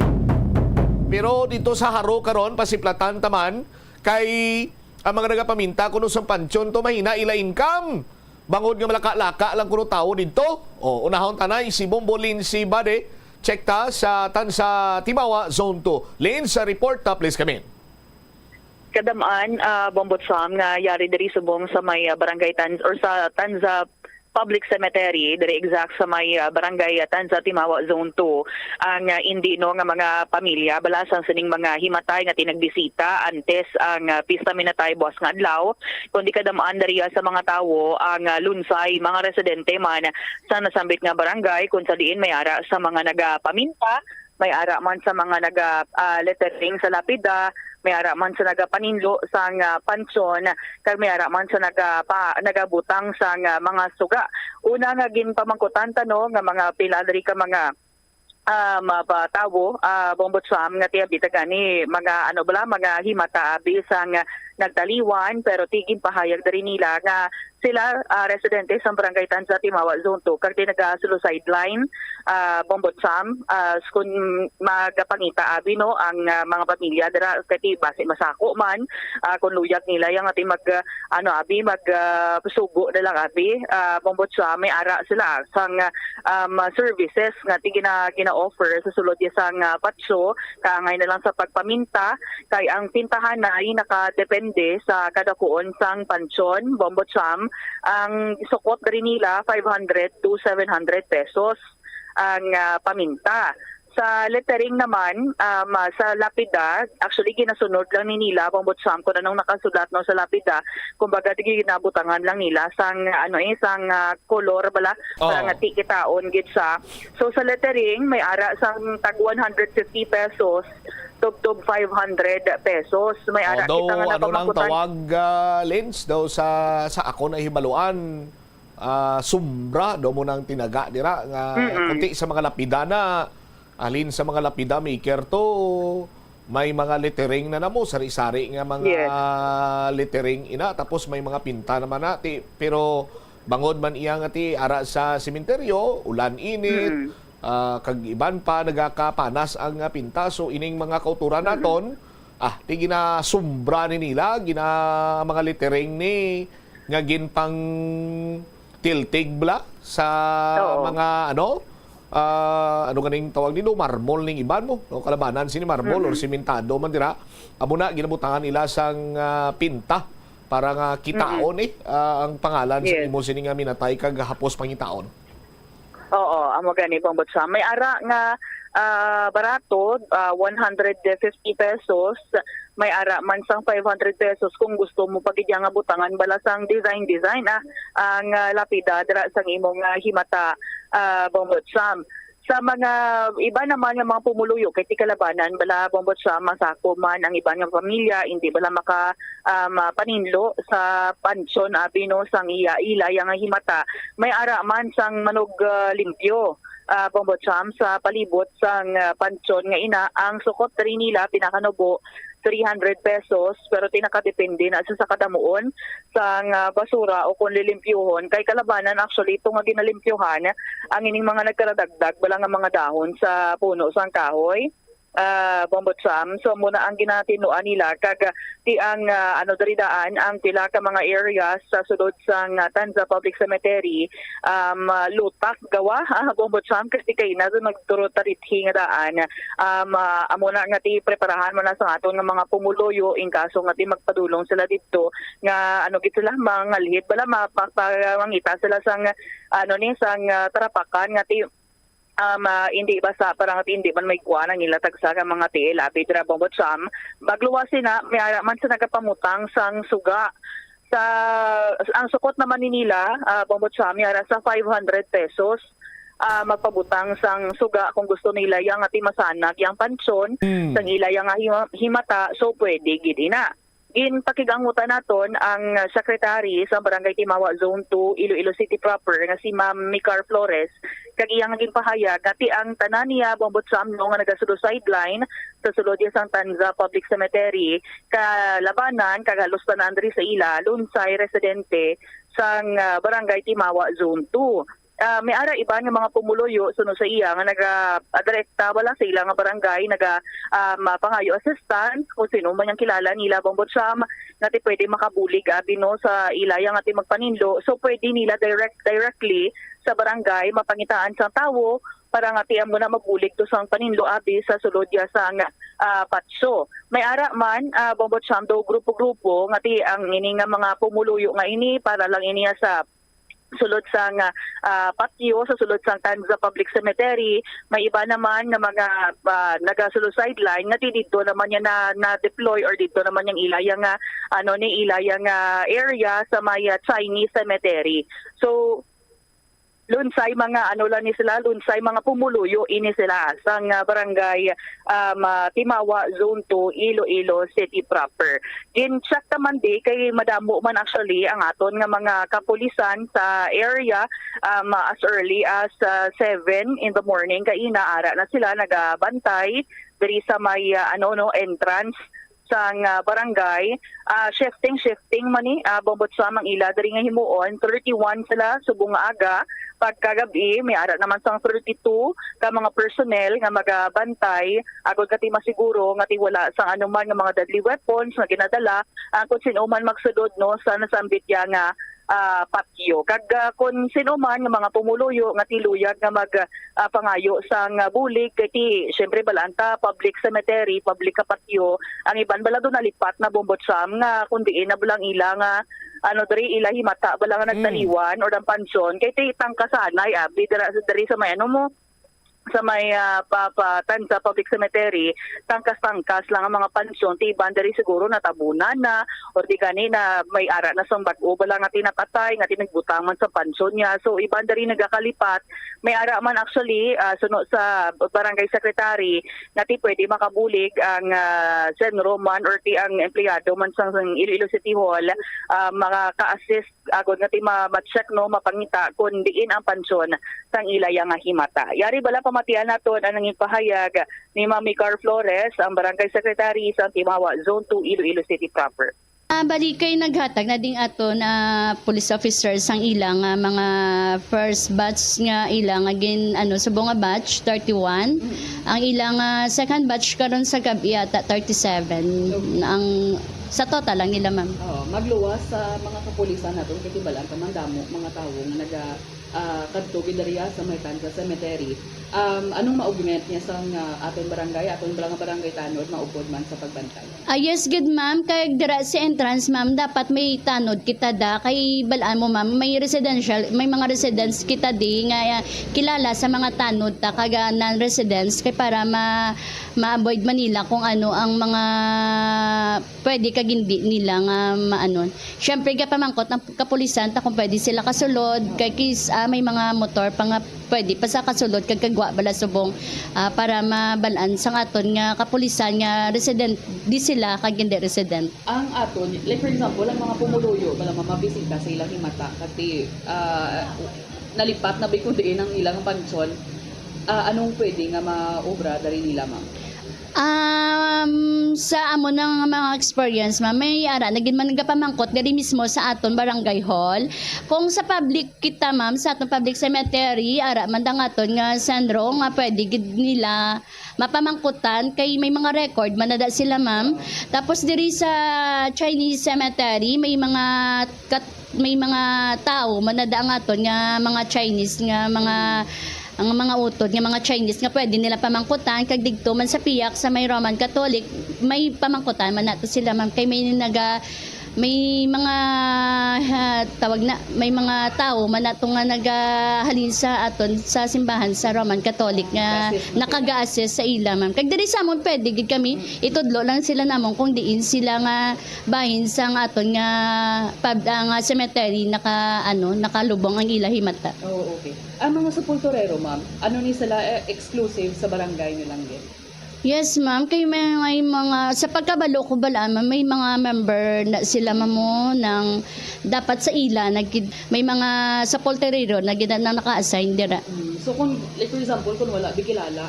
Pero dito sa haro karon pasiplatan taman kay ang mga nagapaminta kuno sa pansyon to mahina ila income. Bangod nga malaka-laka lang kuno tawo dito. O unahon tanay si Bombo Lindsay Bade, check ta sa Tansa Timawa Zone 2. Lin sa report ta please come in. Kadamaan Bombot Sam nga yari diri subong sa may barangay sa Tanza Public Cemetery, diri exact sa may barangay Tanza Timawa Zone 2, ang indino nga mga pamilya balasang sining mga himatay nga tinagbisita antes ang pista minatay buwas nga adlaw, kundi kadamaan dariya sa mga tawo ang lunsay mga residente man sa nasambit nga barangay kung sa diin may ara sa mga nagapaminta, may ara man sa mga naga-lettering sa lapida, may ara man sa nagapaninlo sa pansyon, kag may ara man sa nagabutang sa mga suga. Una nga ginpamangkutan tanong nga mga pila diri ka mga tawo, Bombot Sam nga tiya bitagani mga mga himata bisang nagtaliwan pero tigin pahayag diri nila nga sila residente sa barangay Tanza Timawa Zone 2 kag nagasulod sideline Bombot Sam kung magpangita abi no ang mga pamilya dira kay base masako man kung luyag nila yang ati mag sugo na lang abi Bombot Sam may ara sila sang services nga gina-offer sa sulod sang patso kaangay na lang sa pagpaminta kay ang pintahan ay nakadepende sa kadakuon sang pansyon Bombot Sam. Ang sukot rin nila 500 to 700 pesos ang paminta. Sa lettering naman, sa lapida, actually ginasunod lang ni nila Bombot Sam kung anong nakasulat no sa lapida. Kumbaga ginabutangan lang nila sang sang kolor bala para nga tikitaon gid sa. So sa lettering may ara sang tag 150 pesos tug 500 pesos. May ara kita nga nang tawag Lens daw sa ako na hibaluan sumbra daw mo nang tinaga dira nga kunti sa mga lapida na alin sa mga lapida maker to may mga lettering na namo sari-sari nga mga lettering ina tapos may mga pinta naman nati pero bangod man iya nga ti ara sa sementeryo ulan init kag iban pa nagakapanas ang pinta so ining mga kauturan naton ti ginasumbra ni nila mga lettering ni nga ginpang tiltig bla sa mga ano ganing tawag nilo marmol ning iban mo no kalabanan sini marmol or simentado man dira amo na ginabutangan nila sang pinta para nga kitaon ang pangalan sa imo sini nga minatay kag hapos pangitaon. Oo, amo gani Bombot Sam. May ara nga barato 150 pesos, may ara man sang 500 pesos kung gusto mo pagidya nga butangan balasang design ang lapida dira sang imong himata Bombot Sam. Sa mga iba naman nga mga pumuluyo kay tikalabanan bala Bombot Sam masako man ang iba nga pamilya hindi bala maka paninlo sa pansyon abi no sang ila yang himata may ara man sang manog limpyo Bombot Sam sa palibot sang pansyon nga ina ang sukot rin nila pinakanubo 300 pesos pero tinakadepende na sa kadamuon sang basura o kung lilimpyuhon kay kalabanan actually ito nga ginalimpyuhan ang ining mga nagkaradagdag bala nga mga dahon sa puno sang kahoy Bombot Sam so muna ang ginatinuan nila kag ti ang daridaan ang pila ka mga areas sa sulod sang Tanza Public Cemetery lutak gawa Bombot Sam kasi kay na nagturo tarithi nga daan amo na nga ti preparahan mo na sa aton nga mga pumuloyo in kaso nga ti magpadulong sila dito nga gid sila mga lihit bala mapangita sila sang sang tarapakan nga ti hindi basta parang hindi man may kuha ng ilatag sa mga tiil dira Bombot Sam magluwas na may man sa nagapamutang sang suga sa ang sukot naman ni nila Bombot Sam yara sa 500 pesos magpabutang sang suga kung gusto nila yang ati masanag yang pansyon sang ila yang himata, so pwede gid ina. Pakigangutan naton ang secretary sa Barangay Timawa Zone 2 Iloilo City proper nga si Ma'am Micar Flores kag iyang naging pahayag ngati ang tanan niya bombot sa amno nga nagasulo sideline sa sulod sang Tanza Public Cemetery kalabanan kag halos tanan diri sa ila lunsay residente sang Barangay Timawa Zone 2. May ara iba nga mga pumuluyo suno sa iya nga naga-direkta wala sa ilang nga barangay pangayo assistant kung sino man yang kilala nila bombot sam ngati pwede makabulig no sa ilayang ati magpaninlo, so pwede nila directly sa barangay mapangitaan sa tawo para ngati amo na mabulig to sang paninlo abi sa sulod ya sang patso. May ara man bombot sam do grupo-grupo ngati ang ini nga mga pumuluyo nga ini para lang iniya sa sulod sang patio sa sulod sang Tanza Public Cemetery. May iba naman nga mga nagasulod sideline nga dito naman yan na deploy or dito naman yung ilayang ilayang area sa may Chinese cemetery. So lunsay mga lunsay mga pumuluyo ini sila sang barangay Timawa Zone 2 Iloilo City proper. Check naman di kay madamo man actually ang aton nga mga kapulisan sa area as early as 7 in the morning kay inaara na sila nagabantay diri sa may entrance sang barangay. Shifting mani bombot sa mang ila diri nga himuon 31 sila subong nga aga. Pagkagabi may ara naman sang 32 ka mga personnel nga magabantay agod kati masiguro nga wala sang anuman nga mga deadly weapons nga ginadala kung sino man magsudod no sa nasambit ya nga patio. Kag kung sino man nga mga pumuluyo nga tiluyag nga pangayo sang bulig kay syempre balanta public cemetery, public patio, ang iban bala do nalipat na bombot sam nga kundi na bulang ila nga diri ila himata bala nga nagtaliwan or ang pansyon kay tangkasanay abi diri sa may sa may Tanza Public Cemetery, tangkas-tangkas lang ang mga pansyon, ti bandari siguro natabunan na, o di gani na may ara na sang bag-o, bala nga tinakatay, nga tinagbutang man sa pansyon niya. So, ibandari nagakalipat, may ara man actually, suno sa Barangay Secretary, nga ti pwede makabulig ang Sen Roman or ti ang empleyado man sang Iloilo City Hall, maka-assist agad nga ti ma-check no, mapangita kung diin ang pansyon sang ilayang himata. Yari bala pamatian naton ang nanging pahayag ni Ma'am Micar Flores, ang Barangay Secretary sa Timawa Zone 2 Iloilo City proper. Bali kay naghatag na ding ato na police officers ang ilang mga first batch nga ilang again subong nga batch 31, ang ilang second batch karon sa gabi ata 37 ang sa total lang nila ma'am. Magluwas sa mga kapulisan naton kay tibalan kamandamo mga tawo nga naga kadto gidariya sa may Tanza Cemetery. Anong maugment niya sa aton barangay, aton barangay tanod maupod man sa pagbantay? Yes, good ma'am. Kay dira sa entrance ma'am, dapat may tanod kita da. Kay balaan mo ma'am, may mga residents kita di nga kilala sa mga tanod ta kaga non-residents kay para ma-avoid Manila kung ano ang mga pwede kagindi nila nga maanon. Syempre ka pamangkot ng kapulisan ta kung pwede sila kasulod kay may mga motor pa nga pwede pa sa kasulod kag kagwa bala subong para mabalaan sang aton nga kapulisan nga resident di sila kag hindi resident. Ang aton like for example ang mga pumuluyo bala mabisita sa ilang himata kati nalipat na biko diin ang ilang pansyon, anong pwede nga maobra dari nila ma'am? Sa amo ng mga experience ma'am, may ara naging man nagapamangkot diri mismo sa aton barangay hall. Kung sa public kita ma'am, sa aton public cemetery, ara man dangaton nga sendro nga pwede gid nila mapamangkutan kay may mga record manada sila ma'am. Tapos diri sa Chinese cemetery may mga tao manada ang aton nga mga Chinese nga ang mga utod nga mga Chinese nga pwede nila pamangkutan kag digto man sa piyak sa may Roman Catholic may pamangkutan man nato sila ma'am kay may may mga may mga tao manato nga nagahalin sa aton sa simbahan sa Roman Catholic nga nakaga-assess sa ila ma'am. Kag diri sa amon pwede gid kami itudlo lang sila namon kung diin sila nga bahin sa nga aton nga nga cemetery nakalubong ang ila himata. Oh, okay. Ang mga sepulturero, ma'am, ano ni sila exclusive sa barangay nyo lang din? Yes, ma'am. Kay may mga, sa pagkabalo ko bala, ma'am, may mga member na sila mamo ng dapat sa ila, may mga sepulturero na naka-assign dira. So kung, like for example, kung wala, bigilala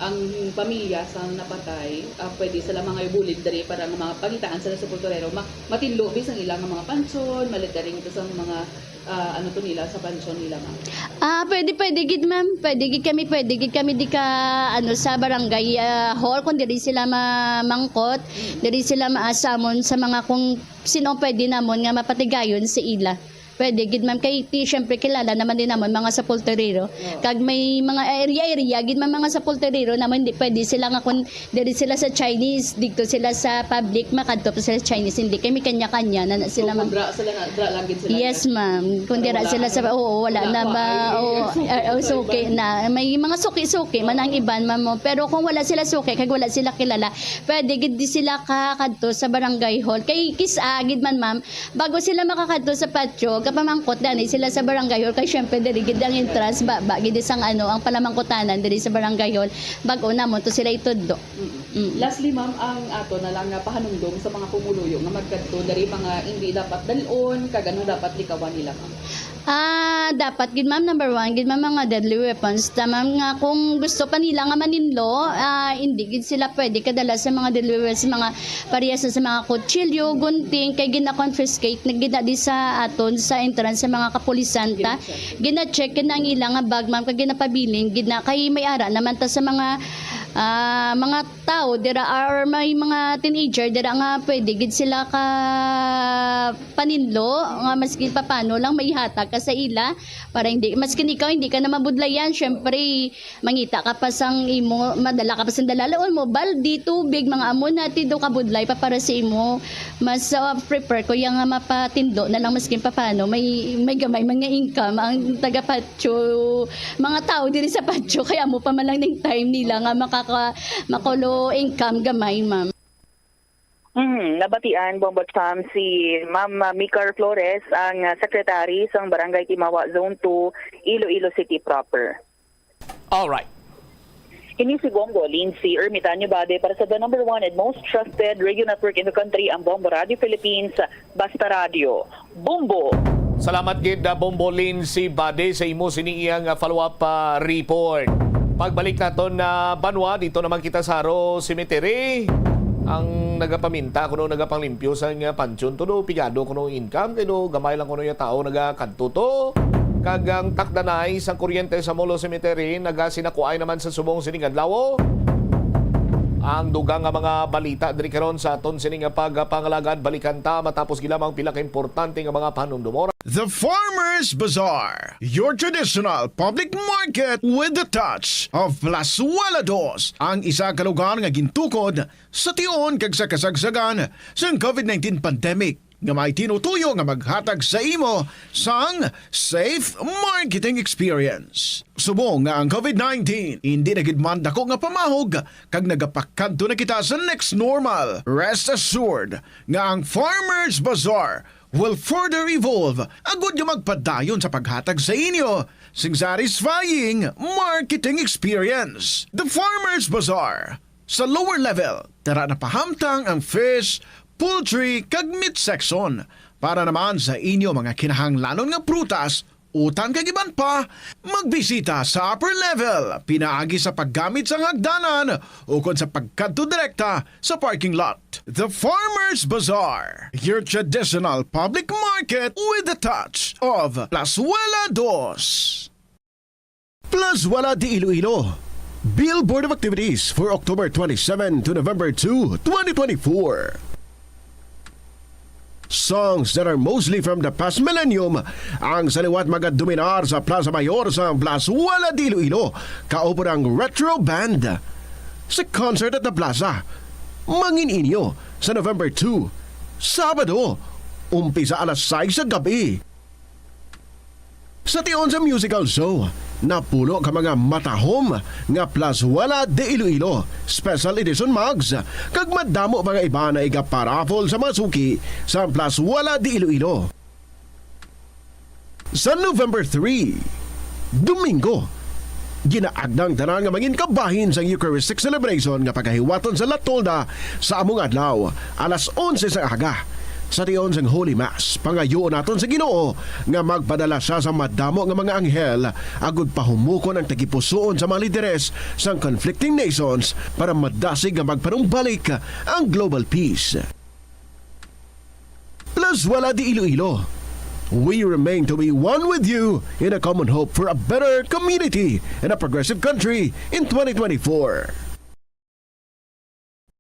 ang pamilya sa napatay, pwede sila mga ibulig dari para ng mga pagitaan sila sa sepulturero, matinlo bisang ilang mga pansyon, malitaring ito sa mga nila sa pansyon nila, ma'am. Pwede gid ma'am. Pwede gid kami di ka sa barangay hall kung diri sila mamangkot, diri sila maasamon sa mga kung sino pwede namon nga mapatigayon sa ila. Pwede gid ma'am kay syempre kilala naman din namon mga sepulturero. Kag may mga area gid mga sepulturero naman di pwede sila nga kun diri sila sa Chinese dito sila sa public makadto pa sila sa Chinese hindi kami kanya-kanya na sila ma'am. Dra lang gid sila. Yes ma'am. Kung dira sila sa wala na ba suki na may mga suki-suki man ang iban ma'am. Pero kung wala sila suki kag wala sila kilala, pwede gid di sila kakadto sa barangay hall. Kay kisa gid man ma'am bago sila makakadto sa patio kapamangkot dani sila sa barangay hall kay syempre diri gid ang entrance ba gid sang ang palamangkotanan diri sa barangay hall bag-o na mo to sila itudlo. Lastly ma'am, ang ato na lang nga pahanungdong sa mga pumuluyo nga magkadto dari mga hindi dapat dalon kag ano dapat likawan nila ma'am. Dapat gid ma'am number 1 gid ma'am mga deadly weapons tamam nga kung gusto pa nila nga maninlo hindi gid sila pwede kadala sa mga deadly weapons mga parehas sa mga kutsilyo gunting kay gina-confiscate na di sa aton sa entrance sa mga kapulisan ta gina-check na ang ilang nga bag ma'am kag ginapabiling gid na kay may ara naman ta sa mga tao dira or may mga teenager dira nga pwede gid sila ka paninlo nga maski papano lang may hatag ka sa ila para hindi maski ikaw hindi ka na mabudlayan syempre mangita ka pa sang imo madala ka pa sang dalalaon mo baldi tubig mga amon natin do kabudlay pa para sa imo mas prepare ko yang mapatindo na lang maski papano may gamay mga income ang taga patio mga tao diri sa patio kaya mo pa man lang ning time nila nga makolo income gamay ma'am. Nabatian Bombot Sam si Ma'am Micar Flores ang secretary sang Barangay Timawa Zone 2 Iloilo City proper. All right. Ini si Bombo Lindsay Ermitanyo Bade para sa the number 1 and most trusted radio network in the country ang Bombo Radio Philippines, Basta Radio. Bombo! Salamat gid Bombo Lindsay Bade sa imo siniiyang follow-up report. Pagbalik naton na Banwa, dito naman kita sa Haro Cemetery. Ang nagapaminta kuno nagapanglimpyo sa pansyon tuno pigado kuno income kay gamay lang kuno yung tao nagakanto to. Kagang takdanay sang kuryente sa Molo Cemetery nagasinakuay naman sa subong sining adlaw. Ang dugang nga mga balita diri karon sa aton sining pagpangalagad balikan ta matapos gilamang pila ka importante nga mga panumdumora. The Farmers Bazaar, your traditional public market with the touch of Plazuela Dos, ang isa ka lugar nga gintukod sa tion kag sa kasagsagan sa COVID-19 pandemic nga may tinutuyo nga maghatag sa imo sang safe marketing experience. Subong nga ang COVID-19 hindi na gid man dako nga pamahog kag nagapakadto na kita sa next normal. Rest assured nga ang Farmers Bazaar will further evolve agud yung magpadayon sa paghatag sa inyo sing satisfying marketing experience. The Farmers Bazaar. Sa lower level, tara na pahamtang ang fish, poultry, kag meat section para naman sa inyo mga kinahanglanon nga prutas, utan kag iban pa, magbisita sa upper level, pinaagi sa paggamit sa hagdanan ukon sa pagkadto direkta sa parking lot. The Farmers Bazaar, your traditional public market with the touch of Plazuela Dos. Plazuela de Iloilo. Billboard of activities for October 27 to November 2, 2024. Songs that are mostly from the past millennium ang saliwat magadominar sa Plaza Mayor sa Plazuela de Iloilo. Kaupo ng Retro Band sa concert at the Plaza. Mangin inyo sa November 2 Sabado, umpisa alas 6 sa gabi. Sa tion sa musical show, napulo ka mga matahom nga plus wala de Iloilo special edition mugs kag madamo mga iba na iga-paraffle sa mga suki sa plus wala de Iloilo. Sa November 3, Domingo, ginaagdang tanan nga mangin kabahin sa Eucharistic celebration nga pagkahiwaton sa Latolda sa among adlaw alas 11 sa aga. Sa tiyon sang Holy Mass, pangayoon naton sa Ginoo nga magpadala siya sa madamo nga mga anghel agud pahumukon ang tagipusoon sa mga lideres sang conflicting nations para madasig nga magpanumbalik ang global peace. Plus wala di Iloilo. We remain to be one with you in a common hope for a better community and a progressive country in 2024.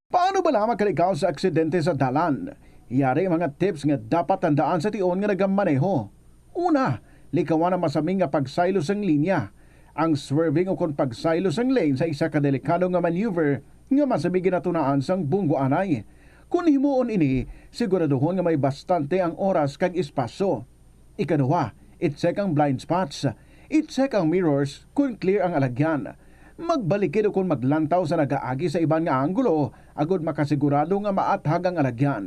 Paano ba lamang kalikaw sa aksidente sa dalan? Yari mga tips nga dapat tandaan sa tion nga nagamaneho. Una, likawan ang masaming nga pagsaylo sang linya. Ang swerving o kung pagsaylo sang lane sa isa ka delikado nga maneuver nga masaming ginatunaan sang bunggo anay. Kung himuon ini, siguraduhon nga may bastante ang oras kag espasyo. Ikaduha, i-check ang blind spots. I-check ang mirrors kung clear ang alagyan. Magbalikid o kung maglantaw sa nagaagi sa ibang nga anggulo agud makasigurado nga maathag ang alagyan.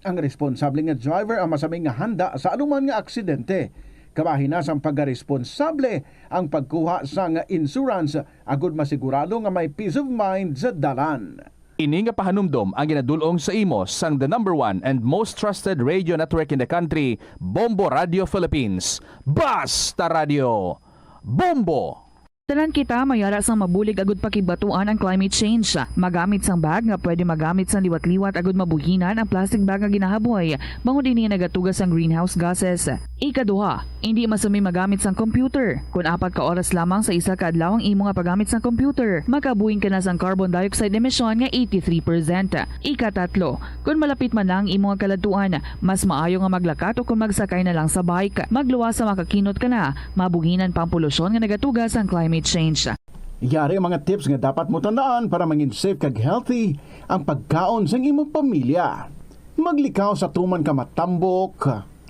Ang responsable nga driver ang masaming nga handa sa anuman nga aksidente. Kabahin na sang pagkaresponsable ang pagkuha sa nga insurance agud masigurado nga may peace of mind sa dalan. Ini nga pahanumdom ang ginadulong sa imo sang the number 1 and most trusted radio network in the country, Bombo Radio Philippines. Basta Radio! Bombo! Tanan kita mayara sang mabulig agud pakibatuan ang climate change. Magamit sang bag nga pwede magamit sang liwat-liwat agud mabuhinan ang plastic bag nga ginahaboy. Bangod ini nagatugas ang greenhouse gases. Ikaduha, hindi masumi magamit sang computer. Kung 4 ka oras lamang sa isa ka adlaw ang imo nga paggamit sang computer, makabuhin ka na sang carbon dioxide emission nga 83%. Ikatatlo, kung malapit man lang imo nga kaladuan, mas maayo nga maglakat o kung magsakay na lang sa bike. Magluwas sa makakinot ka na, mabuhinan pang polusyon nga nagatugas ang climate change. Yari ang mga tips nga dapat mo tandaan para mangin safe kag healthy ang pagkaon sa imong pamilya. Maglikaw sa tuman ka matambok,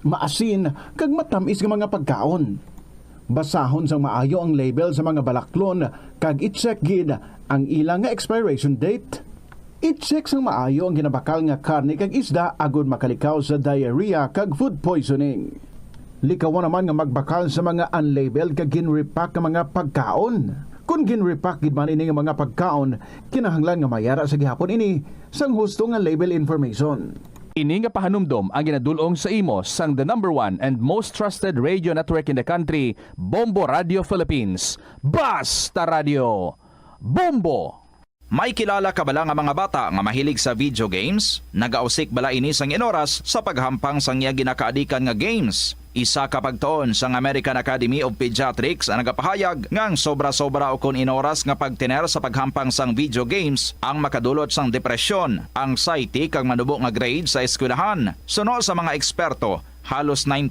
maasin, kag matamis nga mga pagkaon. Basahon sang maayo ang label sa mga balaklon kag i-check gid ang ilang nga expiration date. I-check sang maayo ang ginabakal nga karne kag isda agud makalikaw sa diarrhea kag food poisoning. Likawan naman nga magbakal sa mga unlabeled kag ginrepack nga mga pagkaon. Kung ginrepack gid man ini nga mga pagkaon, kinahanglan nga mayara sa gihapon ini sang husto nga label information. Ini nga pahanumdom ang ginadulong sa imo sang the number 1 and most trusted radio network in the country, Bombo Radio Philippines. Basta Radio! Bombo! May kilala ka bala nga mga bata nga mahilig sa video games? Nagausik bala ini sang inoras sa paghampang sang iya ginakaadikan nga games. Isa ka pagtuon sang American Academy of Pediatrics ang nagapahayag ngang sobra-sobra o kun inoras nga pagtiner sa paghampang sang video games ang makadulot sang depresyon, anxiety kag manubo nga grade sa eskwelahan. Suno sa mga eksperto, halos 9%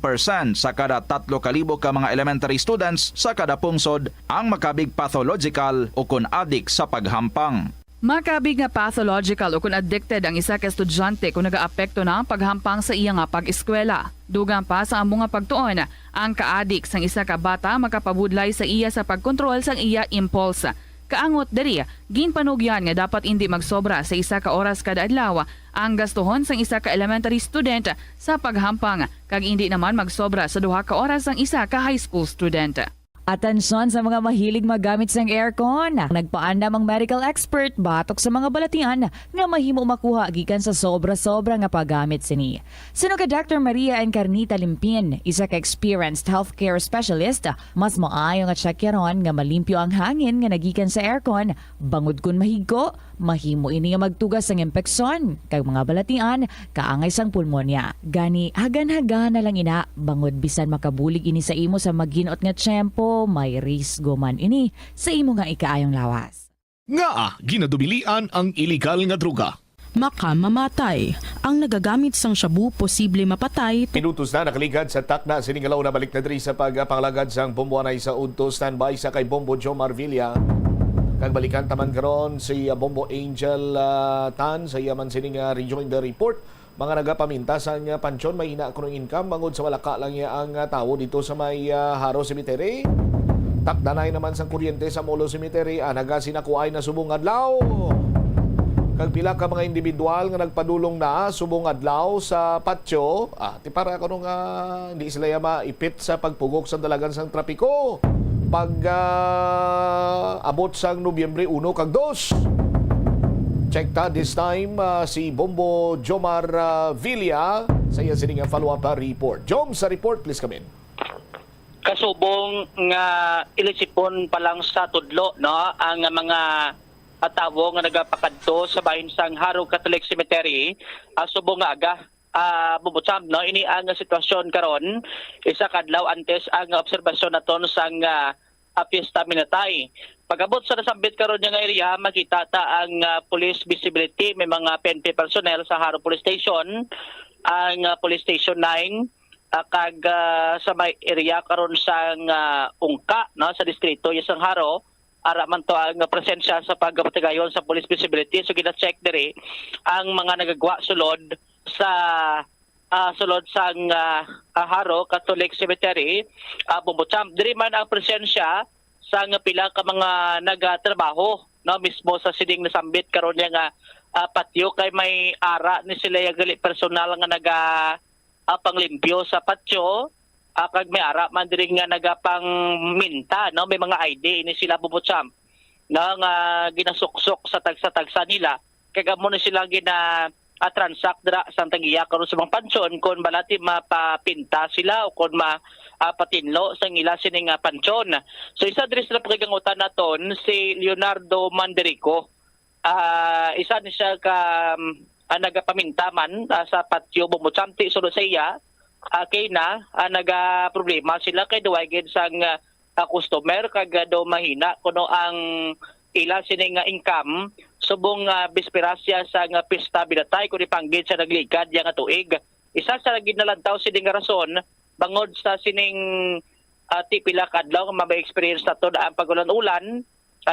sa kada 3,000 ka mga elementary students sa kada pungsod ang makabig pathological o kun addict sa paghampang. Makabig nga pathological o kung addicted ang isa ka estudyante kung nagaapekto na ang paghampang sa iya nga pag-eskwela. Dugang pa sa among nga pagtuon, ang ka-addict sang isa ka bata makapabudlay sa iya sa pagkontrol sang iya impulse. Kaangot diri, ginpanugyan nga dapat hindi magsobra sa isa ka oras kada adlaw ang gastuhon sang isa ka elementary student sa paghampang kag hindi naman magsobra sa 2 ka oras ang isa ka high school student. Atensyon sa mga mahilig magamit sang aircon. Nagpaandam ang medical expert batok sa mga balatian nga mahimo makuha gikan sa sobra-sobra nga paggamit sini. Sino ka Dr. Maria Encarnita Limpin, isa ka experienced healthcare specialist, mas maayo nga tsakyaron nga malimpyo ang hangin nga nagikan sa aircon bangod kun mahigko, mahimo ini nga magtugas sang impeksyon kag mga balatian kaangay sang pulmonya. Gani hagan-hagan na lang ina bangod bisan makabulig ini sa imo sa maginot nga tiyempo, may risgo man ini sa imo nga ikaayong lawas. Nga ginadubilian ang iligal nga droga. Makamamatay. Ang nagagamit sang shabu posible mapatay. Minutos na nakaligad sa takna siningalaw na balik na diri sa pagpangalagad sang Bomboanay sa Unto. Standby sa kay Bombo Jomar Villa. Kag balikan taman karon si Bombo Angel Tan sa yaman sining rejoin the report mga nagapaminta sa pansyon may hina kuno income bangod sa wala ka lang ang tawo dito sa may Haro Cemetery. Takdanay naman sang kuryente sa Molo Cemetery anaga sinakuay na subong adlaw. Kag pila ka mga individual nga nagpadulong na subong adlaw sa patio, ti para kuno nga hindi sila maipit sa pagpugok sa dalagan sang trapiko. Pag abot sang Nobyembre 1 kag 2. Check ta this time si Bombo Jomar Villa sa iya sining follow-up report. Jom sa report please come in. Kasubong nga ilisipon pa lang sa tudlo no ang mga tawo nga nagapakadto sa bahin sang Haro Catholic Cemetery subong nga aga bubutsam no ini ang sitwasyon karon isa kadlaw antes ang obserbasyon naton sang Fiesta Minatay. Pagabot sa nasambit karon nga area makita ta ang police visibility may mga PNP personnel sa Haro Police Station ang Police Station 9 kag sa may area karon sang Ungka no sa distrito isang Haro ara man to ang presensya sa pagpatigayon sa police visibility so gina-check diri ang mga nagagwa sulod sa sulod sang Haro Catholic Cemetery Bumbutsam diri man ang presensya sa pila ka mga nagatrabaho no mismo sa siding nasambit karon nga patio kay may ara ni sila gali personal nga naga panglimpyo sa patio kag may ara man diri nga nagapang minta no may mga ID ini sila bubutsam na nga ginasuksok sa tagsa nila kay gamo na sila gina transact dra sa tagiya karon sa mga pansyon kon balati mapapinta sila o kon patinlo sa ila sining pansyon. So isa diri sa pagkagangutan naton si Leonardo Manderico. Isa ni siya ka nagapamintaman sa patio Bumutsamti sulod sa iya kay na naga problema sila kay duway gid sang customer kag do mahina kuno ang ila sining income subong bisperasya sa Pista Binatay kun ipanggid sa nagligad yang tuig. Isa sa gid nalantaw sining rason bangod sa sining tipila kadlaw nga may experience nato ang pagulan-ulan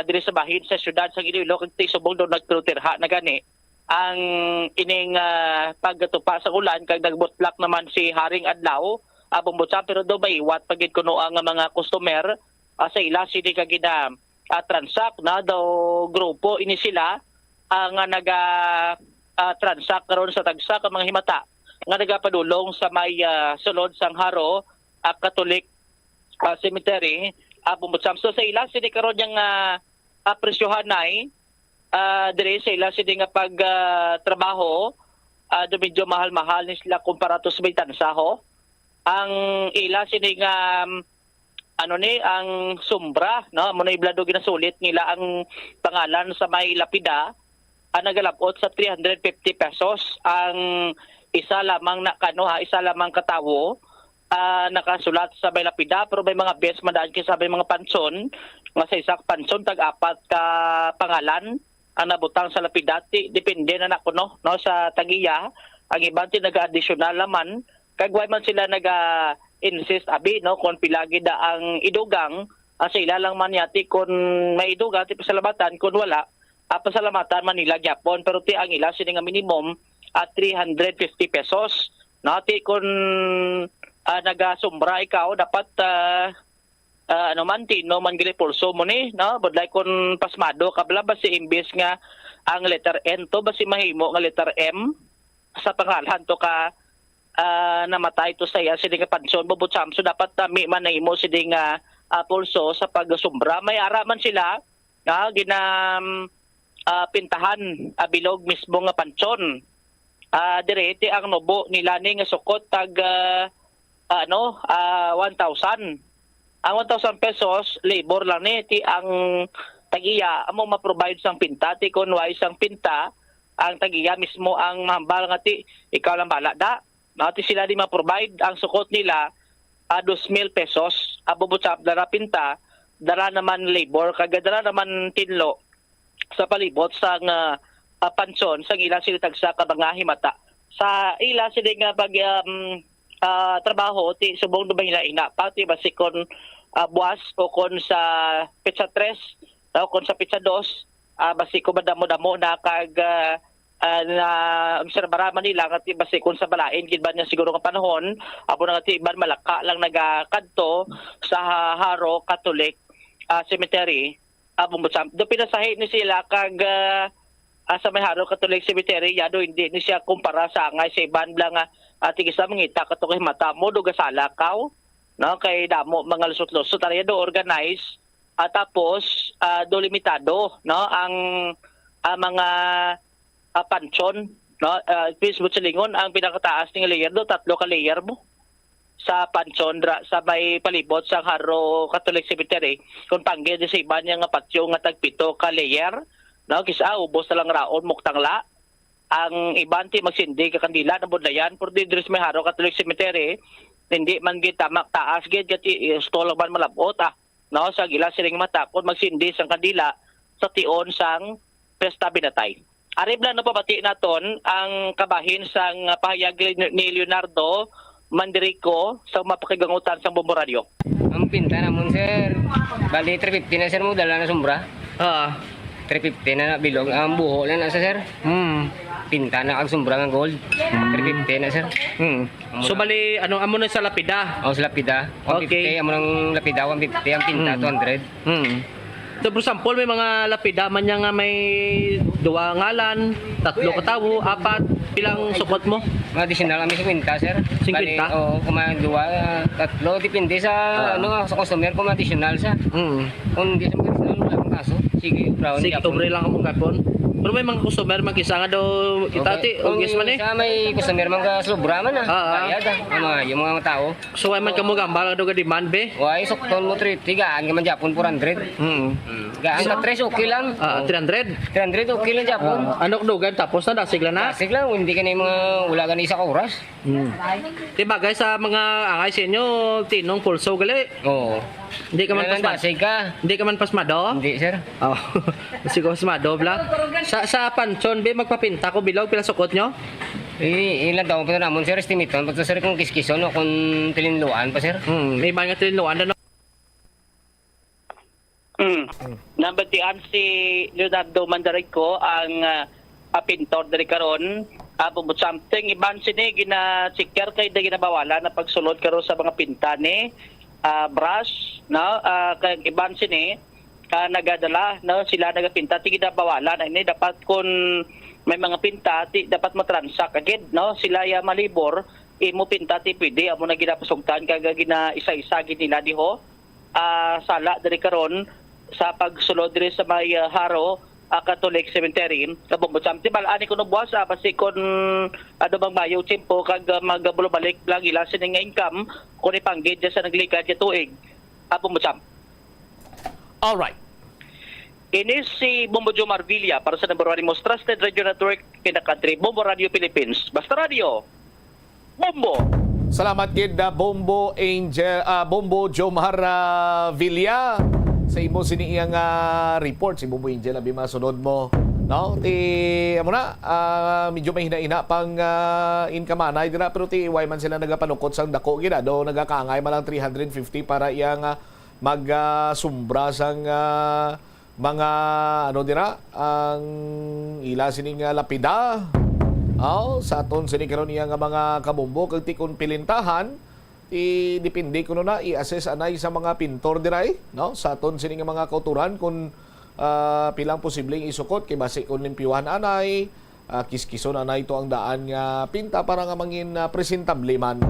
diri sa bahin sa syudad sa Iloilo kag subong do nagtrutirha na gani ang ining pagtupa sa ulan kag nagbutlak naman si Haring Adlaw Bumbutsam pero do maiwat pagid kuno ang mga customer sa ila sini kag gina transact na daw grupo ini sila ang naga transact karon sa tagsa ka mga himata nga nagapadulong sa may sulod sang Haro Catholic Cemetery Bumbutsam so sa ila sini karon yang presyohan nay dire sa ila sini nga pag trabaho medyo mahal-mahal ni sila kumpara to sa tansaho ang ila sini nga ang Sombra no mo na iblado ginasulit nila ang pangalan sa may lapida nagalabot sa 350 pesos ang isa lamang isa lamang katawo nakasulat sa may lapida pero may mga best madaan kay sa may mga pansyon nga sa isak pansyon tag-apat ka pangalan ang nabutang sa lapida depende na nakuno no sa tagiya ang iban naga-additional naman kag way man sila insist abi no kon pilagi da ang idugang sa ilalang man yati kon may idugang ti pasalamatan kon wala pasalamatan man nila gyapon pero ti ang ila sini nga minimum 350 pesos no ti kon nagasumbra ikaw dapat man tino man gili pulso mo ni no budlay kon pasmado kabla ba si imbes nga ang letter N to ba si mahimo nga letter M sa pangalan to ka namatay to sa iya sini nga pansyon Bumbutsam so dapat mi man nahimo sini nga pulso sa pagsumbra may ara man sila pintahan bilog mismo nga pansyon direte ang nobo nila ni nga sukot tag 1,000 ang 1,000 pesos labor lang ni ti ang tagiya amo ma-provide sang pinta ti kun way sang pinta ang tagiya mismo ang mahambal nga ti ikaw lang bala da ti sila di ma-provide ang sukot nila 2,000 pesos Bumbutsam dara pinta dara naman labor kag dara naman tinlo sa palibot sang pansyon sang ila sila tagsa ka mga himata sa ila sila nga pag trabaho ti subong do ina pati basikon buwas o kon sa pizza 3 o kon sa pizza 2 basiko madamo-damo na kag na obserbara man nila nga basi kun sa balain gid ba niya siguro nga panahon apo nga iban malaka lang nagakadto sa Haro Catholic Cemetery Bombotsam. Do pinasahi ni sila kag sa may Haro Catholic Cemetery yado hindi ni siya kumpara sa angay sa iban lang tig isa mangita kato kay mata mo do gasalakaw no kay damo mga lusot-lusot ariya do organize tapos do limitado no ang mga pansyon no Facebook sa lingon ang pinakataas ning layer do 3 ka layer mo sa pansyon sa may palibot sa Haro Catholic Cemetery kung panggid sa iban nga patio nga tag 7 ka layer no kisa ubos na lang raon muktangla ang iban ti magsindi ka kandila na budlayan por didres may Haro Catholic Cemetery hindi man gid tamak taas gid gati stall man malabot no sa gila siring mata kun magsindi sang kandila sa tion sang Pesta Binatay. Aribla na pabati naton ang kabahin sang pahayag ni Leonardo Mandirico sa mapakigangutan sa Bombo Radio. Ang pinta namon sir, bali 350 na sir mo dala na sombra. 350 na bilog ang buho na sa sir. Pinta na ang sombra ng gold. 350 na sir. So bali ano amo na sa lapida? Sa lapida. 150 Okay. amo ng lapida 150 ang pinta 200. So for example, may mga lapida man niya nga may 2 ngalan, 3 katawo, 4, ilang sukot mo? Mga additional kami 50 sir. 50? Bali, kung may 2, 3, depende sa sa customer kung additional sa. Kung hindi sa mga additional wala akong kaso. Sige, brown. Sige, obre lang akong kapon. Pero may mga customer mag-isa nga daw itati, o guess man eh. Sa may customer man ka sobra man bayad yung mga tao. So ay man kamo gambal daw ga demand be? Why sukton mo 3 gaan man Japon 400. Gaan ka 3 okay lang. 300? 300 okay lang Japon. Ano dugan tapos na dasig lang na? Dasig lang hindi ka na yung mga wala ka na isa ka oras. Diba guys sa mga angay sa inyo tinong pulso gali? Oo. Hindi ka man dasig ka. Hindi ka man pasmado? Hindi sir. Siguro pasmado bla. Sa pansyon be magpapinta ko bilog pila sukot nyo? Ilan daw pa namon sir estimaton pag sir kung kiskison o kung tilinluan pa sir. May mga tilinluan na Nabatian si Leonardo Mandarico ang pintor dari karon abot something iban sini gina-checker kay da ginabawala na pagsulod karon sa mga pinta ni brush no kay iban sini nagadala no sila nagapinta ti ginabawala na ini dapat kun may mga pinta ti dapat mo-transact agad no sila ya malibor imo pinta ti pwede amo na ginapasugtan kag gina isa-isa gid nila diho sala dari karon sa pagsulod diri sa may Haro Catholic Cemetery sa Bombotsam. Tibal ani kuno buwas basi kun ano bang mayo tempo kag magabulobalik lang ila sini nga income kun ipanggid sa naglikad ka tuig Bombotsam. All right. Ini si Bombo Joe Marvilla para sa number 1 most trusted radio network in the country, Bombo Radio Philippines. Basta Radio, Bombo! Salamat kid Bombo Joe Marvilla sa imo siniyang report si Bombo Angel abi masunod mo no ti amo na medyo may hina-ina pang inkamanay dira pero ti why man sila nagapanukot sang dako gina do nagakaangay man lang 350 para iyang mag-sumbra sang mga ano dira ang ila sining lapida sa aton sini karon niya nga mga kabombo kag tikon pilintahan depende kuno na i-assess anay sa mga pintor diray no sa aton sini nga mga kauturan kung pilang posibleng isukot kay base kun limpiwan anay kiskison anay to ang daan nga pinta para nga mangin presentable man.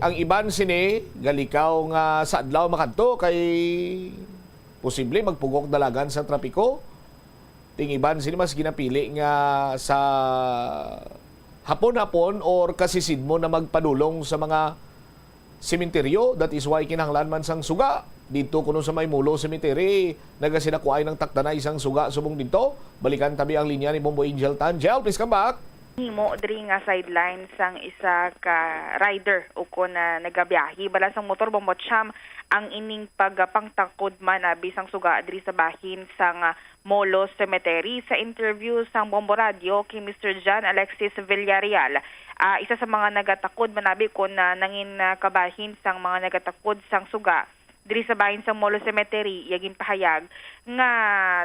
Ang iban sini galikaw nga sa adlaw makadto kay posible magpugok dalagan sa trapiko. Ting iban sini mas ginapili nga sa hapon-hapon or kasisidmo na magpadulong sa mga sementeryo. That is why kinahanglan man sang suga dito kuno sa Maymulo Cemetery nagasinakuay ng takda na isang suga subong dito. Balikan tabi ang linya ni Bombo Angel Tangel. Please come back. Himo diri nga sideline sang isa ka rider o ko na nagabiyahe bala sang motor Bombotsam ang ining pagpangtakod man bisang suga diri sa bahin sang Molo Cemetery. Sa interview sang Bombo Radio kay Mr. John Alexis Villarreal, isa sa mga nagatakod manabi ko na nangin kabahin sang mga nagatakod sang suga diri sa bahin sa Molo Cemetery yagin pahayag nga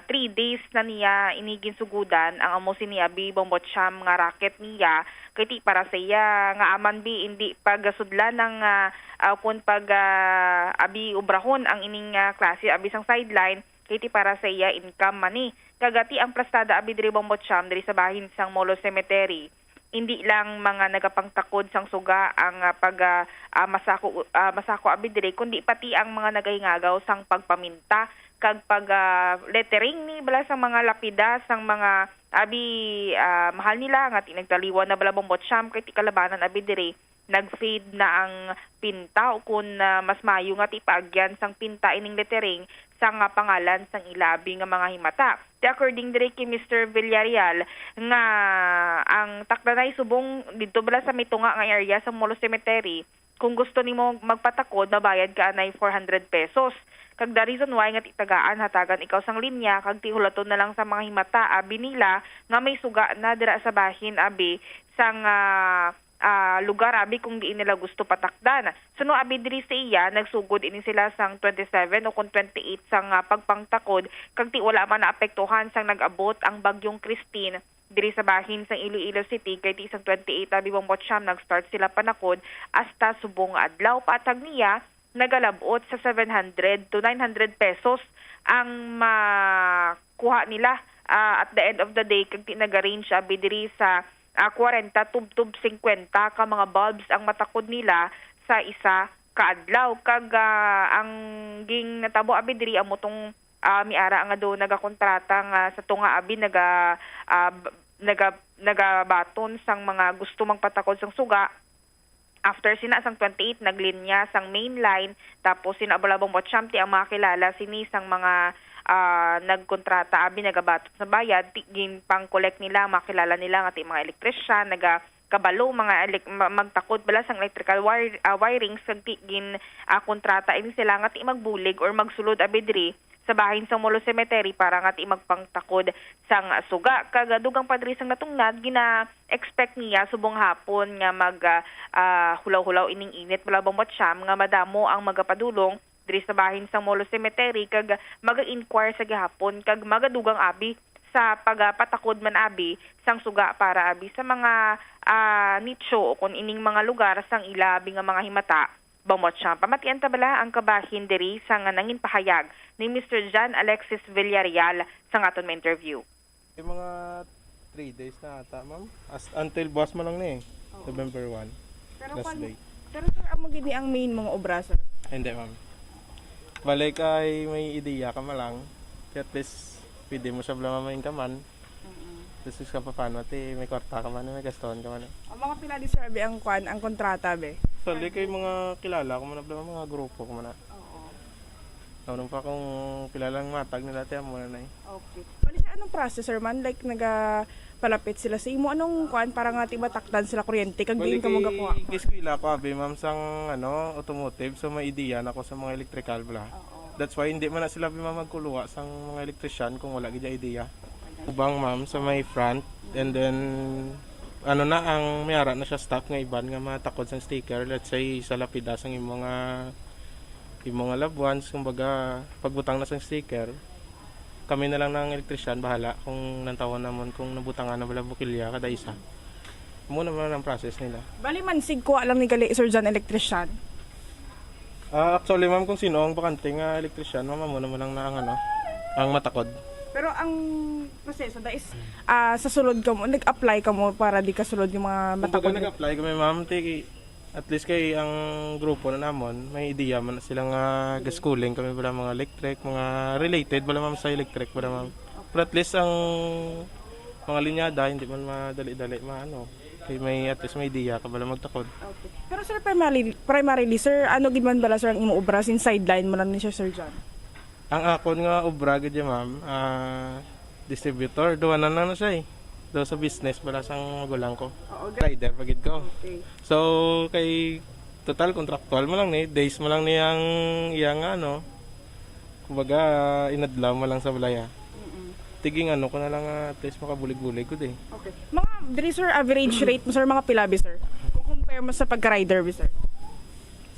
3 days na niya inigin sugudan ang amo sini abi bombotsyam nga racket niya kay para sa iya nga aman bi hindi pagasudlan ng kun pag abi ubrahon ang ining klase abi sang sideline kay para sa iya income mani kagati ang plastada abi diri bombotsyam diri sa bahin sang Molo Cemetery. Hindi lang mga nagapangtakod sang suga ang masako abi dire kundi pati ang mga nagahingagaw sang pagpaminta kag pag lettering ni bala sang mga lapida sang mga abi mahal nila nga tinagtaliwan na bala bombotsyam kay ti kalabanan abi dire nag-fade na ang pinta o kung mas mayo nga tipagyan sang pinta ining lettering sang pangalan sang ilabi nga mga himata. According dire kay Mr. Villarreal nga ang takdanay subong dito bala sa mitunga nga area sa Molo Cemetery kung gusto nimo magpatakod mabayad ka anay 400 pesos. Kag the reason why nga itagaan hatagan ikaw sang linya kag tihulaton na lang sa mga himata abi nila nga may suga na dira sa bahin abi sang lugar abi kung di nila gusto patakdan. So no abi diri sa iya nagsugod ini sila sang 27 o kung 28 sang pagpangtakod kag ti wala man naapektuhan sang nag-abot ang bagyong Christine diri sa bahin sang Iloilo City kay ti isang 28 abi bombotsyam nag-start sila panakod hasta subong adlaw patag niya nagalabot sa 700 to 900 pesos ang makuha nila at the end of the day kag ti nag-arrange abi diri sa 40 tub 50 ka mga bulbs ang matakod nila sa isa ka adlaw kag ang ging natabo abi diri amo tong miara nga do nagakontrata nga sa tunga abi nagabaton sang mga gusto magpatakod sang suga. After sina sang 28 naglinya sang main line tapos sina balabong botsyam ti ang makilala sini sang mga nagkontrata abi nagabatot sa bayad tigin pang collect nila makilala nila nga ti mga electrician kabalo mga magtakod bala sang electrical wiring sa tigin kontrata ini sila nga ti magbulig or magsulod abi diri sa bahin sa Molo Cemetery para nga ti magpangtakod sang suga kag dugang padri sang natungnad gina-expect niya subong hapon nga mag hulaw-hulaw ining init bala bombotsyam nga madamo ang magapadulong diri sa bahin sa Molo Cemetery kag maga-inquire sa gihapon kag magadugang abi sa pagpatakod man abi sang suga para abi sa mga nicho o kun ining mga lugar sang ilabi nga mga himata bombotsyam. Pamatian ta bala ang kabahin diri sa nga nangin pahayag ni Mr. John Alexis Villarreal sa aton may interview. Yung mga 3 days na ata, ma'am. Until boss mo lang ni November 1. Last day. Pero sir, amo gini ang main mga obra sir? Hindi, ma'am. Balik ay may ideya ka malang. At least, pwede mo siya blamamin ka man. Tapos ka pa paano, may kwarta ka man, may gaston ka man. Ang mga pila di sir, abi ang kontrata, be? So, kay mga kilala ko man, mga grupo ko man. Naunong pa kung kilalang matag nila, tiyan mo na Okay. Bali siya, anong process sir man? Like, palapit sila sa imo anong para nga matakdan sila kuryente kag diin ka mo gakuha. Giskwila ko abi ma'am sang automotive so may ideya na ko sa mga electrical bla. That's why hindi man na sila magkuluwa sang mga electrician kung wala gid idea. Ubang ma'am sa may front and then ang mayara na siya stock nga iban nga matakod sang sticker let's say sa lapida sang imong mga loved ones kumbaga pagbutang na sang sticker kami na lang ng electrician bahala kung nantawan namon kung nabutangan na bala bukilya kada isa. Muna naman ang process nila. Bali mansig ko alam ni gali Sir John electrician. Actually ma'am kung sino ang bakante nga electrician, ma'am mo naman lang na ang matakod. Pero ang proseso da is sa sulod ka mo, nag-apply ka mo para di ka sulod yung mga matakod. Kung nag-apply kami ma'am, at least kay ang grupo na namon, may ideya man silang schooling kami bala mga electric, mga related bala ma'am sa electric bala ma'am. Pero at least ang mga linyada hindi man madali-dali kay may at least may ideya ka bala magtakod. Okay. Pero sir primarily sir, ano gid man bala sir ang imo obra sin sideline mo lang ni Sir John? Ang akon nga obra gid ma'am, distributor duwa na siya do sa business bala sang magulang ko. Rider pagid ko. Okay. So kay total contractual mo lang ni days mo lang niyang kumbaga inadlaw mo lang sa balaya. Tiging ko na lang at least makabulig-bulig ko din. Okay. Mga diri sir average rate mo sir mga pilabi sir. Kung compare mo sa pagka-rider bi sir.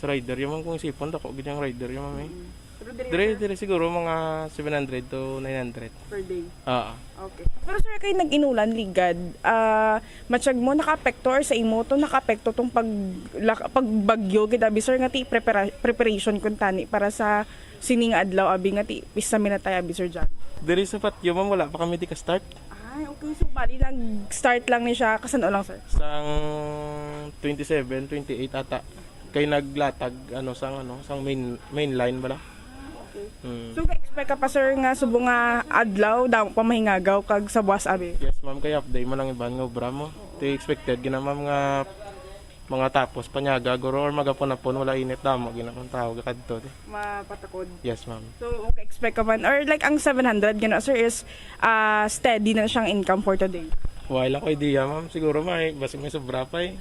Sa rider yung ma'am, kung isipon dako gid ang rider yung ma'am. Dire siguro mga 700 to 900 Per day. Okay. Pero sir, kayo nag-inulan, ligad, matsyag mo naka-apekto or sa imo to naka-apekto tong pagbagyo, gidabi sir, nga ti preparation kun tani para sa sining adlaw, abi nga ti pisa minatay, abi sir John. Dire sa patio ma'am, wala pa kami di ka-start. Ay, okay. So, bali, nag-start lang ni siya. Kasano lang, sir? Sang 27, 28 ata. Kay naglatag, sang main line ba na? So, ka-expect ka pa, sir, nga subo nga adlaw, daw pamahingagaw kag sa buwas, abi? Yes, ma'am. Kaya update mo lang iban nga obra mo. Ito expected, ginamam nga mga tapos, panyaga, guro, or magapon-apon, wala init damo, ginamang tawag kadto. Mapatakod? Yes, ma'am. So, expect ka man, or like ang 700, gano'n, sir, is steady na siyang income for today? Wala ko idea, ma'am. Siguro basig may sobra pa eh.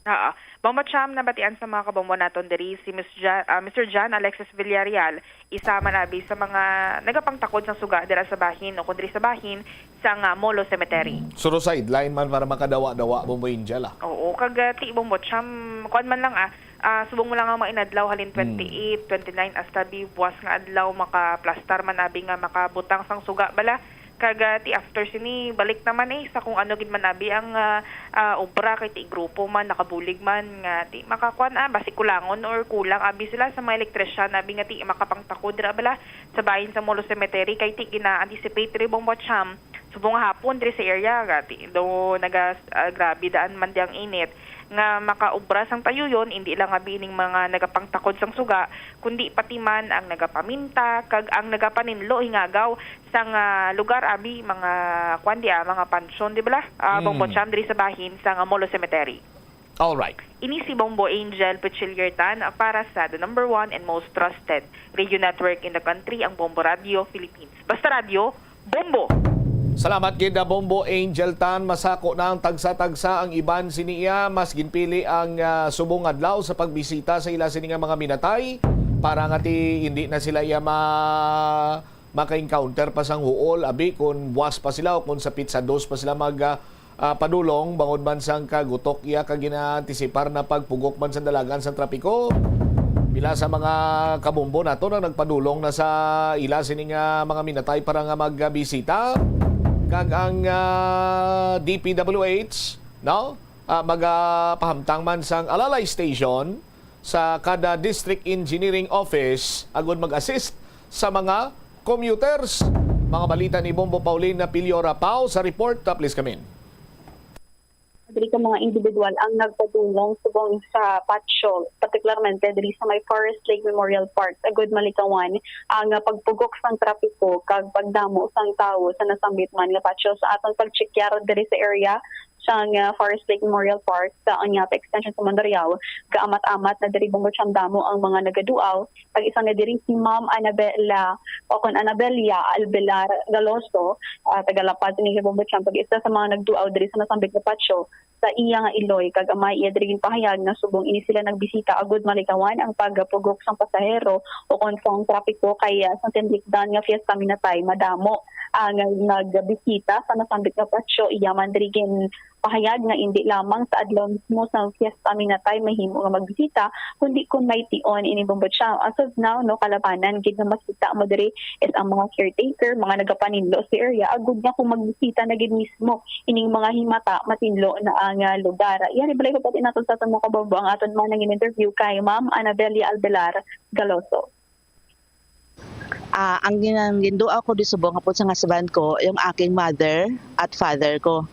Oo. Bombocham, nabatian sa mga kabombo naton diri si Mr. John Alexis Villarreal, isa manabi sa mga nagapangtakod sa suga dira sa bahin o kundri sa bahin sa Molo Cemetery. Suro sideline man para makadawa-dawa Bombo Angel Oo, kag ti Bombocham, kuan man lang subong mo lang ang mainadlaw halin 28, 29 hasta buwas nga adlaw makaplastar man abi nga makabutang sang suga bala. Kag ti after sini balik naman sa kung ano gid man abi ang obra kay ti grupo man nakabulig man nga ti makakuan basi kulangon or kulang abi sila sa mga elektrisyan abi nga ti makapangtakod dira bala sa bahin sa Molo Cemetery kay ti gina-anticipate ri Bombocham subong hapon diri sa area gati do grabe daan man di ang init nga makaubra sang tayuyon hindi lang abi ning mga nagapangtakod sang suga kundi pati man ang nagapaminta kag ang nagapaninlo hingagaw sang lugar abi mga mga pansyon di bala Bombocham diri sa bahin sa Molo Cemetery. All right. Ini si Bombo Angel Pichiliertan para sa the number 1 and most trusted radio network in the country, ang Bombo Radio Philippines. Basta radio, Bombo! Salamat gid Bombo Angel Tan, masako na ang tagsa-tagsa ang iban siniya, mas ginpili ang subong adlaw sa pagbisita sa ila sini nga mga minatay para nga ti hindi na sila maka-encounter pa sang huol abi kun buwas pa sila o kun sa pizza dos pa sila padulong bangod man sang kagutok kag gina-antisipar na pagpugok man sa dalagan sa trapiko. Pila sa mga kabombo nato na nagpadulong na sa ila sini nga mga minatay para nga magbisita. Kag ang DPWH magapahamtang man sang alalay station sa kada district engineering office agud mag-assist sa mga commuters. Mga balita ni Bombo Paulina Piliora Pau sa report. Please come in. Diri ka mga individual ang nagpadulong subong sa patio, particularmente diri sa may Forest Lake Memorial Park, agud malikawan ang pagpugok sang trapiko kag pagdamo sang tawo sa nasambit man nga patio sa aton pagchekyar diri sa area sang Forest Lake Memorial Park sa Onyata Extension sa Mandurriao. Kaamat-amat na diri Bombocham damo ang mga nagaduaw. Pag isa na diri si Ma'am Anabella Albelar Galoso, tagalapad ni Bombocham, pag isa sa mga nagduaw diri sa nasambit nga patio sa iya nga Iloy kag amay iya diri pahayag na subong ini sila nagbisita agud malikawan ang pagpugok sang pasahero o kon sang trapiko kay sa tindikdan nga Fiesta Minatay madamo ang nagbisita sa nasambit nga patio iya man diri pahayag nga hindi lamang sa adlaw mismo sa Fiesta Minatay mahimo nga magbisita kundi kun may tion ini Bombocham. As of now kalabanan gid na makita mo diri is ang mga caretaker mga nagapaninlo sa area agud nga kung magbisita na gid mismo ining mga himata matinlo na ang lugar. Yan ibalay ko pati naton sa mga kabombo ang aton man nang interview kay Ma'am Anabella Albelar Galoso. Ang ginduaw ko di subong hapon sa ngasaban ko yung aking mother at father ko.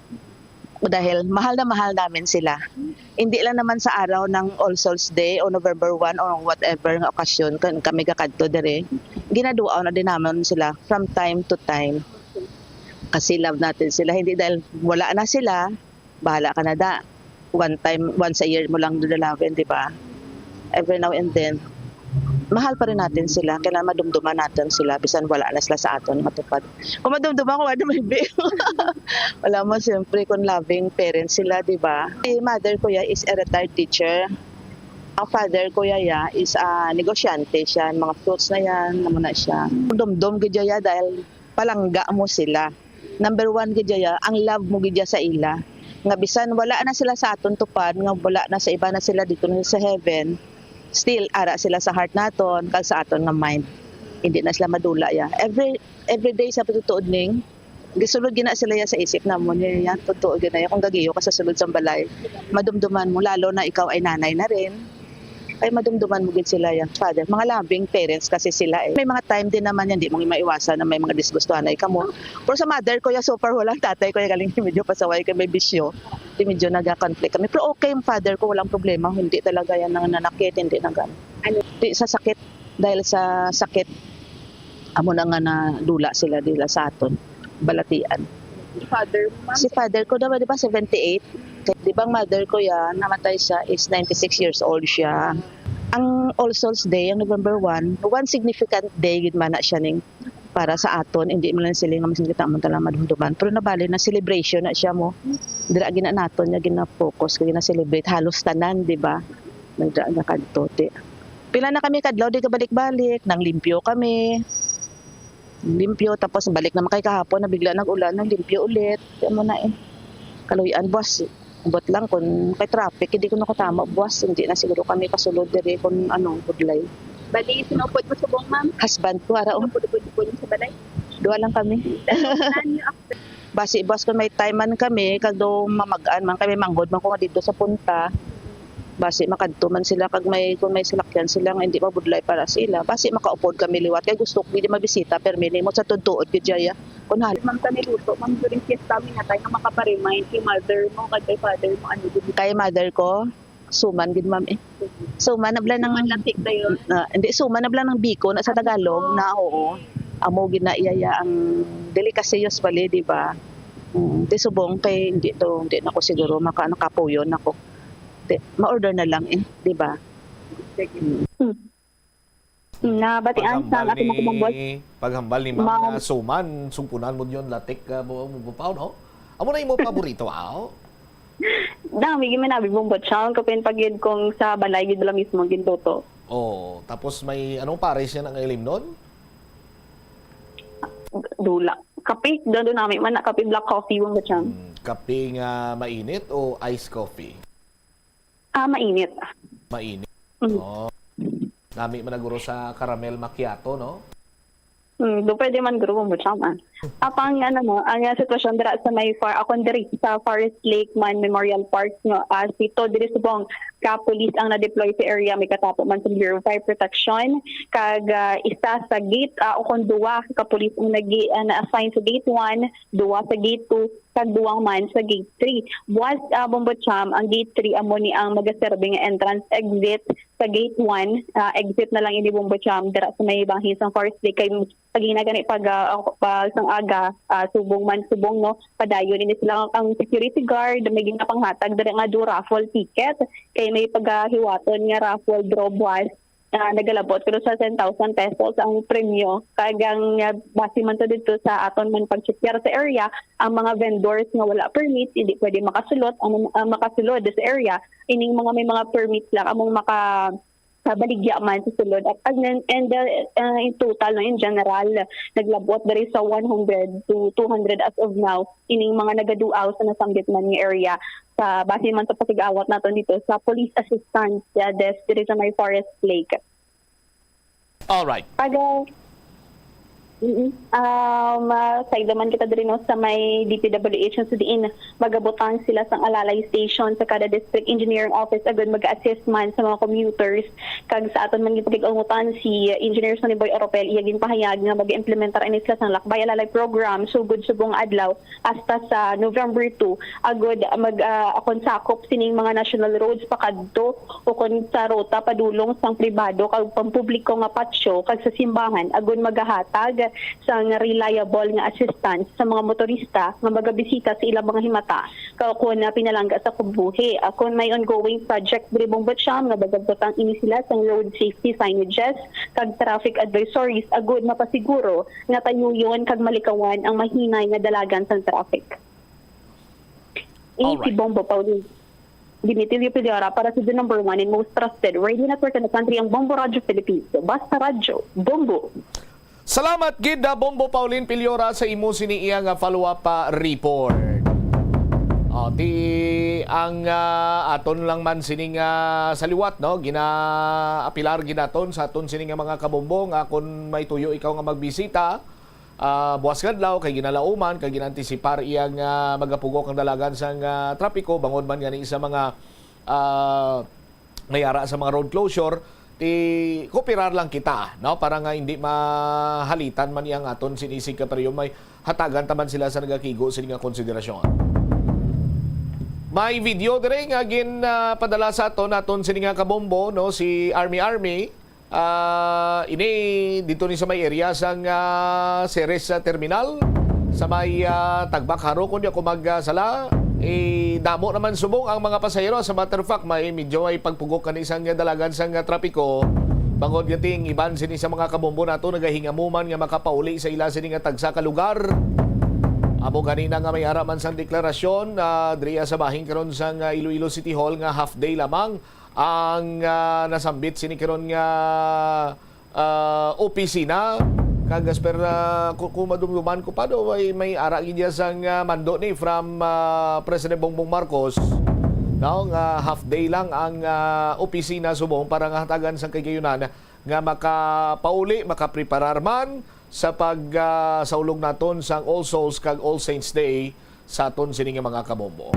Dahil mahal na mahal namin sila. Hindi lang naman sa araw ng All Souls Day o November 1 o whatever nga okasyon kami kakadto dire. Ginaduaw na din namin sila from time to time. Kasi love natin sila. Hindi dahil wala na sila, bahala ka na da. Once a year mo lang dudalawin, di ba? Every now and then, mahal pa rin natin sila. Kailangan madumduman natin sila. Bisan wala na sila sa aton matupad. Kung madumduman ko, wala may bill. Wala mo, siyempre, kung loving parents sila, di ba? Si mother ko is a retired teacher. Ang father ko is a negosyante siya. Mga fruits na yan, naman na siya. Dumdum gidya dahil palangga mo sila. Number 1 gidya, ang love mo gidya sa ila. Nga bisan wala na sila sa aton tupad, nga wala na sa iba na sila dito na sa heaven. Still ara sila sa heart naton kag sa aton nga mind. Hindi na sila madula ya. Every day sa patutuod ning gisulod gina sila ya sa isip namon ya totoo gina ya kung gagiyo ka sa sulod sa balay. Madumduman mo lalo na ikaw ay nanay na rin. Ay madumduman mo gid sila ya father. Mga loving parents kasi sila eh. May mga time din naman yan di mo maiwasan na may mga disgustuhan ay kamo. Pero sa mother ko ya super wala tatay ko ya galing medyo pasaway kay may bisyo. Di medyo naga-conflict kami. Pero okay yung father ko walang problema. Hindi talaga yan nang nanakit hindi nang di sa sakit dahil sa sakit amo na nga na dula sila dila sa aton balatian. Si father ko daw di ba 78? Di ba ang mother ko yan, namatay siya is 96 years old siya. Ang All Souls Day, ang November 1, one significant day gid man na siya ning para sa aton, hindi man lang sila nga masigita man tala madumduman. Pero nabali na celebration na siya mo. Dira gina naton nya gina-focus kay gina-celebrate halos tanan, di ba? Nagdra na kadto ti. Pila na kami kadlaw di ka balik-balik, nang limpyo kami. Limpyo tapos balik naman kay kahapon na bigla nag-ulan, nang limpyo ulit. Kaya mo na kaluyan boss. But lang kung kay traffic hindi ko nakatama buwas hindi na siguro kami kasulod dire kung budlay. Bali sinupod mo subong ma'am. Husband ko ara Pud sa balay. Duwa lang kami. Basi boss kung may time man kami kag do mamagaan man kami manggod man ko dito sa punta. Basi makadto man sila kag kung may salakyan sila nga hindi mabudlay para sila. Basi makaupod kami liwat kay gusto ko di mabisita pero minimo sa tudtuod gid jaya. Kun Ma'am kami luto, ma'am during fiesta kami na tayo na makaparemind kay mother mo, kay father mo, ano din. Kay mother ko, suman gid ma'am eh. Suman na bla nang lantik dayon. Hindi suman na bla ng biko na sa Tagalog na oo. Amo gid na iyaya ang delikasiyos pali, di ba? Di subong kay hindi na ko siguro nakapuyon ako. Ma-order na lang eh, di ba? Na batian sa ating mga kumambol. Paghambal ni Ma'am Suman, sumpunan mo yun latik mo no? Amo na imo paborito aw? Dami gyud minabi bumbot siya kapin pagid kong sa balay gid la mismo gintoto. Oh, tapos may anong pares yan ang ilim nun? Dula. Kape, doon namin man na kape black coffee bumbot siya. Kape nga mainit o iced coffee? Mainit. Mainit. Oh. Nami managuro sa caramel macchiato, no? Do pwede man guro mo chama. Apang ang sitwasyon dira sa may akong diri sa Forest Lake man Memorial Park no si to diri subong ka police ang na-deploy sa area may katapo man sa Bureau of Fire Protection kag isa sa gate akong duwa ka police ang na-assign sa gate 1, duwa sa gate 2 kag duwang man sa gate 3. Buwas Bombocham ang gate 3 amo ni ang magaserbe nga entrance exit sa gate 1 exit na lang ini Bombocham dira sa may banghin sang Forest Lake kay pagina gani pag sang aga subong no padayon ini sila ang security guard may ginapanghatag diri nga do raffle ticket kay may paghiwaton nga raffle draw buwas nagalabot pero sa 10,000 pesos ang premyo kagang base man to dito sa aton man pagcheckar sa area ang mga vendors nga wala permit hindi pwede makasulod ang makasulod sa area ining mga may mga permit lang among baligya man sa sulod at in total no, in general naglabot dari sa 100 to 200 as of now ining mga nagaduaw sa nasanggit man nga area sa base man sa pasigawat naton dito sa police assistance desk diri sa may Forest Lake. All right. Side naman kita diri no sa may DPWH sa diin magabutang sila sang alalay station sa kada district engineering office agad mag-assist man sa mga commuters kag sa aton man gipag-ungutan si engineer sa Boy Oropel iya ginpahayag nga mag-implementar ini sila sang lakbay alalay program sugod subong adlaw hasta sa November 2 agad akon sakop sining mga national roads pakadto o kon sa rota padulong sang pribado kag pampubliko nga patsyo kag sa simbahan agad magahatag sang reliable nga assistance sa mga motorista nga magabisita sa ilang mga himata kung pinalangga sa kubuhi. Kung may ongoing project diri Bombocham nga bagabotang ini sila sang road safety signages kag traffic advisories agud mapasiguro nga tayuyon kag malikawan ang mahinay nga dalagan sa traffic. Si Bombo Pauline. Dimitilio Piliora para sa the number 1 and most trusted radio network in the country ang Bombo Radio Philippines. Basta Radio, Bombo. Salamat gid Bombo Pauline Piliora sa imo siniiya nga follow-up report. Ti ang aton lang man sining saliwat no ginaapilar ginaton sa aton sining mga kabumbong kung may tuyo ikaw nga magbisita buwas kadlaw kay ginalauman kay ginantisipar iyang magapugok ang dalagan sang trapiko bangod man gani sa mga nayara sa mga road closure ti kooperar lang kita no para nga hindi mahalitan man iyang aton sinisig ka pero may hatagan taman sila sa nagakigo sa nga konsiderasyon. May video dire nga padala sa aton sining kabombo no si Army ini dito ni sa may area sang Ceres terminal sa may Tagbak Haro kun ako magsala damo naman subong ang mga pasahero sa matter of fact may medyo ay pagpugok kan isang dalagan sang trapiko bangod gating iban sini sa mga kabombo nato nagahingamuman nga makapauli sa ila sini nga tagsa ka lugar. Amo ganina nga may araman sang deklarasyon driya sa bahing karon sang Iloilo City Hall nga half day lamang ang nasambit sini karon nga opisina kagas per kung madumduman ko pa do may ara gid sang mando ni from President Bongbong Marcos no nga half day lang ang opisina subong para nga hatagan sang kagayunan nga makapauli makapreparar man sa pagsaulog naton sang All Souls kag All Saints Day sa aton sining mga kabombo.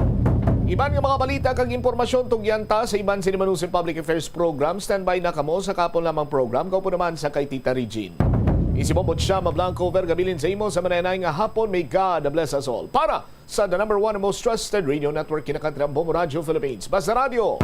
Iban nga mga balita kag impormasyon tugyanta sa iban sini Manusin Public Affairs Program standby na kamo sa kapon lamang program kaupo naman sa kay Tita Regine. Isibobot siya Mablanco Vergabilin sa imo sa mananay nga hapon may God bless us all. Para sa the number one and most trusted radio network kinakantang Bombo Radio Philippines. Basta Radio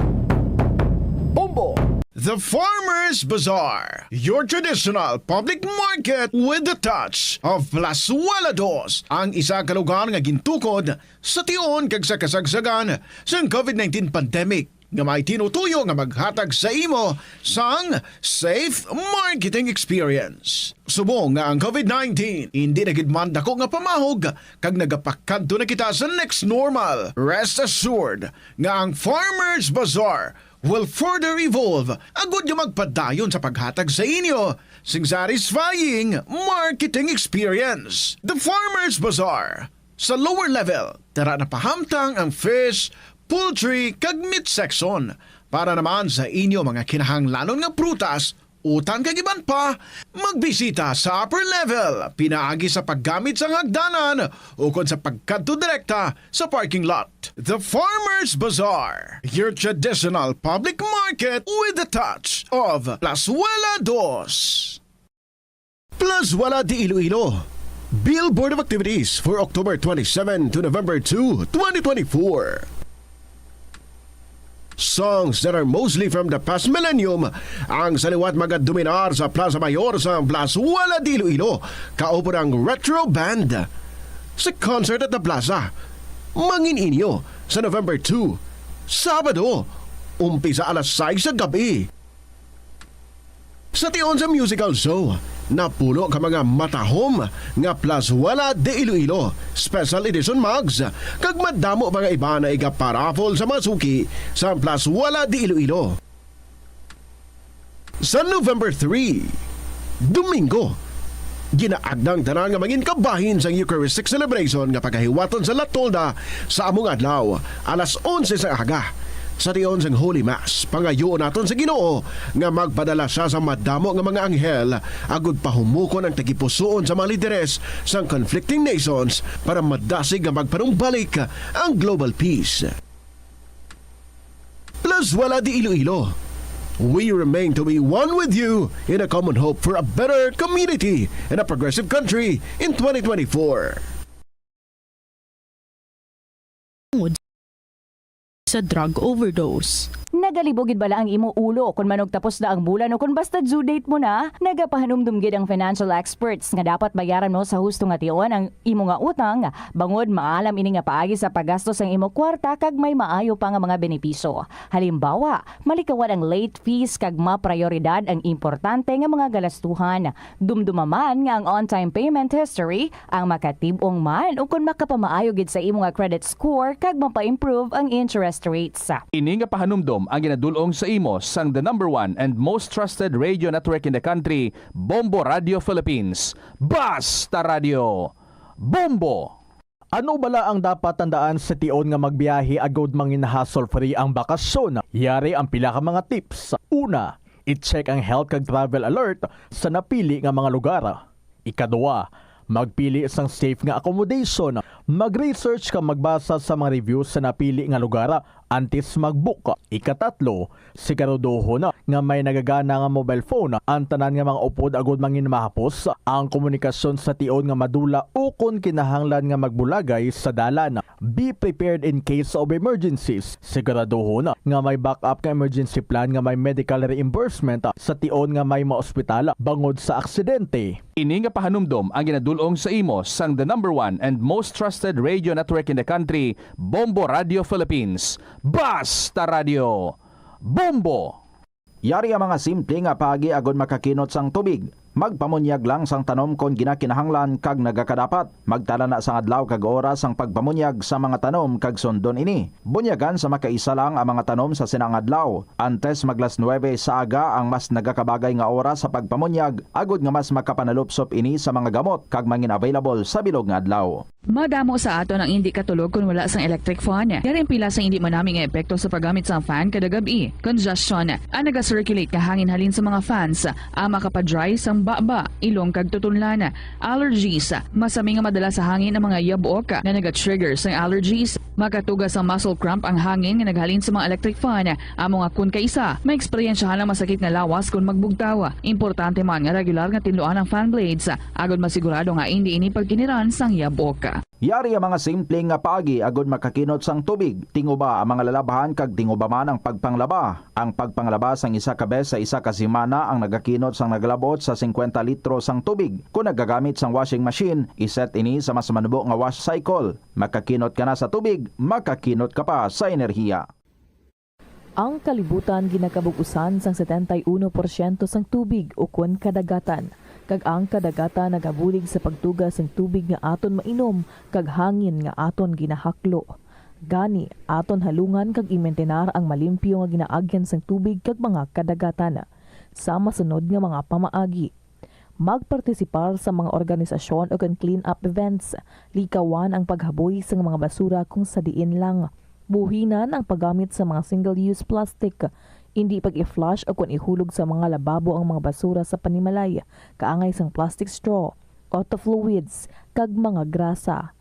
Bombo. The Farmers Bazaar, your traditional public market with the touch of Plazuela Dos, ang isa ka lugar nga gintukod sa tion kag sa kasagsagan sa COVID-19 pandemic nga may tinutuyo nga maghatag sa imo sang safe marketing experience. Subong nga ang COVID-19 hindi nagidman dako nga pamahog kag nagapakadto na kita sa next normal. Rest assured nga ang Farmers Bazaar will further evolve agud yung magpadayon sa paghatag sa inyo sing satisfying marketing experience. The Farmers Bazaar. Sa lower level, tara na pahamtang ang fish, poultry, kag meat section para naman sa inyo mga kinahanglanon nga prutas, utan kag iban pa, magbisita sa upper level, pinaagi sa paggamit sa hagdanan o kon sa pagkadto direkta sa parking lot. The Farmers Bazaar, your traditional public market with the touch of Plazuela Dos. Plazuela de Iloilo. Billboard of activities for October 27 to November 2, 2024. Songs that are mostly from the past millennium ang saliwat magadominar sa Plaza Mayor sa Plazuela de Iloilo kaupo ng Retro Band sa concert at the Plaza mangin inyo sa November 2 Sabado umpisa alas 6 sa gabi sa tion sa musical show napuno ka mga matahom nga Plazuela de Iloilo Special Edition mugs kag madamo mga iba na iga-paraffle sa masuki sa Plazuela de Iloilo. Sa November 3, Domingo, ginaagdang tanan nga mangin kabahin sa Eucharistic celebration nga pagkahiwaton sa Latolda sa among adlaw alas 11 sa aga. Sa tiyon sang Holy Mass, pangayoon naton sa Ginoo nga magpadala siya sa madamo nga mga anghel agud pahumukon ang tagipusoon sa mga lideres sang conflicting nations para madasig nga magpanumbalik ang global peace. Plazuela de Iloilo. We remain to be one with you in a common hope for a better community and a progressive country in 2024. Sa drug overdose. Nagalibogid bala ang imo ulo kung manog tapos na ang bulan o kung basta due date mo na, nagapahanumdumgid ang financial experts nga dapat bayaran mo sa husto nga tion ang imo nga utang bangod maalam ini nga paagi sa paggastos ang imo kwarta kag may maayo pa nga mga benepisyo. Halimbawa, malikawan ang late fees kag maprioridad ang importante nga mga galastuhan. Dumdumaman nga ang on-time payment history ang makatibong man o kung makapamaayo gid sa imo nga credit score kag mapa-improve ang interest rates. Ini nga pahanumdom ang ginadulong sa imo sang the number one and most trusted radio network in the country, Bombo Radio Philippines. Basta Radio Bombo! Ano bala ang dapat tandaan sa tion nga magbiyahe agod mangin hassle-free ang bakasyon? Yari ang pila ka mga tips. Una, i-check ang health kag travel alert sa napili nga mga lugar. Ikaduwa, magpili isang safe nga accommodation. Mag-research ka magbasa sa mga reviews sa napili nga lugar antes mag-book. Ikatatlo, siguraduhon na nga may nagagana nga mobile phone. Ang tanan nga mga upod agod mangin mahapos ang komunikasyon sa tion nga madula o kung kinahanglan nga magbulagay sa dalan. Be prepared in case of emergencies. Siguraduhon na nga may backup nga emergency plan nga may medical reimbursement sa tion nga may maospital bangod sa aksidente. Ini nga pahanumdom ang ginadulong sa imo sang the #1 and most trusted radio network in the country, Bombo Radio Philippines. Basta Radio Bombo! Yari ang mga simple nga paagi agod makakinot sang tubig. Magpamunyag lang sang tanom kon ginakinahanglan kag nagakadapat. Magtala na sang adlaw kag oras ang pagpamunyag sa mga tanom kag sundon ini. Bunyagan sa makaisa lang ang mga tanom sa sinang adlaw. Antes maglas 9 sa aga ang mas nagakabagay nga oras sa pagpamunyag agod nga mas makapanalupsop ini sa mga gamot kag mangin available sa bilog nga adlaw. Madamo sa ato ang hindi katulog kung wala sang electric fan. Yari ang pila sa hindi manaming epekto sa paggamit sa fan kada gabi. Congestion, ang naga-circulate ka hangin halin sa mga fans, ang makapadry sang baba, ilong kag tutunlan. Allergies, masami nga madala sa hangin ang mga yabok na naga-trigger sang allergies. Makatugas ang muscle cramp ang hangin nga naghalin sa mga electric fan. Amo nga kun kaisa, may eksperyensyahan lang masakit na lawas kung magbugtaw. Importante man nga regular nga tinluan ang fan blades, agod masigurado nga hindi ini pagkiniran sang yabok. Yari ang mga simple nga paagi agod makakinot sang tubig. Tinguba ang mga lalabahan kag tinguba man ang pagpanglaba. Ang pagpanglaba sang isa ka bes sa isa ka semana ang nagakinot sang nagalabot sa 50 litro sang tubig. Kung nagagamit sang washing machine, iset ini sa mas manubo nga wash cycle. Makakinot ka na sa tubig, makakinot ka pa sa enerhiya. Ang kalibutan ginakabugusan sang 71% sang tubig o kun kadagatan. Kag ang kadagatan nagabulig sa pagtugas ng tubig nga aton mainom kag hangin nga aton ginahaklo. Gani aton halungan kag imentenar ang malimpyo nga ginaagyan sang tubig kag mga kadagatan. Sa masunod nga mga pamaagi, magpartisipar sa mga organisasyon o clean up events. Likawan ang paghaboy sa mga basura kung sa diin lang. Buhinan ang paggamit sa mga single-use plastic. Hindi pag-i-flush o kung ihulog sa mga lababo ang mga basura sa panimalay, kaangay sang plastic straw, auto fluids, kag mga grasa.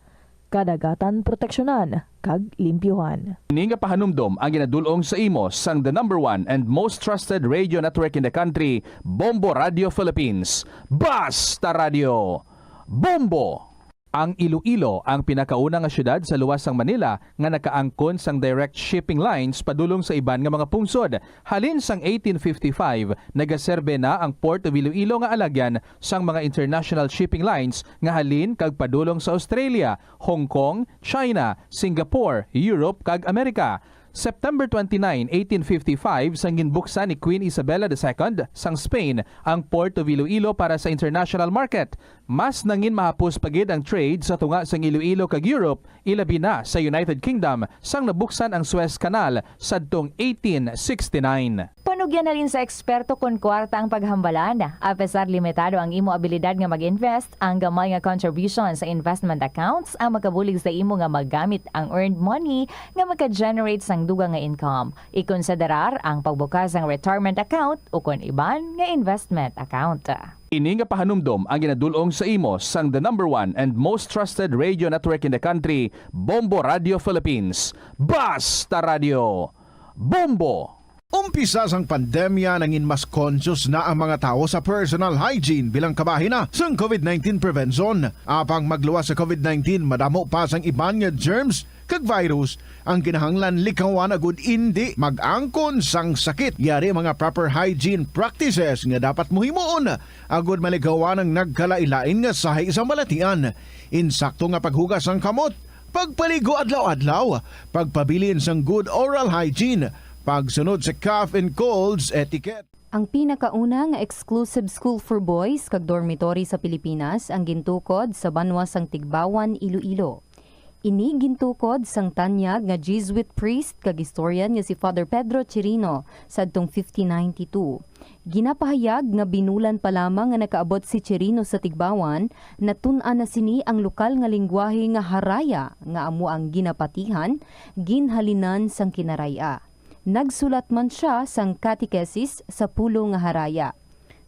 Kadagatan proteksyonan, kag limpyuhan. Ini nga pahanumdom ang ginadulong sa imo sang the #1 and most trusted radio network in the country, Bombo Radio Philippines. Basta Radio Bombo! Ang Iloilo ang pinakauna nga syudad sa luwas sang Manila nga nakaangkon sang direct shipping lines padulong sa iban nga mga pungsod. Halin sang 1855, nagaserbe na ang Port of Iloilo nga alagyan sang mga international shipping lines nga halin kag padulong sa Australia, Hong Kong, China, Singapore, Europe kag Amerika. September 29, 1855, sang ginbuksan ni Queen Isabella II sang Spain ang Port of Iloilo para sa international market. Mas nangin mahapos pagid ang trade sa tunga sang Iloilo kag Europe, ilabi na sa United Kingdom sang nabuksan ang Suez Canal sadtong 1869. Panugyan na rin sa eksperto kung kwarta ang paghambalan. Apesar limitado ang imo abilidad nga mag-invest, ang gamay nga contribution sa investment accounts ang makabulig sa imo nga maggamit ang earned money nga maka-generate sang dugang nga income. Ikonsiderar ang pagbukas ng retirement account o kung iban nga investment account. Ini nga pahanumdom ang ginadulong sa imo sang the #1 and most trusted radio network in the country, Bombo Radio Philippines. Basta Radio Bombo! Umpisa sang pandemya nangin mas conscious na ang mga tao sa personal hygiene bilang kabahina sang COVID-19 prevention. Apang magluwas sa COVID-19, madamo pa sang iban nga germs kag virus ang kinahanglan likawan agud indi mag-angkon sang sakit. Yari mga proper hygiene practices nga dapat muhimuon agud maligawan ang nagkalailain nga sahay sa malatian. Insakto nga paghugas sang kamot, pagpaligo adlaw-adlaw, pagpabilin sang good oral hygiene, pagsunod sa cough and colds etiquette. Ang pinakauna nga exclusive school for boys kag dormitory sa Pilipinas ang gintukod sa Banwa sang Tigbawan, Iloilo. Ini gintukod sang tanyag nga Jesuit priest kag historian nga si Father Pedro Chirino sadtong 1592. Ginapahayag nga binulan pa lamang nga nakaabot si Chirino sa Tigbawan, natun-an na sini ang lokal nga lingwahe nga Haraya nga amo ang ginapatihan, ginhalinan sang kinaraya. Nagsulat man siya sang catechesis sa pulo nga Haraya.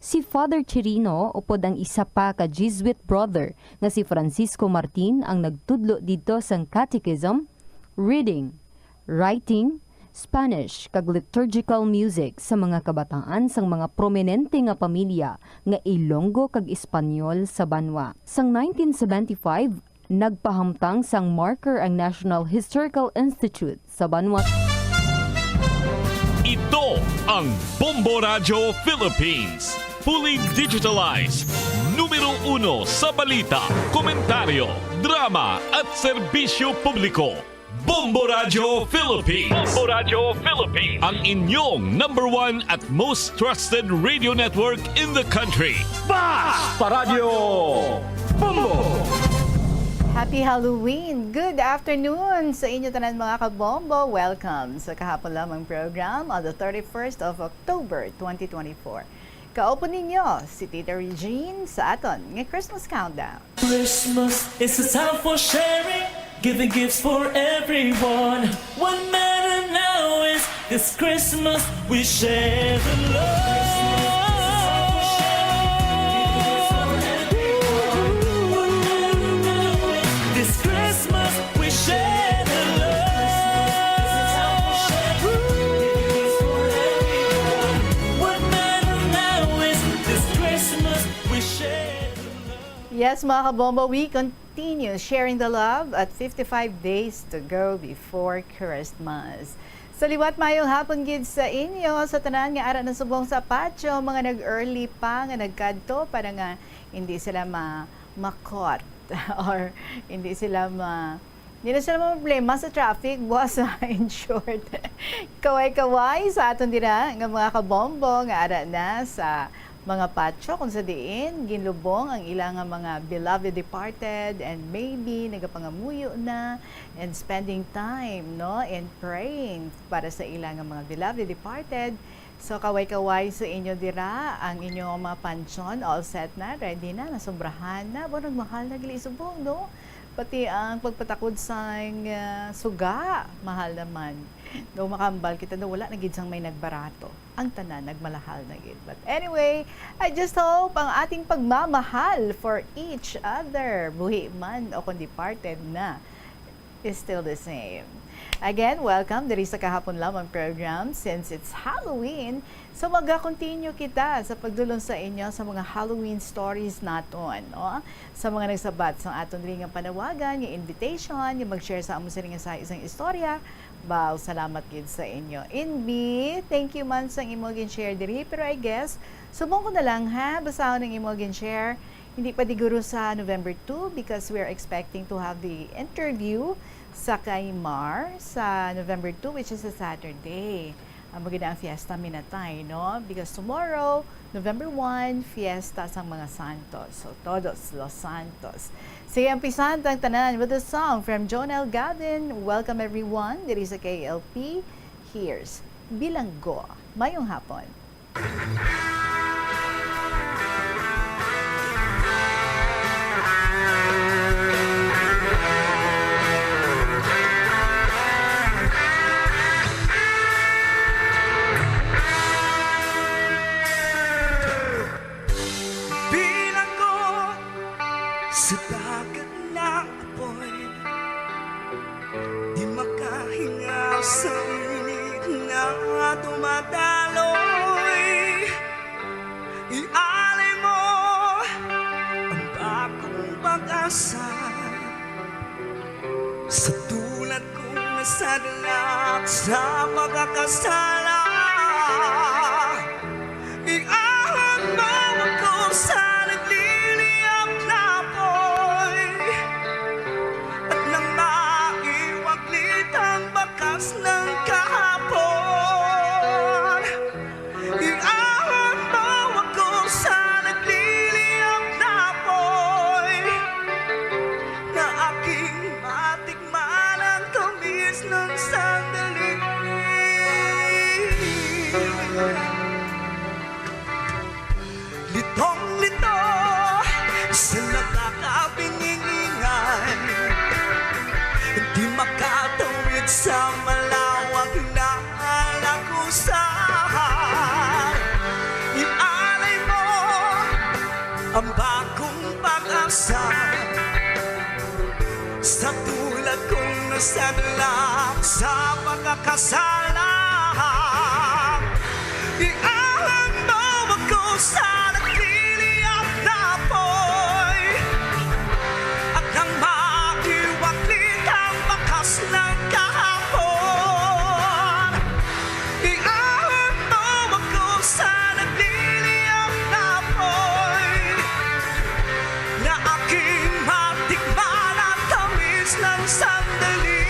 Si Father Chirino upod ang isa pa ka Jesuit brother nga si Francisco Martin ang nagtudlo dito sang catechism, reading, writing, Spanish kag liturgical music sa mga kabataan sang mga prominente nga pamilya nga Ilonggo kag Espanyol sa Banwa. Sang 1975, nagpahamtang sang marker ang National Historical Institute sa Banwa. Ito ang Bombo Radio Philippines. Fully digitalized. Numero 1 sa balita, komentaryo, drama at serbisyo publiko. Bombo Radio Philippines. Bombo Radio Philippines. Ang inyong number 1 at most trusted radio network in the country. Basta Radio Bombo! Happy Halloween! Good afternoon sa inyo tanan mga kabombo. Welcome sa kahapon lamang program on the 31st of October 2024. Kaupo ninyo si Tita Regine sa aton ng Christmas Countdown. Christmas is a time for sharing, giving gifts for everyone. What matters now is this Christmas we share the love. This Christmas we share the love. What matters now is this Christmas we share the love. Yes mga kabombo, we continue sharing the love at 55 days to go before Christmas. Sa liwat mayong hapon gid sa inyo sa tanan nga ara ng subong sa patio, mga nag-early pa nga nagkadto para nga hindi sila makot or hindi na sila problema sa traffic, buwas in short. Kaway-kaway sa aton dira nga mga kabombo nga ara na sa mga patio kung sa diin ginlubong ang ilang mga beloved departed and maybe nagapangamuyo na and spending time and praying para sa ilang mga beloved departed. So kaway-kaway sa inyo dira ang inyong mga pansyon all set na, ready na, nasumbrahan na, bo nagmahal na gili subong no. Pati ang pagpatakod sa suga, mahal naman. No makambal kita no wala na gid sang may nagbarato. Ang tanan nagmalahal na gid. But anyway, I just hope ang ating pagmamahal for each other, buhi man o kung departed na, is still the same. Again, welcome diri sa kahapon lamang program since it's Halloween. So mag-continue kita sa pagdulong sa inyo sa mga Halloween stories naton, no? Sa mga nagsabat sa aton diri nga panawagan, nga invitation, nga mag-share sa amo sila nga sa isang istorya. Bao, salamat gid sa inyo. Inbi, thank you man sa imo gin-share diri, pero I guess subong ko na lang ha, basahon ng imo gin-share. Hindi pa diguro sa November 2 because we're expecting to have the interview sa kay Mar sa November 2, which is a Saturday. Maganda ang fiesta minatay, no? Because tomorrow, November 1, fiesta sa mga Santos. So, todos los Santos. Sige, umpisan ang tanan with a song from Jonel Gavin. Welcome everyone. Diri sa KLP. Here's Bilanggo. Mayong hapon. Sa dagat na apoy, di makahinga sa init na dumadaloy. Ialay mo ang bagong pag-asa sa tulad kong nasadalak sa pagkakasala. Iahon mo ako sa ng kahapon. Iahon mo ako sa nagliliyap na apoy na aking matikman. ng sandali. Litong-lito sa nakakapiningan, di makatawid sa malawak na lakusan. Inalay mo ang bagong pag-asa sa tulad kong nasadala sa pagkakasala. Iahon mo ako sa nagliliyap na apoy at nang maiwaklit ang bakas ng kahapon. Iahon mo ako sa nagliliyap na apoy na aking matikman at tamis ng sandali.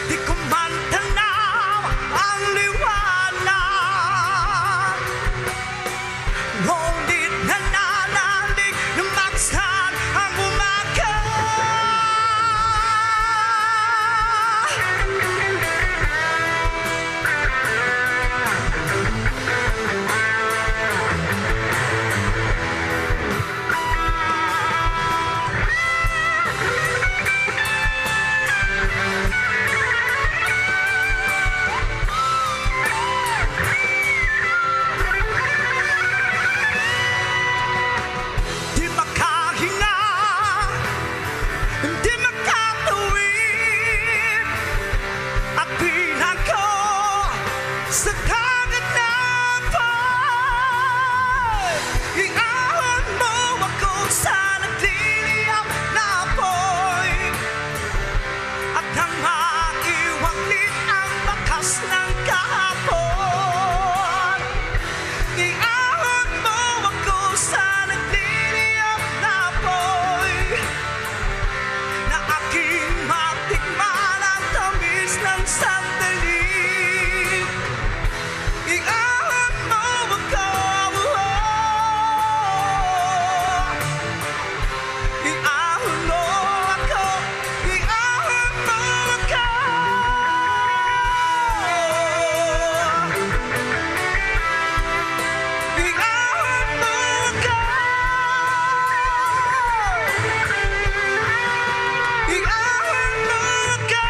Di ko man tanaw ang liwanag, ngunit nananalig na maksan ang umaga. Di makahinga, di makatawid at pinag ko sa kaganapan. Iahon mo ako sa nagliliyap na apoy at nang maiwaklit ang bakas ng kahapon. Iahon mo ako sa nagliliyap na apoy na aking matikman ang tamis ng sandali. Iahon mo ako, iahon mo ako, iahon mo ako. Iahon mo ako, iahon mo ako.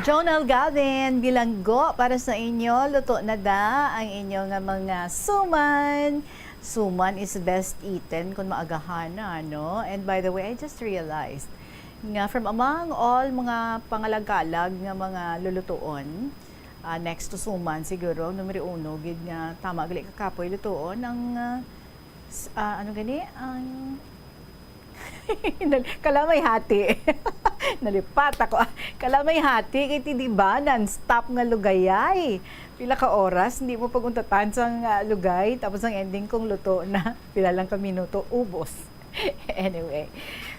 Jonal Gavin, bilanggo para sa inyo. Luto na da ang inyong mga suman. Suman is best eaten kung maagahan na, no? And by the way, I just realized nga from among all mga pangalagalag nga mga lulutuon, next to suman siguro, numero 1, gid nga tama gali kakapoy lutuon ang ano gani? Ang kalamay hati. Nalipat ako. Kalamay hati kay di ba non-stop nga lugayay. Pila ka oras hindi mo paguntatan sa lugay tapos ang ending kong luto na pila lang ka minuto ubos. Anyway.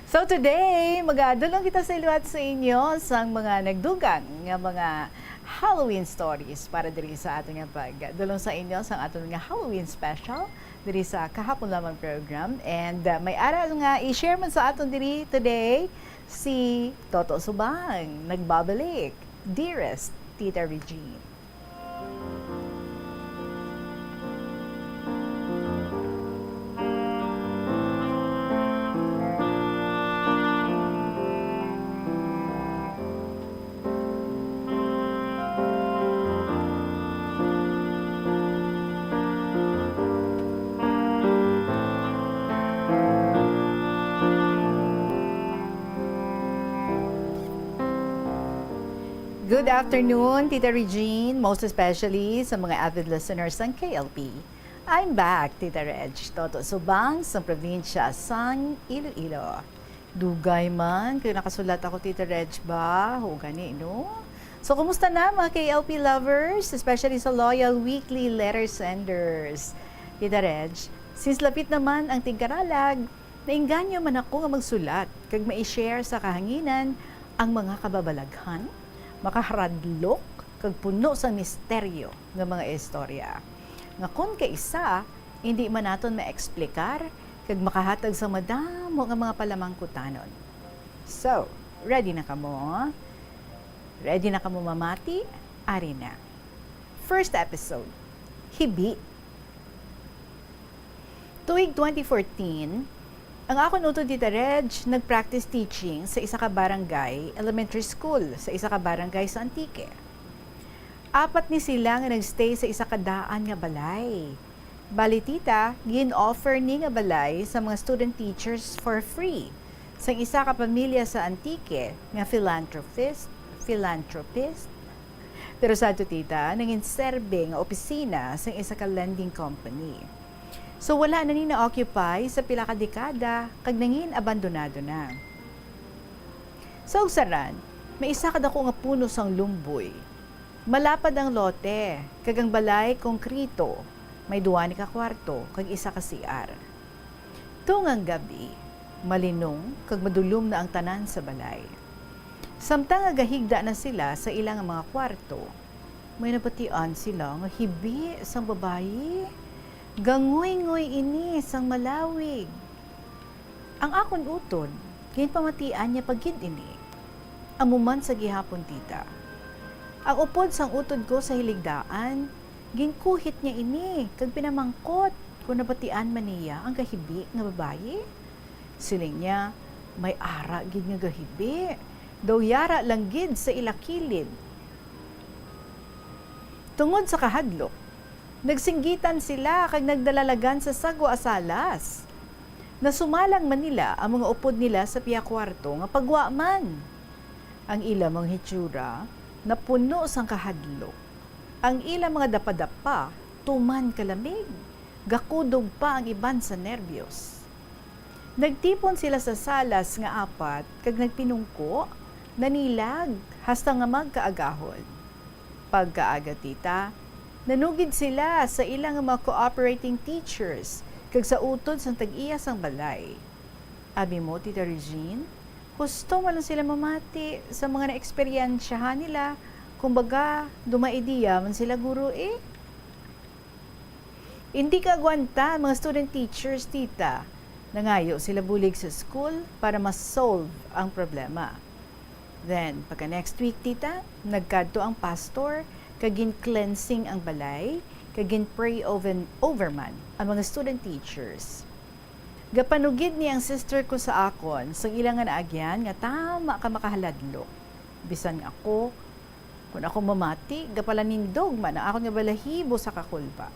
So today, magadulong kita sa iluwat sa inyo sang mga nagdugang nga mga Halloween stories para diri sa aton nga pagdulong sa inyo sang aton nga Halloween special diri sa kahapon lamang program. And may aral nga i-share man sa aton diri today si Toto Subang. Nagbabalik. Dearest Tita Regine. Good afternoon, Tita Regine, most especially sa mga avid listeners ng KLP. I'm back, Tita Reg. Toto Subang sa probinsya sang Iloilo. Dugay man, kaya nakasulat ako, Tita Reg ba? O gani, no? So, kumusta na mga KLP lovers, especially sa loyal weekly letter senders? Tita Reg, since lapit naman ang tingkaralag, nainganyo man ako nga magsulat kag ma-share sa kahanginan ang mga kababalaghan, makaharadlok kag puno sa misteryo ng mga istorya. Nga kun kaisa, hindi man naton maeksplikar kag makahatag sa madamo nga mga palamangkutanon. So, ready na ka mo? Ready na ka mo mamati? Ari na. First episode, Hibi. Tuig 2014, ang akong utod Tita Reg, nag-practice teaching sa isa ka barangay elementary school sa isa ka barangay sa Antique. 4 ni sila nga nagstay sa isa ka daan nga balay. Bali tita, gin-offer ni nga balay sa mga student teachers for free sa isa ka pamilya sa Antique nga philanthropist. Pero sa ato tita, nangin serbe nga opisina sa isa ka lending company. So wala na ni na-occupy sa pila ka dekada kag nangin abandonado na. Sa Ugsaran, may isa ka dako nga puno sang lumboy. Malapad ang lote, kag ang balay konkrito, may 2 ka kwarto kag isa ka CR. Tungang gabi, malinong kag madulom na ang tanan sa balay. Samtang agahigda na sila sa ilang mga kwarto, may napatian sila nga hibi sang babayi. Gangoy-ngoy ini sang malawig. Ang akon utod, ginpamatian niya pagid ini. Amuman sa gihapon tita. Ang upod sang utod ko sa hiligdaan, ginkuhit niya ini, kag pinamangkot kung nabatian man niya ang gahibi nga babayi. Siling niya, may ara gid nga gahibi. Daw yara lang gid sa ilakilid. Tungod sa kahadlok, nagsinggitan sila kag nagdalalagan sa sago asalas. Nasumalang man nila ang mga upod nila sa piya kwarto nga pagwa man. Ang ila mga hitsura napuno sang kahadlok. Ang ila mga dapadapa tuman kalamig. Gakudog pa ang iban sa nerbiyos. Nagtipon sila sa salas nga 4 kag nagpinungko, nanilag hasta nga magkaagahon. Pagkaaga tita, nanugid sila sa ilang mga cooperating teachers kag sa utod sang tag-iya sang balay. Abi mo, Tita Regine, gusto mo lang sila mamati sa mga na-eksperyensyahan nila. Kumbaga, dumaidiya man sila guro eh. Hindi ka agwanta mga student teachers, tita. Nangayo sila bulig sa school para ma-solve ang problema. Then, pagka next week, tita, nagkadto ang pastor kagin cleansing ang balay, kagin pray over man ang mga student teachers. Gapanugid ni ang sister ko sa akon sang ilang nga naagyan nga tama ka makahaladlo. Bisan ako, kung ako mamati, gapalanindog man ang akon nga balahibo sa kakulba.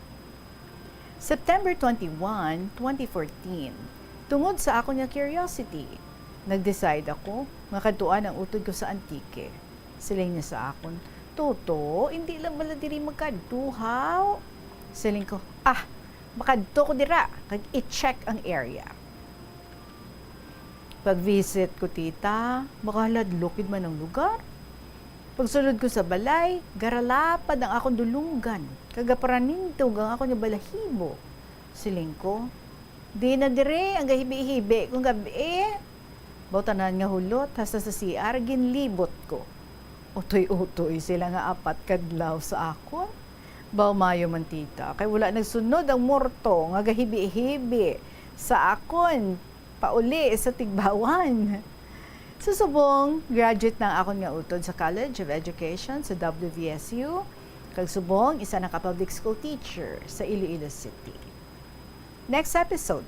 September 21, 2014, tungod sa akon nga curiosity, nag-decide ako makadtuan ang utod ko sa Antique. Siling niya sa akon, Toto, hindi lang bala diri magkaduhaw. Siling ko, makadto ko dira, kag i-check ang area. Pag-visit ko tita, makahaladlokid man ang lugar. Pagsulod ko sa balay, garalapad ang akong dulungan, kagaparanintog ang akong balahibo. Siling ko, di na dire ang gahibi-hibi kung gabi. Bautanan nga hulot, hasta sa CR, ginlibot ko. Utoy-utoy sila nga 4 kadlaw sa akon. Baumayo man tita, kay wala nagsunod ang morto nga gahibi-hibi sa akon, pauli sa Tigbawan. Susubong, graduate ng akon nga utod sa College of Education sa WVSU. Kag subong, isa na ka-public school teacher sa Iloilo City. Next episode,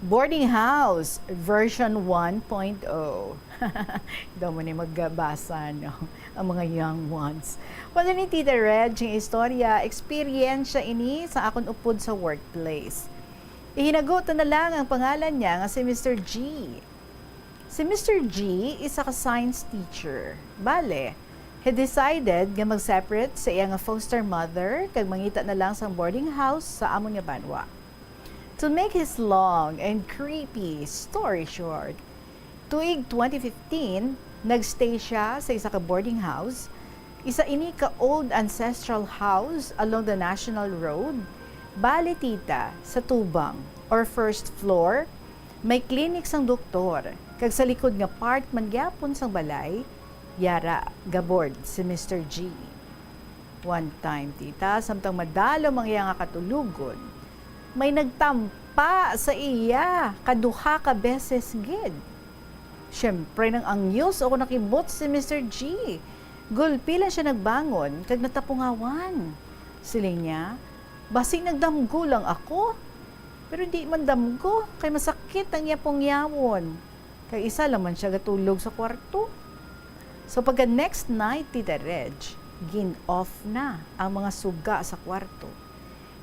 Boarding House version 1.0. Daw mo ni magbasa, no? Ang mga young ones. Wala ni Tita Reg, yung istorya, experience siya ini sa akon upod sa workplace. Ihinagot na lang ang pangalan niya nga si Mr. G. Si Mr. G, isa ka science teacher. Bale, he decided nga mag-separate sa iya nga foster mother kag mangita na lang sa boarding house sa amon nga banwa. To make his long and creepy story short, tuig 2015, nagstay siya sa isa ka boarding house, isa ini ka old ancestral house along the National Road, bale tita, sa tubang or first floor, may clinic sang doktor, kag sa likod nga part man gyapon sang balay, yara gabord si Mr. G. One time tita, samtang madalo mang iya nga katulugon, may nagtampa sa iya kaduha ka beses gid. Siyempre nang angyos ako nakibot si Mr. G. Gulpi lang siya nagbangon kag natapungawan. Siling niya, basig nagdamgo lang ako. Pero di man damgo, kay masakit ang iya pong yawon. Kay isa laman siya gatulog sa kwarto. So pagka next night, Tita Reg, gin-off na ang mga suga sa kwarto.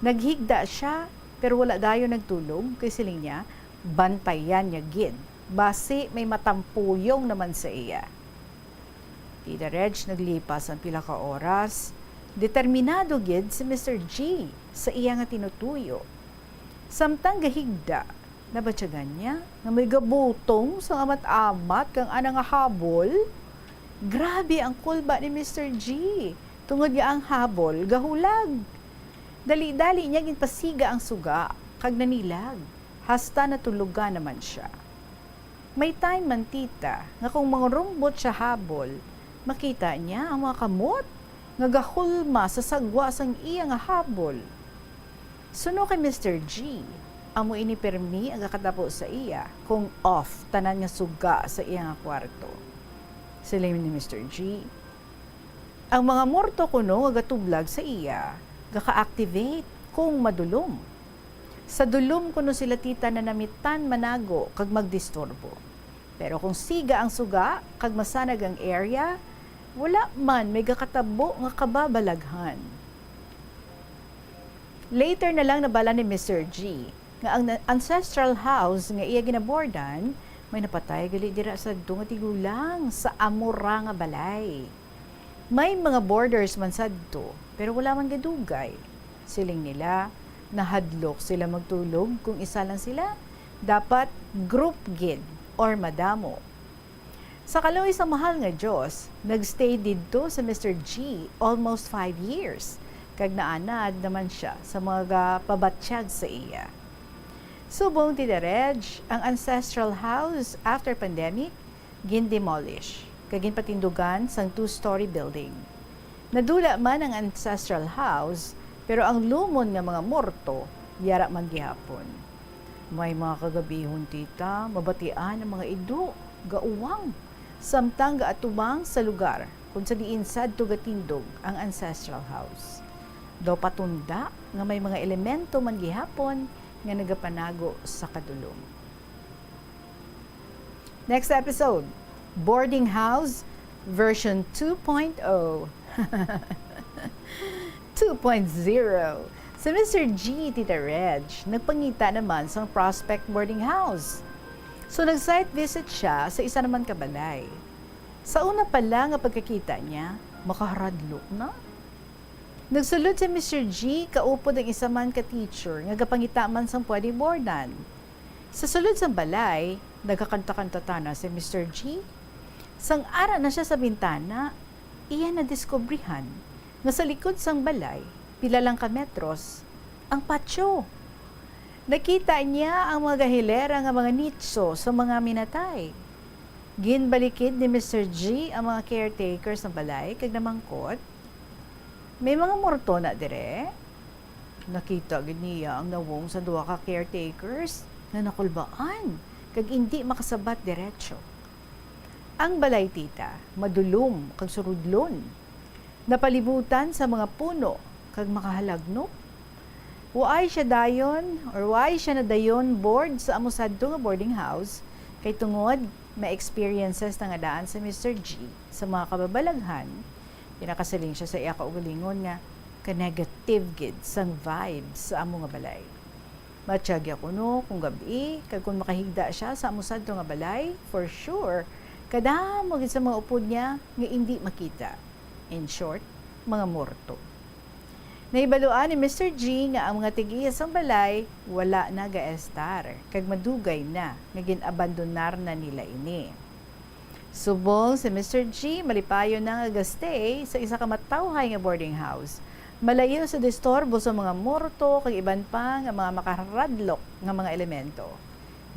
Naghigda siya, pero wala dayo nagtulog, kay siling niya, bantayan niya gin. Basi may matampuyong naman sa iya. Tita Reg, naglipas ang pila ka oras. Determinado gid si Mr. G sa iya nga tinutuyo. Samtang gahigda, nabatyagan niya nga may gabutong sa amat-amat kang anang habol. Grabe ang kulba ni Mr. G. Tungod niya ang habol, gahulag. Dali-dali niya ginpasiga ang suga, kag nanilag. Hasta natulugan naman siya. May time man tita, nga kung mangurumbot siya habol, makita niya ang mga kamot nga gahulma sa sagwa sang iya nga habol. Suno kay Mr. G, amo inipermi ang kakatapo sa iya kung off tanan nga suga sa iya nga kwarto. Sila ni Mr. G, ang mga morto kuno nga gatublag sa iya, gaka-activate kung madulom. Sa dulom kuno sila tita na namitan manago kag magdisturbo. Pero kung siga ang suga kag masanag ang area, wala man may gakatabo nga kababalaghan. Later na lang nabala ni Mr. G nga ang ancestral house nga iya ginabordan may napatay gali dira sa nga tigulang sa amura nga balay. May mga borders man sadto pero wala man gadugay. Siling nila nahadlok sila magtulog kung isa lang sila. Dapat group gid or madamo. Sa kaloy sa mahal nga Diyos, nagstay didto sa Mr. G almost 5 years. Kag naanad naman siya sa mga pabatsyag sa iya. Subong Tita Reg, ang ancestral house after pandemic, gin-demolish. Kag ginpatindugan sang 2-story building. Nadula man ang ancestral house, pero ang lumon nga mga morto, yara man gihapon. May mga kagabihon tita, mabatian ang mga ido, gauwang, samtang gaatubang sa lugar kung sa diinsad to gatindog ang ancestral house. Daw patunda nga may mga elemento man gihapon nga nagapanago sa kadulom. Next episode, Boarding House version 2.0. 2.0. Sa Mr. G, Tita Reg, nagpangita naman sa Prospect Boarding House. So nag-site visit siya sa isa naman kabalay. Sa una pa lang nga pagkakita niya, makaharadlok na. Nagsulod si Mr. G, kaupod ang isa man ka-teacher nga gapangita man sang pwedeng boardan. Sa sulod sa balay, nagkakanta-kanta na si Mr. G. Sang ara na siya sa bintana, iya na diskubrihan nga sa likod sang balay, pila lang ka metros, ang patio. Nakita niya ang mga gahilera nga mga nitso sa mga minatay. Ginbalikid ni Mr. G ang mga caretakers ng balay kag namangkot. May mga morto na dire. Nakita gid niya ang nawong sa duha ka caretakers na nakulbaan kag hindi makasabat diretso. Ang balay tita, madulom kag surudlon. Napalibutan sa mga puno kag makahalagno. Waay siya dayon or waay siya na dayon board sa amusadto nga boarding house kay tungod may experiences na nga daan sa Mr. G sa mga kababalaghan. Pinakasaling siya sa iya kaugalingon nga ka-negative gid sang vibes sa amo nga balay. Matsyagya kuno kung gabi kag kung makahigda siya sa amusadto nga balay, for sure kadamo gid sa mga upod niya nga hindi makita. In short, mga morto. Naibaluan ni Mr. G nga ang mga tigiya sang balay wala na gaestar kag madugay na nga ginabandonar na nila ini. Subong si Mr. G malipayo na nga gastay sa isa ka matawhay nga boarding house. Malayo sa disturbo sa mga morto kag iban pa nga mga makaradlok nga mga elemento.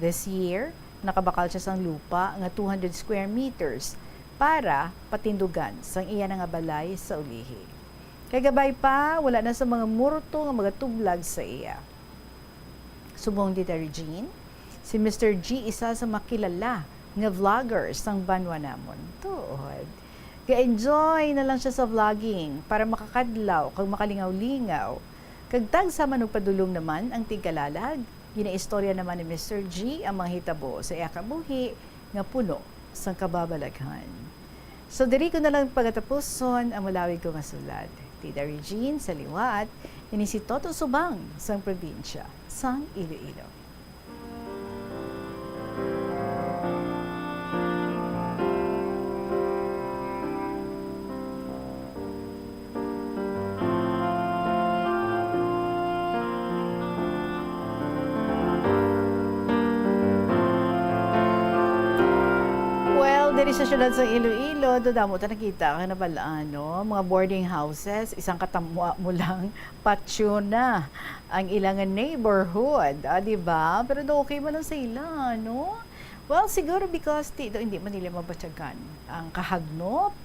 This year, nakabakal siya sang lupa nga 200 square meters para patindugan sang iya nga balay sa ulihi. Kay gabay pa, wala na sa mga morto nga magatublag sa iya. Subong Tita Regine, si Mr. G isa sa makilala nga vloggers sang banwa namon. Tuod. Ga-enjoy na lang siya sa vlogging para makakadlaw kag makalingaw-lingaw. Kag tag sa manugpadulong naman ang tigkalalag. Ginaistorya naman ni Mr. G ang mga hitabo sa iya kabuhi nga puno sang kababalaghan. So diri ko na lang pagatapuson ang malawig ko nga sulat. Tita Regine sa liwat, ini si Toto Subang sang probinsya sang Iloilo. Diri sa syudad sa Iloilo, dodamo ta nakita ka na pala, mga boarding houses, isang katamwa mo lang, patio na ang ilang neighborhood, di ba? Pero okay man lang sa ila, no? Well, siguro because hindi man nila mabatyagan ang kahagnop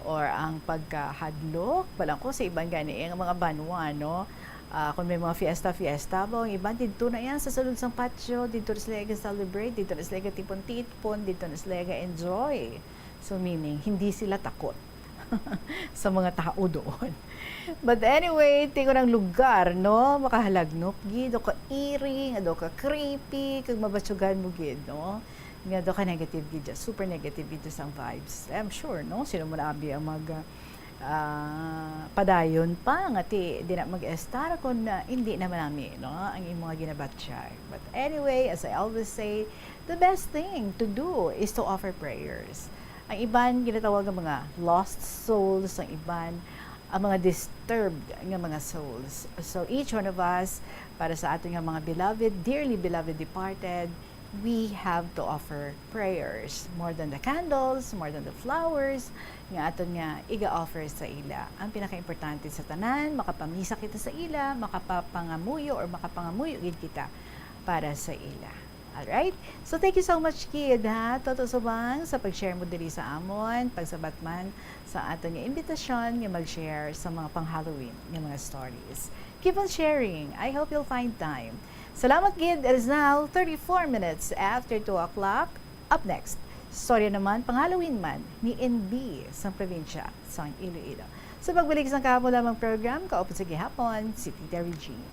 or ang pagkahadlok, balang ko sa ibang gani, ang mga banwa, no? Kung may mga fiesta ba, ang iba dito na yan sa sulod sang patio, dito na sila celebrate, dito na sila tipon-tipon, dito na sila enjoy. So meaning, hindi sila takot sa mga tao doon. But anyway, tingko ng lugar, no? Makahalagnop, gid, o ka eerie, o ka creepy, kag mabatsugan mo gid, no? Nga do ka negative gid, super negative gid sang vibes. I'm sure, no? Sino mo na abi ang padayon pa nga di na mag-estar kung hindi naman namin, no? Ang mga ginabatsyay. But anyway, as I always say, the best thing to do is to offer prayers. Ang iban ginatawag ang mga lost souls, ang iban ang mga disturbed ng mga souls. So each one of us, para sa ating mga beloved, dearly beloved departed, we have to offer prayers. More than the candles, more than the flowers, nga aton nga iga-offer sa ila. Ang pinaka-importante sa tanan, makapamisa kita sa ila, makapapangamuyo or makapangamuyo gid kita para sa ila. Alright? So thank you so much, kid, ha? Toto Subang, sa pag-share mo diri sa amon, pagsabat man sa aton nga imbitasyon nga mag-share sa mga pang-Halloween nga mga stories. Keep on sharing. I hope you'll find time. Salamat, Gid. It is now 34 minutes after 2 o'clock. Up next, storya naman, pang-Halloween man, ni NB sa probinsya sa Iloilo. Sa pagbalik sa kahapon lamang program, kaupos sa gihapon, si Tita Regine.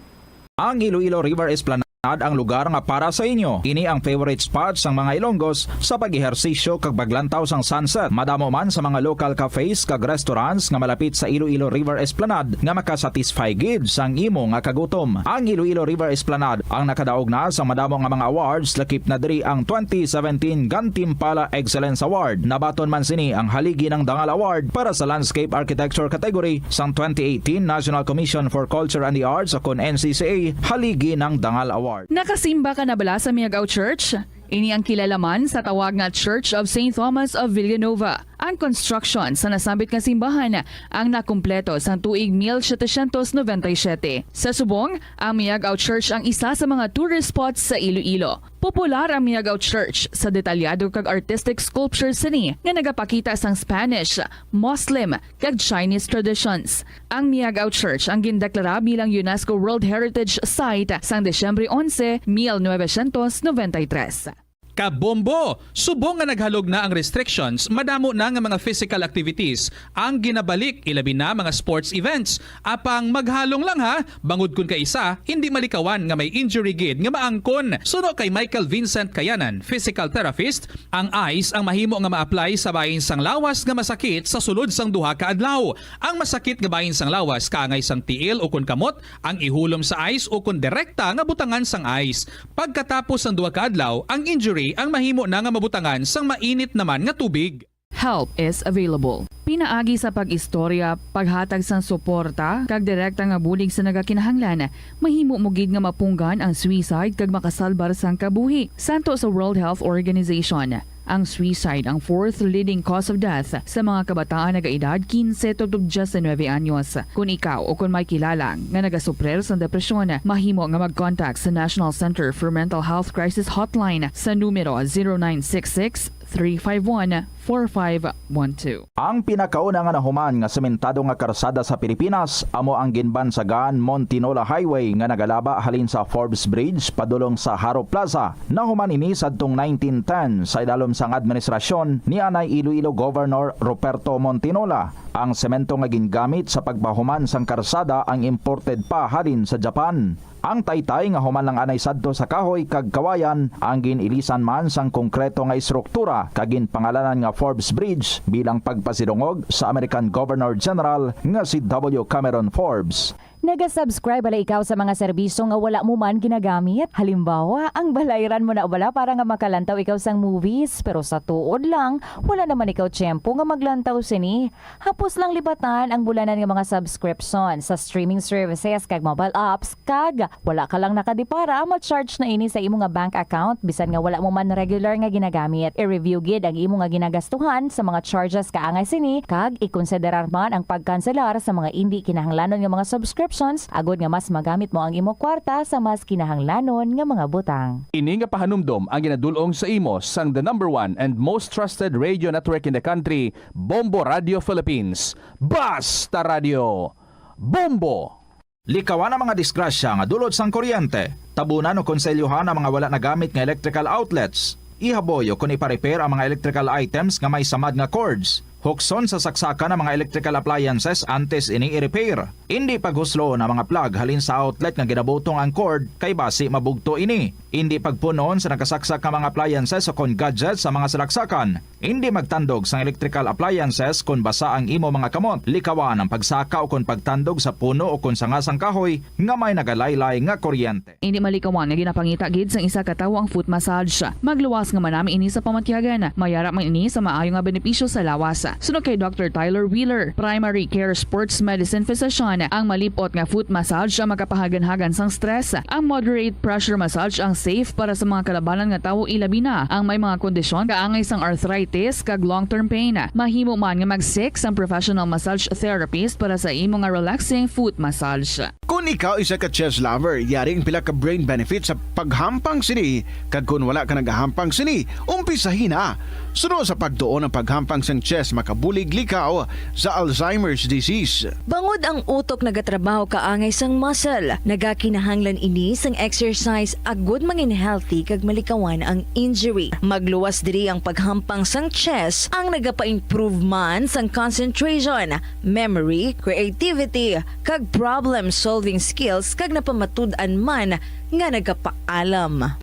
Ang Iloilo River Esplanade ang lugar nga para sa inyo. Ini ang favorite spot sang mga Ilonggos sa pag-ehersisyo kag paglantaw sang sunset. Madamo man sa mga local cafes kag restaurants nga malapit sa Iloilo River Esplanade nga makasatisfy gid sang imo nga kagutom. Ang Iloilo River Esplanade ang nakadaog na sa madamo nga mga awards, lakip na diri ang 2017 Gantimpala Excellence Award. Nabaton man sini ang haligi ng Dangal Award para sa Landscape Architecture category sang 2018 National Commission for Culture and the Arts o kun NCCA haligi ng Dangal Award. Nakasimba ka na bala sa Miagao Church? Ini ang kilalaman sa tawag nga Church of St. Thomas of Villanova. Ang construction sa nasabit nga simbahan ang nakumpleto sa tuig 1797. Sa subong, ang Miagao Church ang isa sa mga tourist spots sa Iloilo. Popular ang Miagao Church sa detalyado kag artistic sculptures sini nga nagapakita sang Spanish, Muslim kag Chinese traditions. Ang Miagao Church ang gindeklara bilang UNESCO World Heritage Site sang Desyembre 11, 1993. Kabombo! Subong nga naghalog na ang restrictions, madamo na nga mga physical activities ang ginabalik, ilabi na mga sports events. Apang maghalong lang ha, bangod kun ka isa, hindi malikawan nga may injury gid nga maangkon. Suno kay Michael Vincent Kayanan, physical therapist, ang ice ang mahimo nga ma-apply sa bahin sang lawas nga masakit sa sulod sang duha ka adlaw. Ang masakit nga bahin sang lawas kaangay sang tiil o kun kamot, ang ihulom sa ice o kun direkta nga butangan sang ice. Pagkatapos sang duha ka adlaw, ang injury ang mahimo na nga mabutangan sang mainit naman nga tubig. Help is available. Pinaagi sa pag-istorya, paghatag sang suporta, kag direkta nga bulig sa nagakinahanglan, mahimo mo gid nga mapunggan ang suicide kag makasalbar sang kabuhi. Santo sa World Health Organization, ang suicide ang fourth leading cause of death sa mga kabataan nagaedad 15 to 19 anyos. Kung ikaw o kung may kilala nga nagasuprer sa depresyon, mahimo nga mag-contact sa National Center for Mental Health Crisis Hotline sa numero 0966 0917-351-4512. Ang pinakauna nga nahuman nga sementado nga karsada sa Pilipinas amo ang ginbansagan Montinola Highway nga nagalaba halin sa Forbes Bridge padulong sa Haro Plaza. Nahuman ini sadtong 1910 sa idalom sang administrasyon ni anay Iloilo Governor Ruperto Montinola. Ang semento nga gingamit sa pagpahuman sang karsada ang imported pa halin sa Japan. Ang taytay nga human lang anay sadto sa kahoy kag kawayan ang ginilisan man sang konkreto nga istruktura kag ginpangalanan nga Forbes Bridge bilang pagpasidungog sa American Governor General nga si W. Cameron Forbes. Naga-subscribe bala ikaw sa mga serbisyo nga wala mo man ginagamit. Halimbawa, ang balayran mo na wala para nga makalantaw ikaw sang movies, pero sa tuod lang, wala naman ikaw tiyempo nga maglantaw sini. Hapos lang libatan ang bulanan nga mga subscription sa streaming services kag mobile apps kag wala ka lang nakadipara ma-charge na ini sa imo nga bank account bisan nga wala mo man regular nga ginagamit. I-review gid ang imo nga ginagastuhan sa mga charges kaangay sini kag ikonsiderar man ang pagkanselar sa mga hindi kinahanglanon nga mga subscriptions agod nga mas magamit mo ang imo kwarta sa mas kinahanglanon nga mga butang. Ini nga pahanumdom ang ginadulong sa imo sang the number 1 and most trusted radio network in the country, Bombo Radio Philippines. Basta Radio Bombo! Likawan ang mga disgrasya nga dulot sang kuryente. Tabunan o konselyuhan ang mga wala nagamit nga electrical outlets. Ihaboyo kung ipa-repair ang mga electrical items nga may samad nga cords. Hukson sa saksakan ng mga electrical appliances antes ining i-repair. Hindi paghuslo na mga plug halin sa outlet nga ginabutong ang cord kay basi mabugto ini. Hindi pagpunon sa nakasaksak nga mga appliances o kon gadgets sa mga salaksakan. Hindi magtandog sa electrical appliances kung basa ang imo mga kamot. Likawan ang pagsaka o kon pagtandog sa puno o kon sangasang kahoy nga may nagalaylay nga kuryente. Hindi malikawan nga ginapangita gid sang isa ka tawo ang foot massage. Magluwas nga manami ini sa pamatyagan. Mayara man ini sa maayo nga benepisyo sa lawas. Sunod kay Dr. Tyler Wheeler, Primary Care Sports Medicine Physician, ang malipot nga foot massage ang makapahagan-hagan sang stress. Ang moderate pressure massage ang safe para sa mga kalabanan nga tawo ilabi na ang may mga kondisyon kaangay sang arthritis kag long-term pain. Mahimo man nga mag-seek ang professional massage therapist para sa imo nga relaxing foot massage. Kung ikaw isa ka chess lover, yaring pila ka brain benefit sa paghampang sini. Kag kung wala ka nagahampang sini, umpisahin na. Sunod sa pagtuon ng paghampang sang chess makabulig likaw sa Alzheimer's disease. Bangod ang utok nagatrabaho kaangay sang muscle, nagakinahanglan ini sang exercise agud mangin healthy kag malikawan ang injury. Magluwas diri ang paghampang sang chess ang nagapa-improve man sang concentration, memory, creativity kag problem solving skills kag napamatud-an man nga nagapaalam.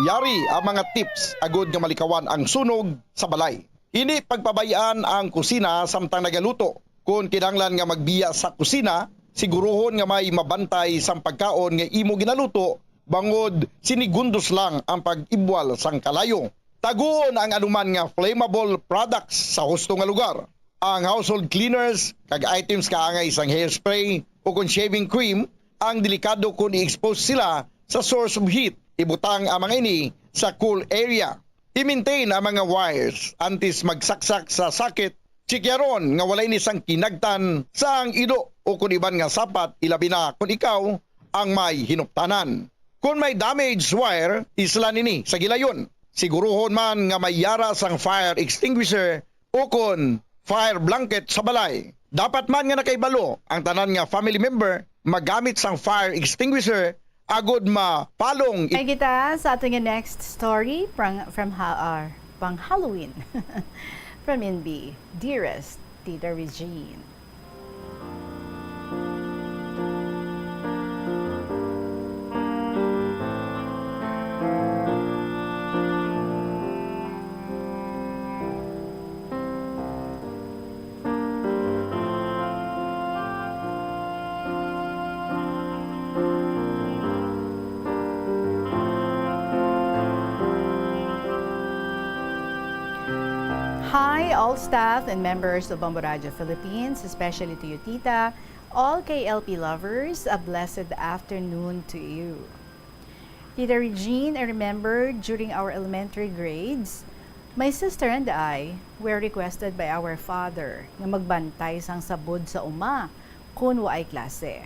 Yari ang mga tips agud nga malikawan ang sunog sa balay. Ini pagpabayaan ang kusina samtang nagaluto. Kung kinahanglan nga magbiya sa kusina, siguruhon nga may mabantay sang pagkaon nga imo ginaluto bangod sinigundos lang ang pag-ibwal sang kalayo. Taguon ang anuman nga flammable products sa husto nga lugar. Ang household cleaners kag items kaangay sang hairspray o kung shaving cream ang delikado kung i-expose sila sa source of heat. Ibutang ang mga ini sa cool area. I-maintain ang mga wires antes magsaksak sa sakit. Chikyaron nga walay ni sang kinagtan sa ang ido o kung iban nga sapat ilabi na kung ikaw ang may hinuptanan. Kung may damaged wire, isla nini sa gilayon. Siguruhon man nga may yara sang fire extinguisher o kung fire blanket sa balay. Dapat man nga nakaibalo ang tanan nga family member magamit sang fire extinguisher agud mapalong. Ay kita sa ating next story from pang Halloween. From NB, Dearest Tita Regine. Hi, all staff and members of Bombo Radio Philippines, especially to you, Tita, all KLP lovers, a blessed afternoon to you. Tita Regine, I remember during our elementary grades, My sister and I were requested by our father nga magbantay sang sabod sa uma kung waay klase.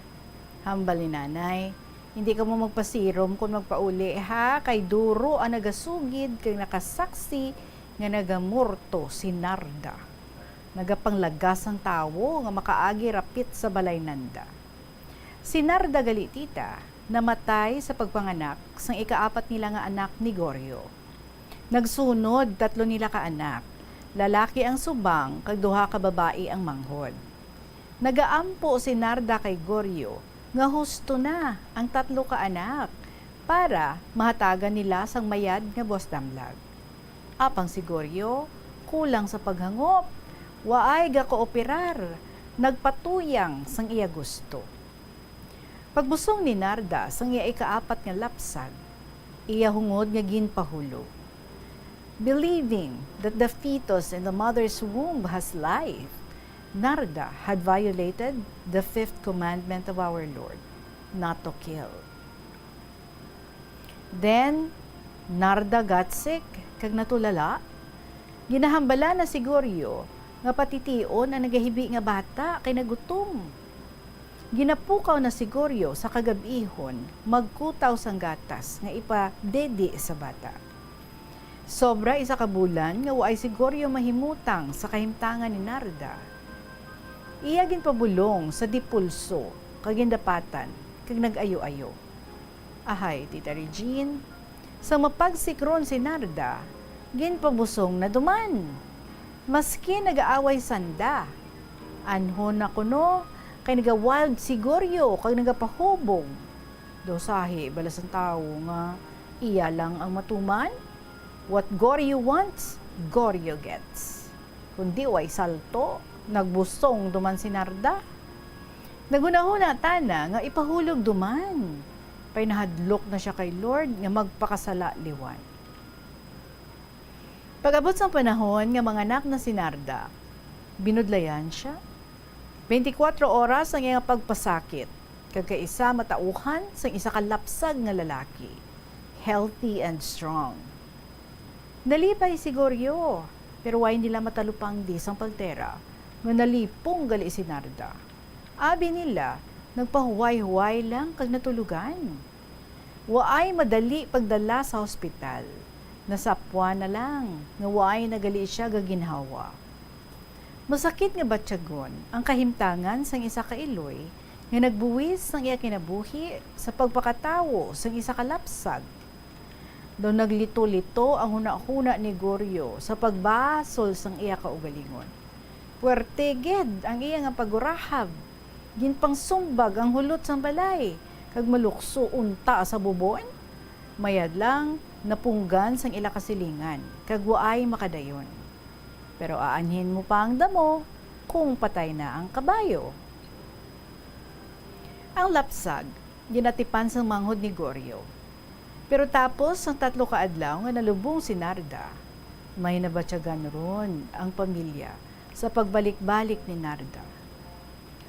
Hambal ni nanay, hindi ka mo magpasirom kung magpauli ha, kay duro ang nagasugid kay nakasaksi nga nagamurto si Narda. Nagapanglagas ang tawo nga makaagi rapit sa balay nanda. Si Narda galitita namatay sa pagpanganak sang ika-4 nila nga anak ni Goryo. Nagsunod 3 nila ka anak, lalaki ang subang kag 2 ka babae ang manghod. Nagaampo si Narda kay Goryo nga husto na ang 3 ka anak para mahatagan nila sang mayad nga bosdamlag. Apang si Goryo kulang sa paghangop, waay ga kooperar, nagpatuyang sang iya gusto. Pagbusong ni Narda sang iya ika-4 nga lapsag, iya hungod nga ginpahulo. Believing that the fetus in the mother's womb has life, Narda had violated the 5th commandment of our Lord, not to kill. Then, Narda got sick, kag natulala. Ginahambala na si Goryo nga patitiyon ang nagahibi nga bata kay nagutom. Ginapukaw na si Goryo sa kagabihon, magkutaw sang gatas nga ipa-dedi sa bata. Sobra isa ka bulan nga waay si Goryo mahimutang sa kahimtangan ni Narda. Iya ginpabulong sa dipulso kag gindapatan kag nag-ayo-ayo. Ahay, Tita Regine, sa mapagsikron si Narda, ginpabusong na duman. Maski nag-aaway sanda, anhon na kuno kay naga-wild si Goryo kag nagapahubog. Dosahi balas ang tao nga iya lang ang matuman. What Goryo wants, Goryo gets. Kundi way salto, nagbusong duman si Narda. Nagunahuna tana nga ipahulog duman. Pay nahadlok na siya kay Lord nga magpakasala liwan. Pag-abot sa panahon nga mga anak na si Narda, binudlayan siya. 24 oras ang iyang pagpasakit, kagkaisa matauhan sa isa kalapsag nga lalaki, healthy and strong. Nalipay si Goryo, pero way nila matalupang disang pagtera, nga nalipong gali si Narda. Abi nila, nagpahuway-huway lang kag natulugan. Waay madali pagdala sa hospital, nasapwa na lang, nga waay nagali siya gaginhawa. Masakit nga batyagon ang kahimtangan sang isa ka iloy, nga nagbuwis sang iya kinabuhi sa pagpakatawo sang isa ka lapsag. Do naglito-lito ang huna-huna ni Goryo sa pagbasol sang iya kaugalingon. Puwerte ged ang iya nga pagurahab. Ginpang sumbag ang hulot sang balay, kag malukso unta sa bubon. Mayad lang napunggan sang ila kasilingan, kag waay makadayon. Pero aanhin mo pa ang damo kung patay na ang kabayo. Ang lapsag, ginatipan sang manghod ni Goryo. Pero tapos, ang 3 ka adlaw nga nalubong si Narda, may nabatyagan ron ang pamilya sa pagbalik-balik ni Narda.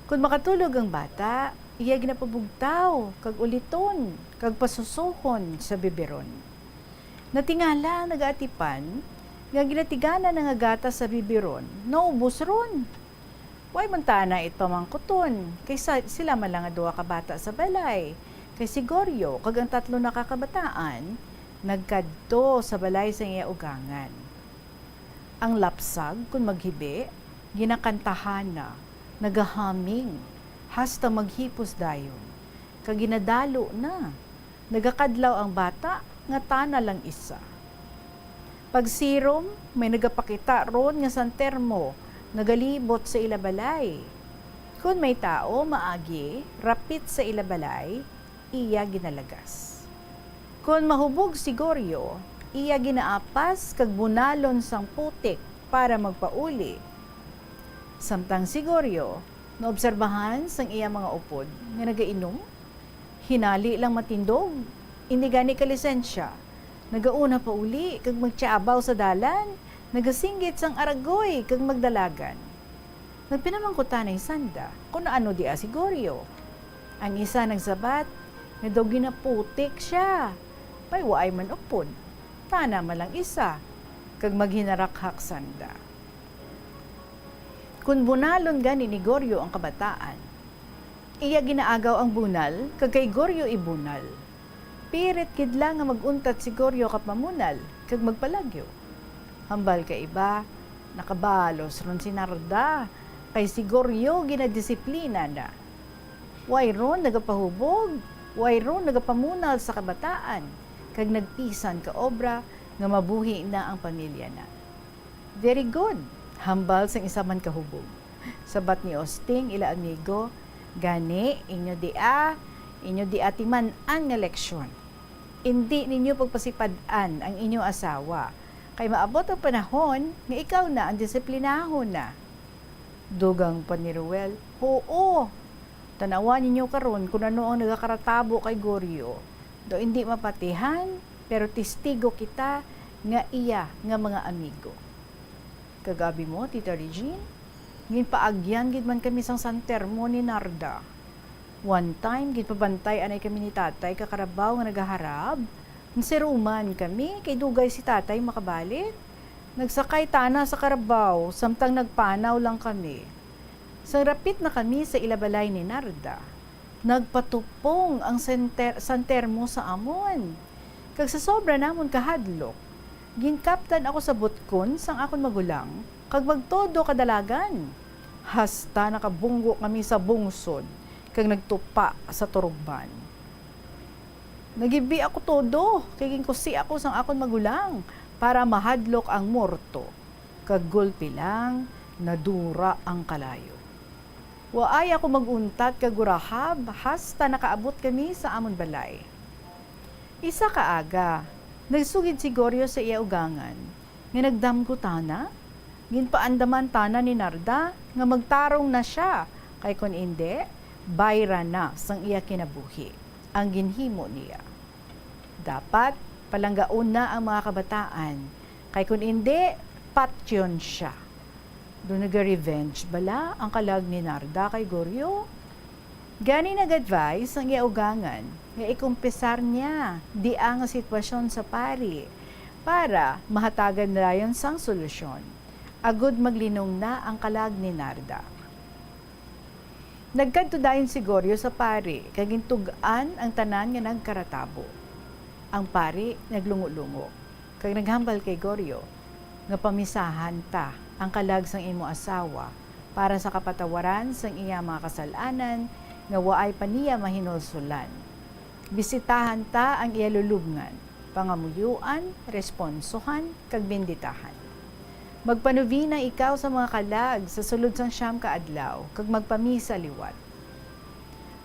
Kung makatulog ang bata, iya ginapabugtaw, kag uliton, kag pasusuhon sa biberon. Natingala nagaatipan, nga ginatigana na nga gata sa biberon, naubos ron. Way mantana ito mangkuton, kaysa sila malang 2 ka bata sa balay. Kay si Goryo, kag ang 3 na kakabataan, nagkadto sa balay sa iya ugangan. Ang lapsag, kung maghibi, ginakantahan na, nagahaming, hasta maghipos dayon. Kag ginadalo na, nagakadlaw ang bata, nga tana lang isa. Pagsirom, may nagapakita ron nga santermo, nagalibot sa ilabalay. Kung may tao, maagi, rapit sa ilabalay, iya ginalagas. Kung mahubog si Goryo, iya ginaapas kag bunalon sang putik para magpauli. Samtang si Goryo, naobserbahan sang iya mga upod nga nagainom, hinali lang matindog, hindi gani kalisensya, nagauna pa uli kag magtiabaw sa dalan, nagasinggit sang aragoy kag magdalagan. Nagpinamangkutan ay sanda kung ano di si Goryo. Ang isa nagsabat, nga daw ginaputik siya. Pay waay man upod. Tana malang isa. kag maghinarak-hak sanda. Kung bunalon gani ni Goryo ang kabataan, iya ginaagaw ang bunal, kag kay Goryo ibunal. Pirit kidla nga maguntat si Goryo kapamunal, kag magpalagyo. Hambal ka iba, nakabalos ron si Narda, kay si Goryo ginadisiplina na. Wayron nagapahubog, wayron nagapamunal sa kabataan, kag nagpisan ka obra nga mabuhi na ang pamilya na. Very good, hambal sang isa man kahubog. Sabat ni Osting ila amigo, gani inyo di atiman ang leksyon. Hindi ninyo pagpasipadan ang inyong asawa, kay maabot ang panahon nga ikaw na ang disiplinahon na. Dugang pa ni Ruel, oo, tanawan ninyo karon kung ano ang nagakaratabo kay Goryo. Do hindi mapatihan, pero testigo kita nga iya nga mga amigo. Kagabi mo, Tita Regine, ngin paagyan gid man kami sang santermo ni Narda. One time, gid pabantay anay kami ni tatay kakarabaw nga nagaharab. Nsiruman kami, kay dugay si tatay makabalik. Nagsakay tana sa karabaw, samtang nagpanaw lang kami. Sang rapit na kami sa ilabalay ni Narda, nagpatupong ang santermo sa amon. Kag sa sobra namon kahadlok, ginkaptan ako sa butkon sang akon magulang, kag magtodo kadalagan. Hasta nakabunggo kami sa bungsod, kag nagtupa sa turugban. Nagibi ako todo, kay ginkusi ako sang akon magulang, para mahadlok ang morto, kag gulpi lang, nadura ang kalayo. Waay ako maguntat kag gurahab, hasta nakaabot kami sa amon balay. Isa kaaga, nagsugid si Goryo sa iya ugangan, nga nagdamgo tana, ginpaandaman tana ni Narda, nga magtarong na siya, kay kun indi, bayra na sang iya kinabuhi, ang ginhimo niya. Dapat, palanggaon na ang mga kabataan, kay kun indi, patyon siya. Doon nag-revenge bala ang kalag ni Narda kay Goryo. Gani nag-advise ang iaugangan nga ikumpisar niya di ang sitwasyon sa pari para mahatagan na yon sang solusyon. Agud maglinong na ang kalag ni Narda. Nagkadto dayon si Goryo sa pari kag gintugan ang tanan nga nagkaratabo. Ang pari naglungo-lungo kag naghambal kay Goryo nga pamisahan ta ang kalag sang imo asawa para sa kapatawaran sang iya mga kasalanan nga waay pa niya mahinulsulan. Bisitahan ta ang iya lulubngan, pangamuyuan, responsohan, kag binditahan. Magpanuvina ikaw sa mga kalag sa sulod sang siyam ka adlaw, kag magpamisa liwat.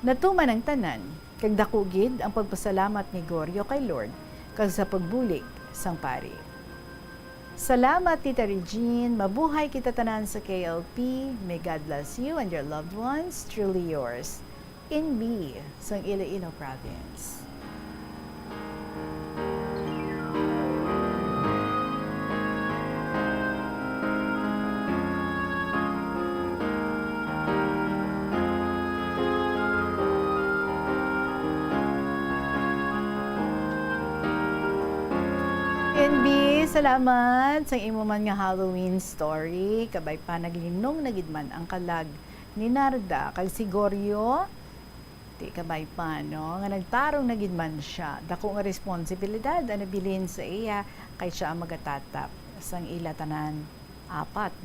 Natuman ang tanan, kag dakugid ang pagpasalamat ni Goryo kay Lord, kag sa pagbulig sang pari. Salamat, Tita Regine. Mabuhay kita tanan sa KLP. May God bless you and your loved ones. Truly yours. In B, sa Iloilo Province. Salamat sa imo man nga Halloween story. Kabay pa naglinong nagidman ang kalag ni Narda kag si Goryo. Di kabay pa no nga nagtarong nagidman siya. Dako nga responsibilidad ang nabilin sa iya kay siya ang magatatap sang ila tanan apat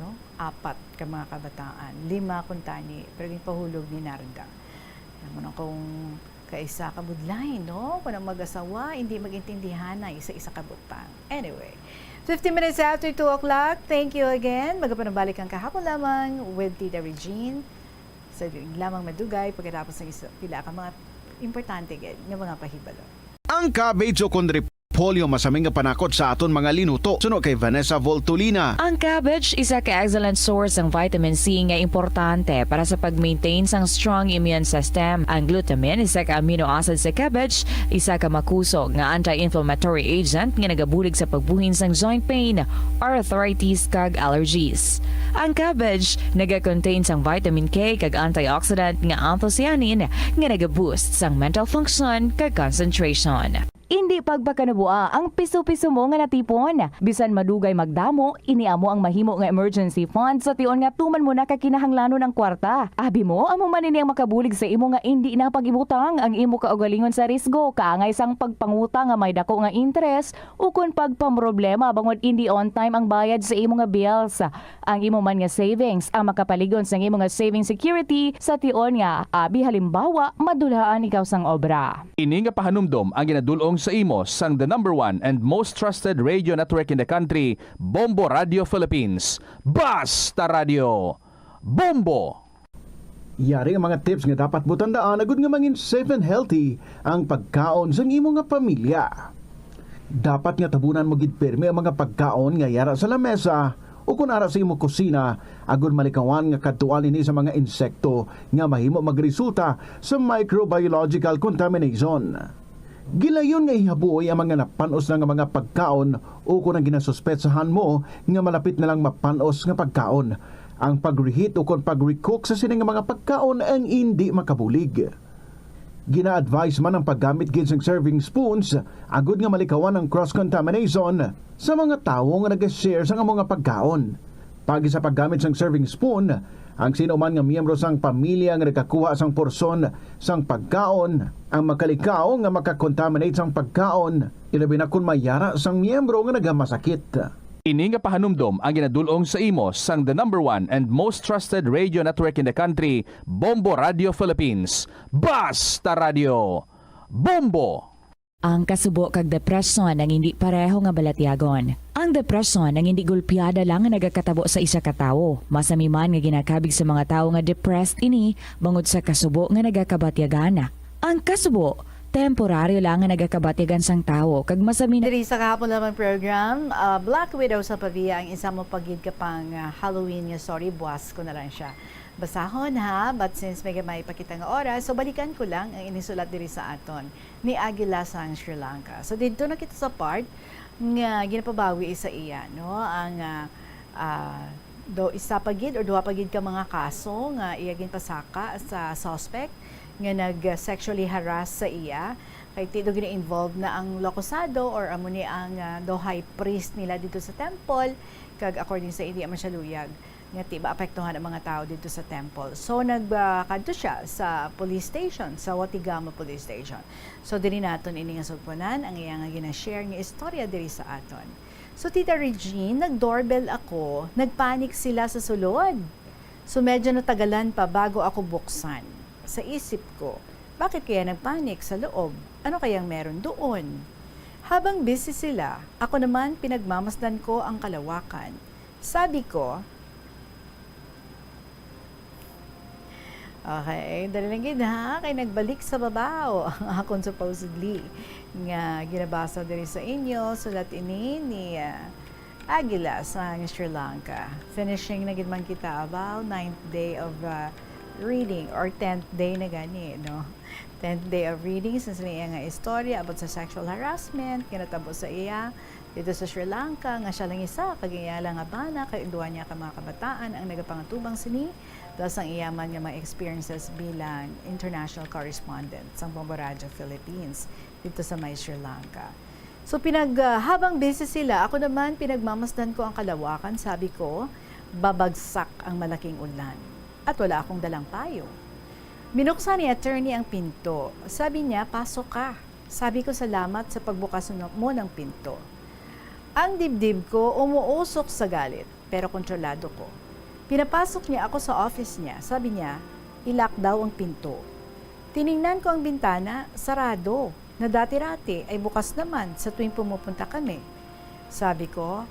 ka mga kabataan. 5 kuntani pero pahulog ni Narda. Naman akong kaisa kabudlay, no? Kung ang mag-asawa, hindi magintindihan na isa-isa kabutang. Anyway, 50 minutes after 2 o'clock, thank you again. Magapanabalik ang kahapon lamang with Tita Regine. Sa lamang madugay, pagkatapos ng pila ka mga importante ng mga pahibalo. Ang cabbage o kung repolyo masaming nga panakot sa aton mga linuto. Suno kay Vanessa Voltolina. Ang cabbage isa ka excellent source ng vitamin C nga importante para sa pag-maintain sang strong immune system. Ang glutamine isa ka amino acid sa cabbage, isa ka makusog nga anti-inflammatory agent nga nagabulig sa pagbuhin sang joint pain, arthritis kag allergies. Ang cabbage naga-contain sang vitamin K kag antioxidant nga anthocyanin nga naga-boost sang mental function kag concentration. Indi pagpakanubuan ang piso-piso mo nga natipon. Bisan madugay magdamo, iniamo ang mahimo nga emergency fund sa tion nga tuman mo na kakinahanglanon ang kwarta. Abi mo, amo man ini ang makabulig sa imo nga indi na pag-ibutang ang imo kaugalingon sa risgo, kaangay sang pagpangutang nga may dako nga interest o kun pagpamroblema bangod indi on time ang bayad sa imo nga bills. Ang imo man nga savings ang makapaligon sa imo nga saving security sa tion nga abi halimbawa madulaan ikaw sang obra. Ini nga pahanumdom ang ginadulong sa imo sang the #1 and most trusted radio network in the country, Bombo Radio Philippines. Basta Radio Bombo! Yari ang mga tips nga dapat mo tandaan agud nga mangin safe and healthy ang pagkaon sa imo nga pamilya. Dapat nga tabunan mo gid pirmi ang mga pagkaon nga yara sa lamesa o kung ara sa imo kusina agud malikawan nga kadtuan ini sa mga insekto nga mahimo magresulta sa microbiological contamination. Gilayon nga ihabuoy ang mga napanos na nga mga pagkaon o kung ang ginasuspetsahan mo nga malapit na lang mapanos nga pagkaon. Ang pag-reheat o kung pag-recook sa sining mga pagkaon ang hindi makabulig. Gina-advise man ang paggamit gid ng serving spoons agud nga malikawan ang cross-contamination sa mga tawo nga nag-share sa mga pagkaon. Pagi sa paggamit ng serving spoon, ang sino man nga miyembro sang pamilya nga nakakuha sang porsyon sang pagkaon ang makalikaw nga makakontaminate sang pagkaon ilabi na kung mayara sang miyembro nga nagamasakit. Ini nga pahanumdom ang ginadulong sa imo sang the #1 and most trusted radio network in the country, Bombo Radio Philippines. Basta Radio Bombo! Ang kasubo kag depresyon ang hindi pareho nga balatyagon. Ang depresyon ang hindi gulpiyada lang nga nagakatabo sa isa ka tawo. Masami man nga ginakabig sa mga tawo nga depressed ini bangod sa kasubo nga nagakabatyagan. Ang kasubo temporaryo lang nga nagakabatyagan sang tawo kag masami na Diri sa kahapon naman program, Black Widow sa Pavia ang isa mo pagid ka pang Halloween nga sorry, buwas ko na lang siya. Basahon ha, but since may ipakita nga oras, so balikan ko lang ang inisulat diri sa aton ni Aguila sang Sri Lanka. So dito na kita sa part nga ginapabawi sa iya, no? Ang isa pagid or duha pagid ka mga kaso nga iya ginpasaka sa suspect nga nag-sexually harass sa iya. Kay tito gina-involved na ang lokosado or amo ni ang do high priest nila dito sa temple kag according sa hindi man siya luyag nga tiba apektuhan ang mga tao dito sa temple. So nagkadto siya sa police station, sa Watigama Police Station. So diri naton ini nga sugpunan ang iya nga gina-share nga istorya diri sa aton. So Tita Regine, nag-doorbell ako, nagpanik sila sa sulod. So medyo natagalan pa bago ako buksan. Sa isip ko, bakit kaya nagpanik sa loob? Ano kayang meron doon? Habang busy sila, ako naman pinagmamasdan ko ang kalawakan. Sabi ko, okay, dali lang gid ha, kay nagbalik sa babaw ang akong supposedly nga ginabasa diri sa inyo, sulat ini ni Aguila sa Sri Lanka. Finishing na gid man kita about 9th day of reading or 10th day na gani, no? 10th day of reading sa iya nga istorya about sa sexual harassment kinatabo sa iya dito sa Sri Lanka nga siya lang isa kagaya lang nga bana kay duwa niya ka mga kabataan ang nagapangatubang sini plus ang iyaman nga mga experiences bilang international correspondent sa Bombo Radio Philippines dito sa may Sri Lanka. So habang busy sila, ako naman pinagmamasdan ko ang kalawakan, sabi ko, babagsak ang malaking ulan at wala akong dalang payo. Binuksan ni attorney ang pinto. Sabi niya, pasok ka. Sabi ko, salamat sa pagbukas mo ng pinto. Ang dibdib ko umuusok sa galit, pero kontrolado ko. Pinapasok niya ako sa office niya. Sabi niya, ilock daw ang pinto. Tiningnan ko ang bintana, sarado, na dati-rati ay bukas naman sa tuwing pumupunta kami. Sabi ko,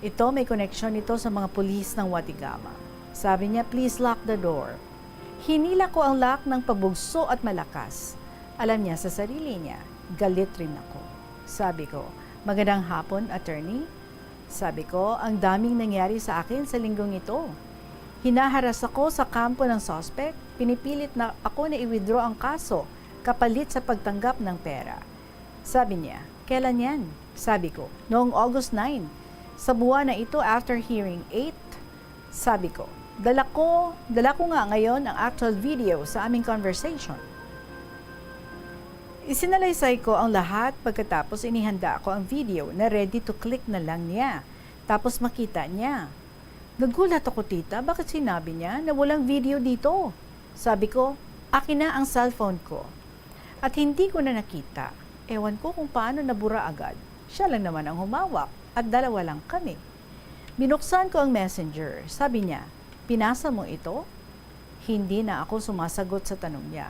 ito may connection ito sa mga pulis ng Watigama. Sabi niya, please lock the door. Hinila ko ang lock ng pabugso at malakas. Alam niya sa sarili niya, galit rin ako. Sabi ko, magandang hapon, attorney. Sabi ko, ang daming nangyari sa akin sa linggong ito. Hinaharas ako sa kampo ng suspect, pinipilit na ako na i-withdraw ang kaso, kapalit sa pagtanggap ng pera. Sabi niya, kailan yan? Sabi ko, noong August 9. Sa buwan na ito after hearing 8. Sabi ko, dala ko nga ngayon ang actual video sa aming conversation. Isinalaysay ko ang lahat pagkatapos inihanda ko ang video na ready to click na lang niya. Tapos makita niya. Nagulat ako, tita, bakit sinabi niya na walang video dito? Sabi ko, akin na ang cellphone ko. At hindi ko na nakita. Ewan ko kung paano nabura agad. Siya lang naman ang humawak at dalawa lang kami. Binuksan ko ang messenger. Sabi niya, pinasa mo ito? Hindi na ako sumasagot sa tanong niya.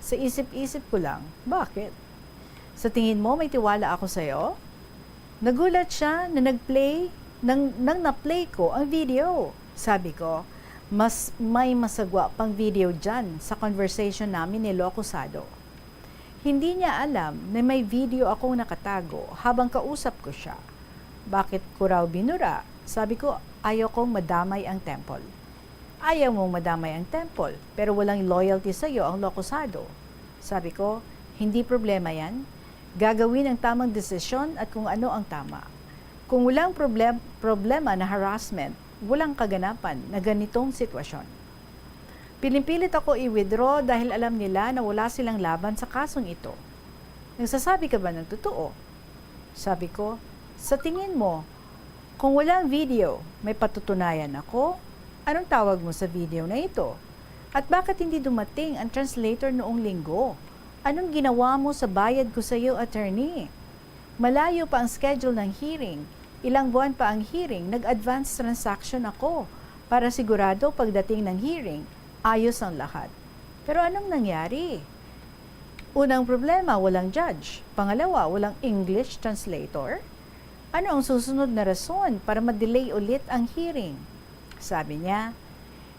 Sa isip-isip ko lang, bakit? Sa tingin mo may tiwala ako sa'yo? Nagulat siya na nag-play, nang na-play ko ang video. Sabi ko, mas may masagwa pang video dyan sa conversation namin ni Locosado. Hindi niya alam na may video akong nakatago habang kausap ko siya. Bakit ko raw binura? Sabi ko, ayaw kong madamay ang temple. Ayaw mong madamay ang temple, pero walang loyalty sa iyo ang Locosado. Sabi ko, hindi problema yan. Gagawin ang tamang desisyon at kung ano ang tama. Kung walang problema na harassment, walang kaganapan na ganitong sitwasyon. Pinipilit ako i-withdraw dahil alam nila na wala silang laban sa kasong ito. Nagsasabi ka ba ng totoo? Sabi ko, sa tingin mo, kung walang video, may patutunayan ako? Anong tawag mo sa video na ito? At bakit hindi dumating ang translator noong linggo? Anong ginawa mo sa bayad ko sa iyo, attorney? Malayo pa ang schedule ng hearing. Ilang buwan pa ang hearing, nag-advance transaction ako para sigurado pagdating ng hearing, ayos ang lahat. Pero anong nangyari? Unang problema, walang judge. Pangalawa, walang English translator. Ano ang susunod na rason para ma-delay ulit ang hearing? Sabi niya,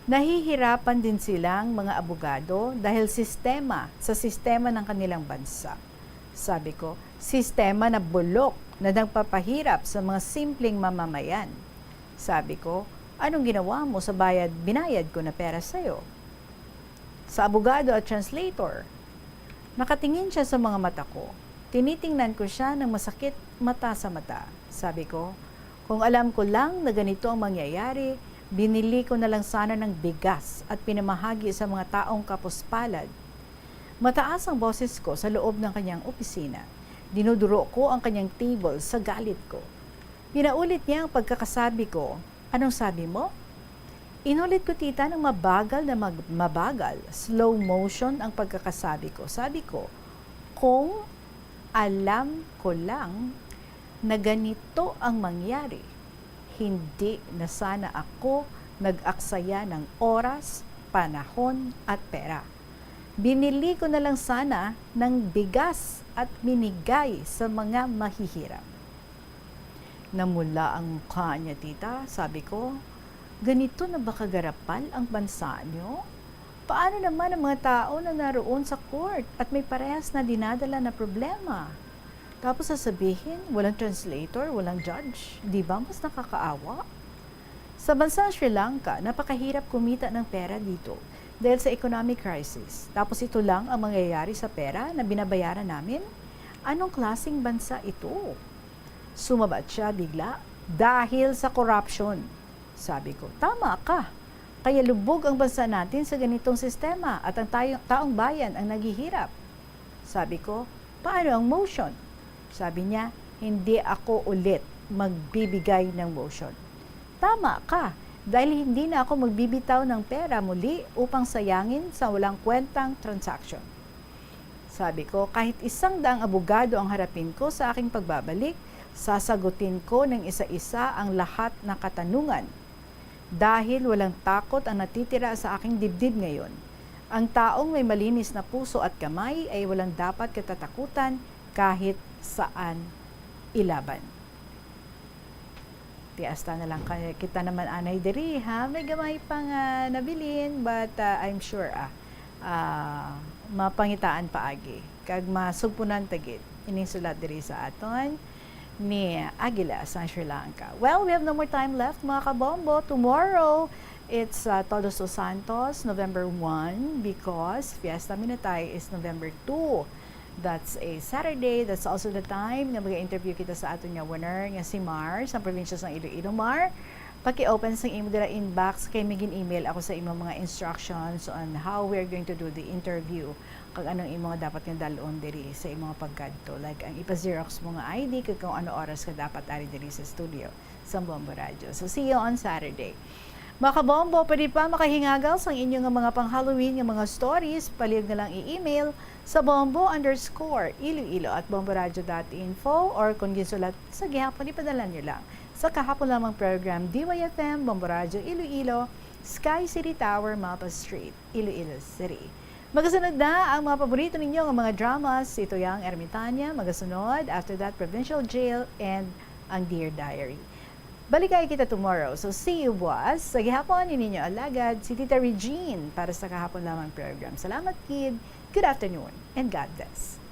nahihirapan din silang mga abogado dahil sa sistema ng kanilang bansa. Sabi ko, sistema na bulok na nagpapahirap sa mga simpleng mamamayan. Sabi ko, anong ginawa mo sa binayad ko na pera sa'yo? Sa abogado at translator, nakatingin siya sa mga mata ko. Tinitingnan ko siya ng masakit mata sa mata. Sabi ko, kung alam ko lang na ganito ang mangyayari, binili ko na lang sana ng bigas at pinamahagi sa mga taong kapuspalad. Mataas ang boses ko sa loob ng kanyang opisina. Dinuduro ko ang kanyang table sa galit ko. Pinaulit niya ang pagkakasabi ko. Anong sabi mo? Inulit ko, tita, ng mabagal na mabagal. Slow motion ang pagkakasabi ko. Sabi ko, kung alam ko lang na ganito ang mangyari, hindi na sana ako nag-aksaya ng oras, panahon at pera. Binili ko na lang sana ng bigas at minigay sa mga mahihirap. Namula ang mukha niya, tita. Sabi ko, ganito na ba kagarapal ang bansa niyo? Paano naman ang mga tao na naroon sa court at may parehas na dinadala na problema? Tapos sasabihin, walang translator, walang judge. Di ba mas nakakaawa? Sa bansang Sri Lanka, napakahirap kumita ng pera dito dahil sa economic crisis. Tapos ito lang ang mangyayari sa pera na binabayaran namin? Anong klaseng bansa ito? Sumabat siya bigla dahil sa corruption. Sabi ko, tama ka. Kaya lubog ang bansa natin sa ganitong sistema at ang taong bayan ang naghihirap. Sabi ko, paano ang motion? Sabi niya, hindi ako ulit magbibigay ng motion. Tama ka, dahil hindi na ako magbibitaw ng pera muli upang sayangin sa walang kwentang transaction. Sabi ko, kahit 100 abogado ang harapin ko sa aking pagbabalik, sasagutin ko ng isa-isa ang lahat ng katanungan. Dahil walang takot ang natitira sa aking dibdib ngayon. Ang taong may malinis na puso at kamay ay walang dapat katatakutan kahit saan ilaban. Tiasta na lang kita naman anay diri ha. May gamay pang nabilin but I'm sure mapangitaan paagi. Kag masugpunan tagit. Ining sulat diri sa aton ni Aguila sa Sri Lanka. Well, we have no more time left mga kabombo. Tomorrow, it's Todos los Santos, November 1 because Fiesta Minatay is November 2. That's a Saturday. That's also the time na mag-interview kita sa aton nga winner nga si Mar sa probinsya ng Iloilo. Mar, paki-open sa imo dira inbox kay magin email ako sa imo mga instructions on how we're going to do the interview kag anong imong dapat nga dalon diri sa imong pagkadto. Like ang ipa-xerox mo nga ID kag kung ano oras ka dapat ari diri sa studio sa Bombo Radio. So see you on Saturday. Mga kabombo, pwede pa makahingagal sa inyong mga pang-Halloween ng mga stories, palihog na lang i-email sa bombo_iloilo@bomboradio.info or kung gisulat sa gihapon, ipadala nyo lang sa kahapon lamang program DYFM, Bombo Radio Iloilo, Sky City Tower, Mapa Street, Iloilo City. Magasunod na ang mga paborito ninyo ng mga dramas, ito yung Ermitanya, magasunod, after that Provincial Jail, and ang Dear Diary. Balikay kita tomorrow. So see you, boss. Sa gihapon, ninyo alagad si Tita Regine para sa kahapon lamang program. Salamat, kid. Good afternoon and God bless.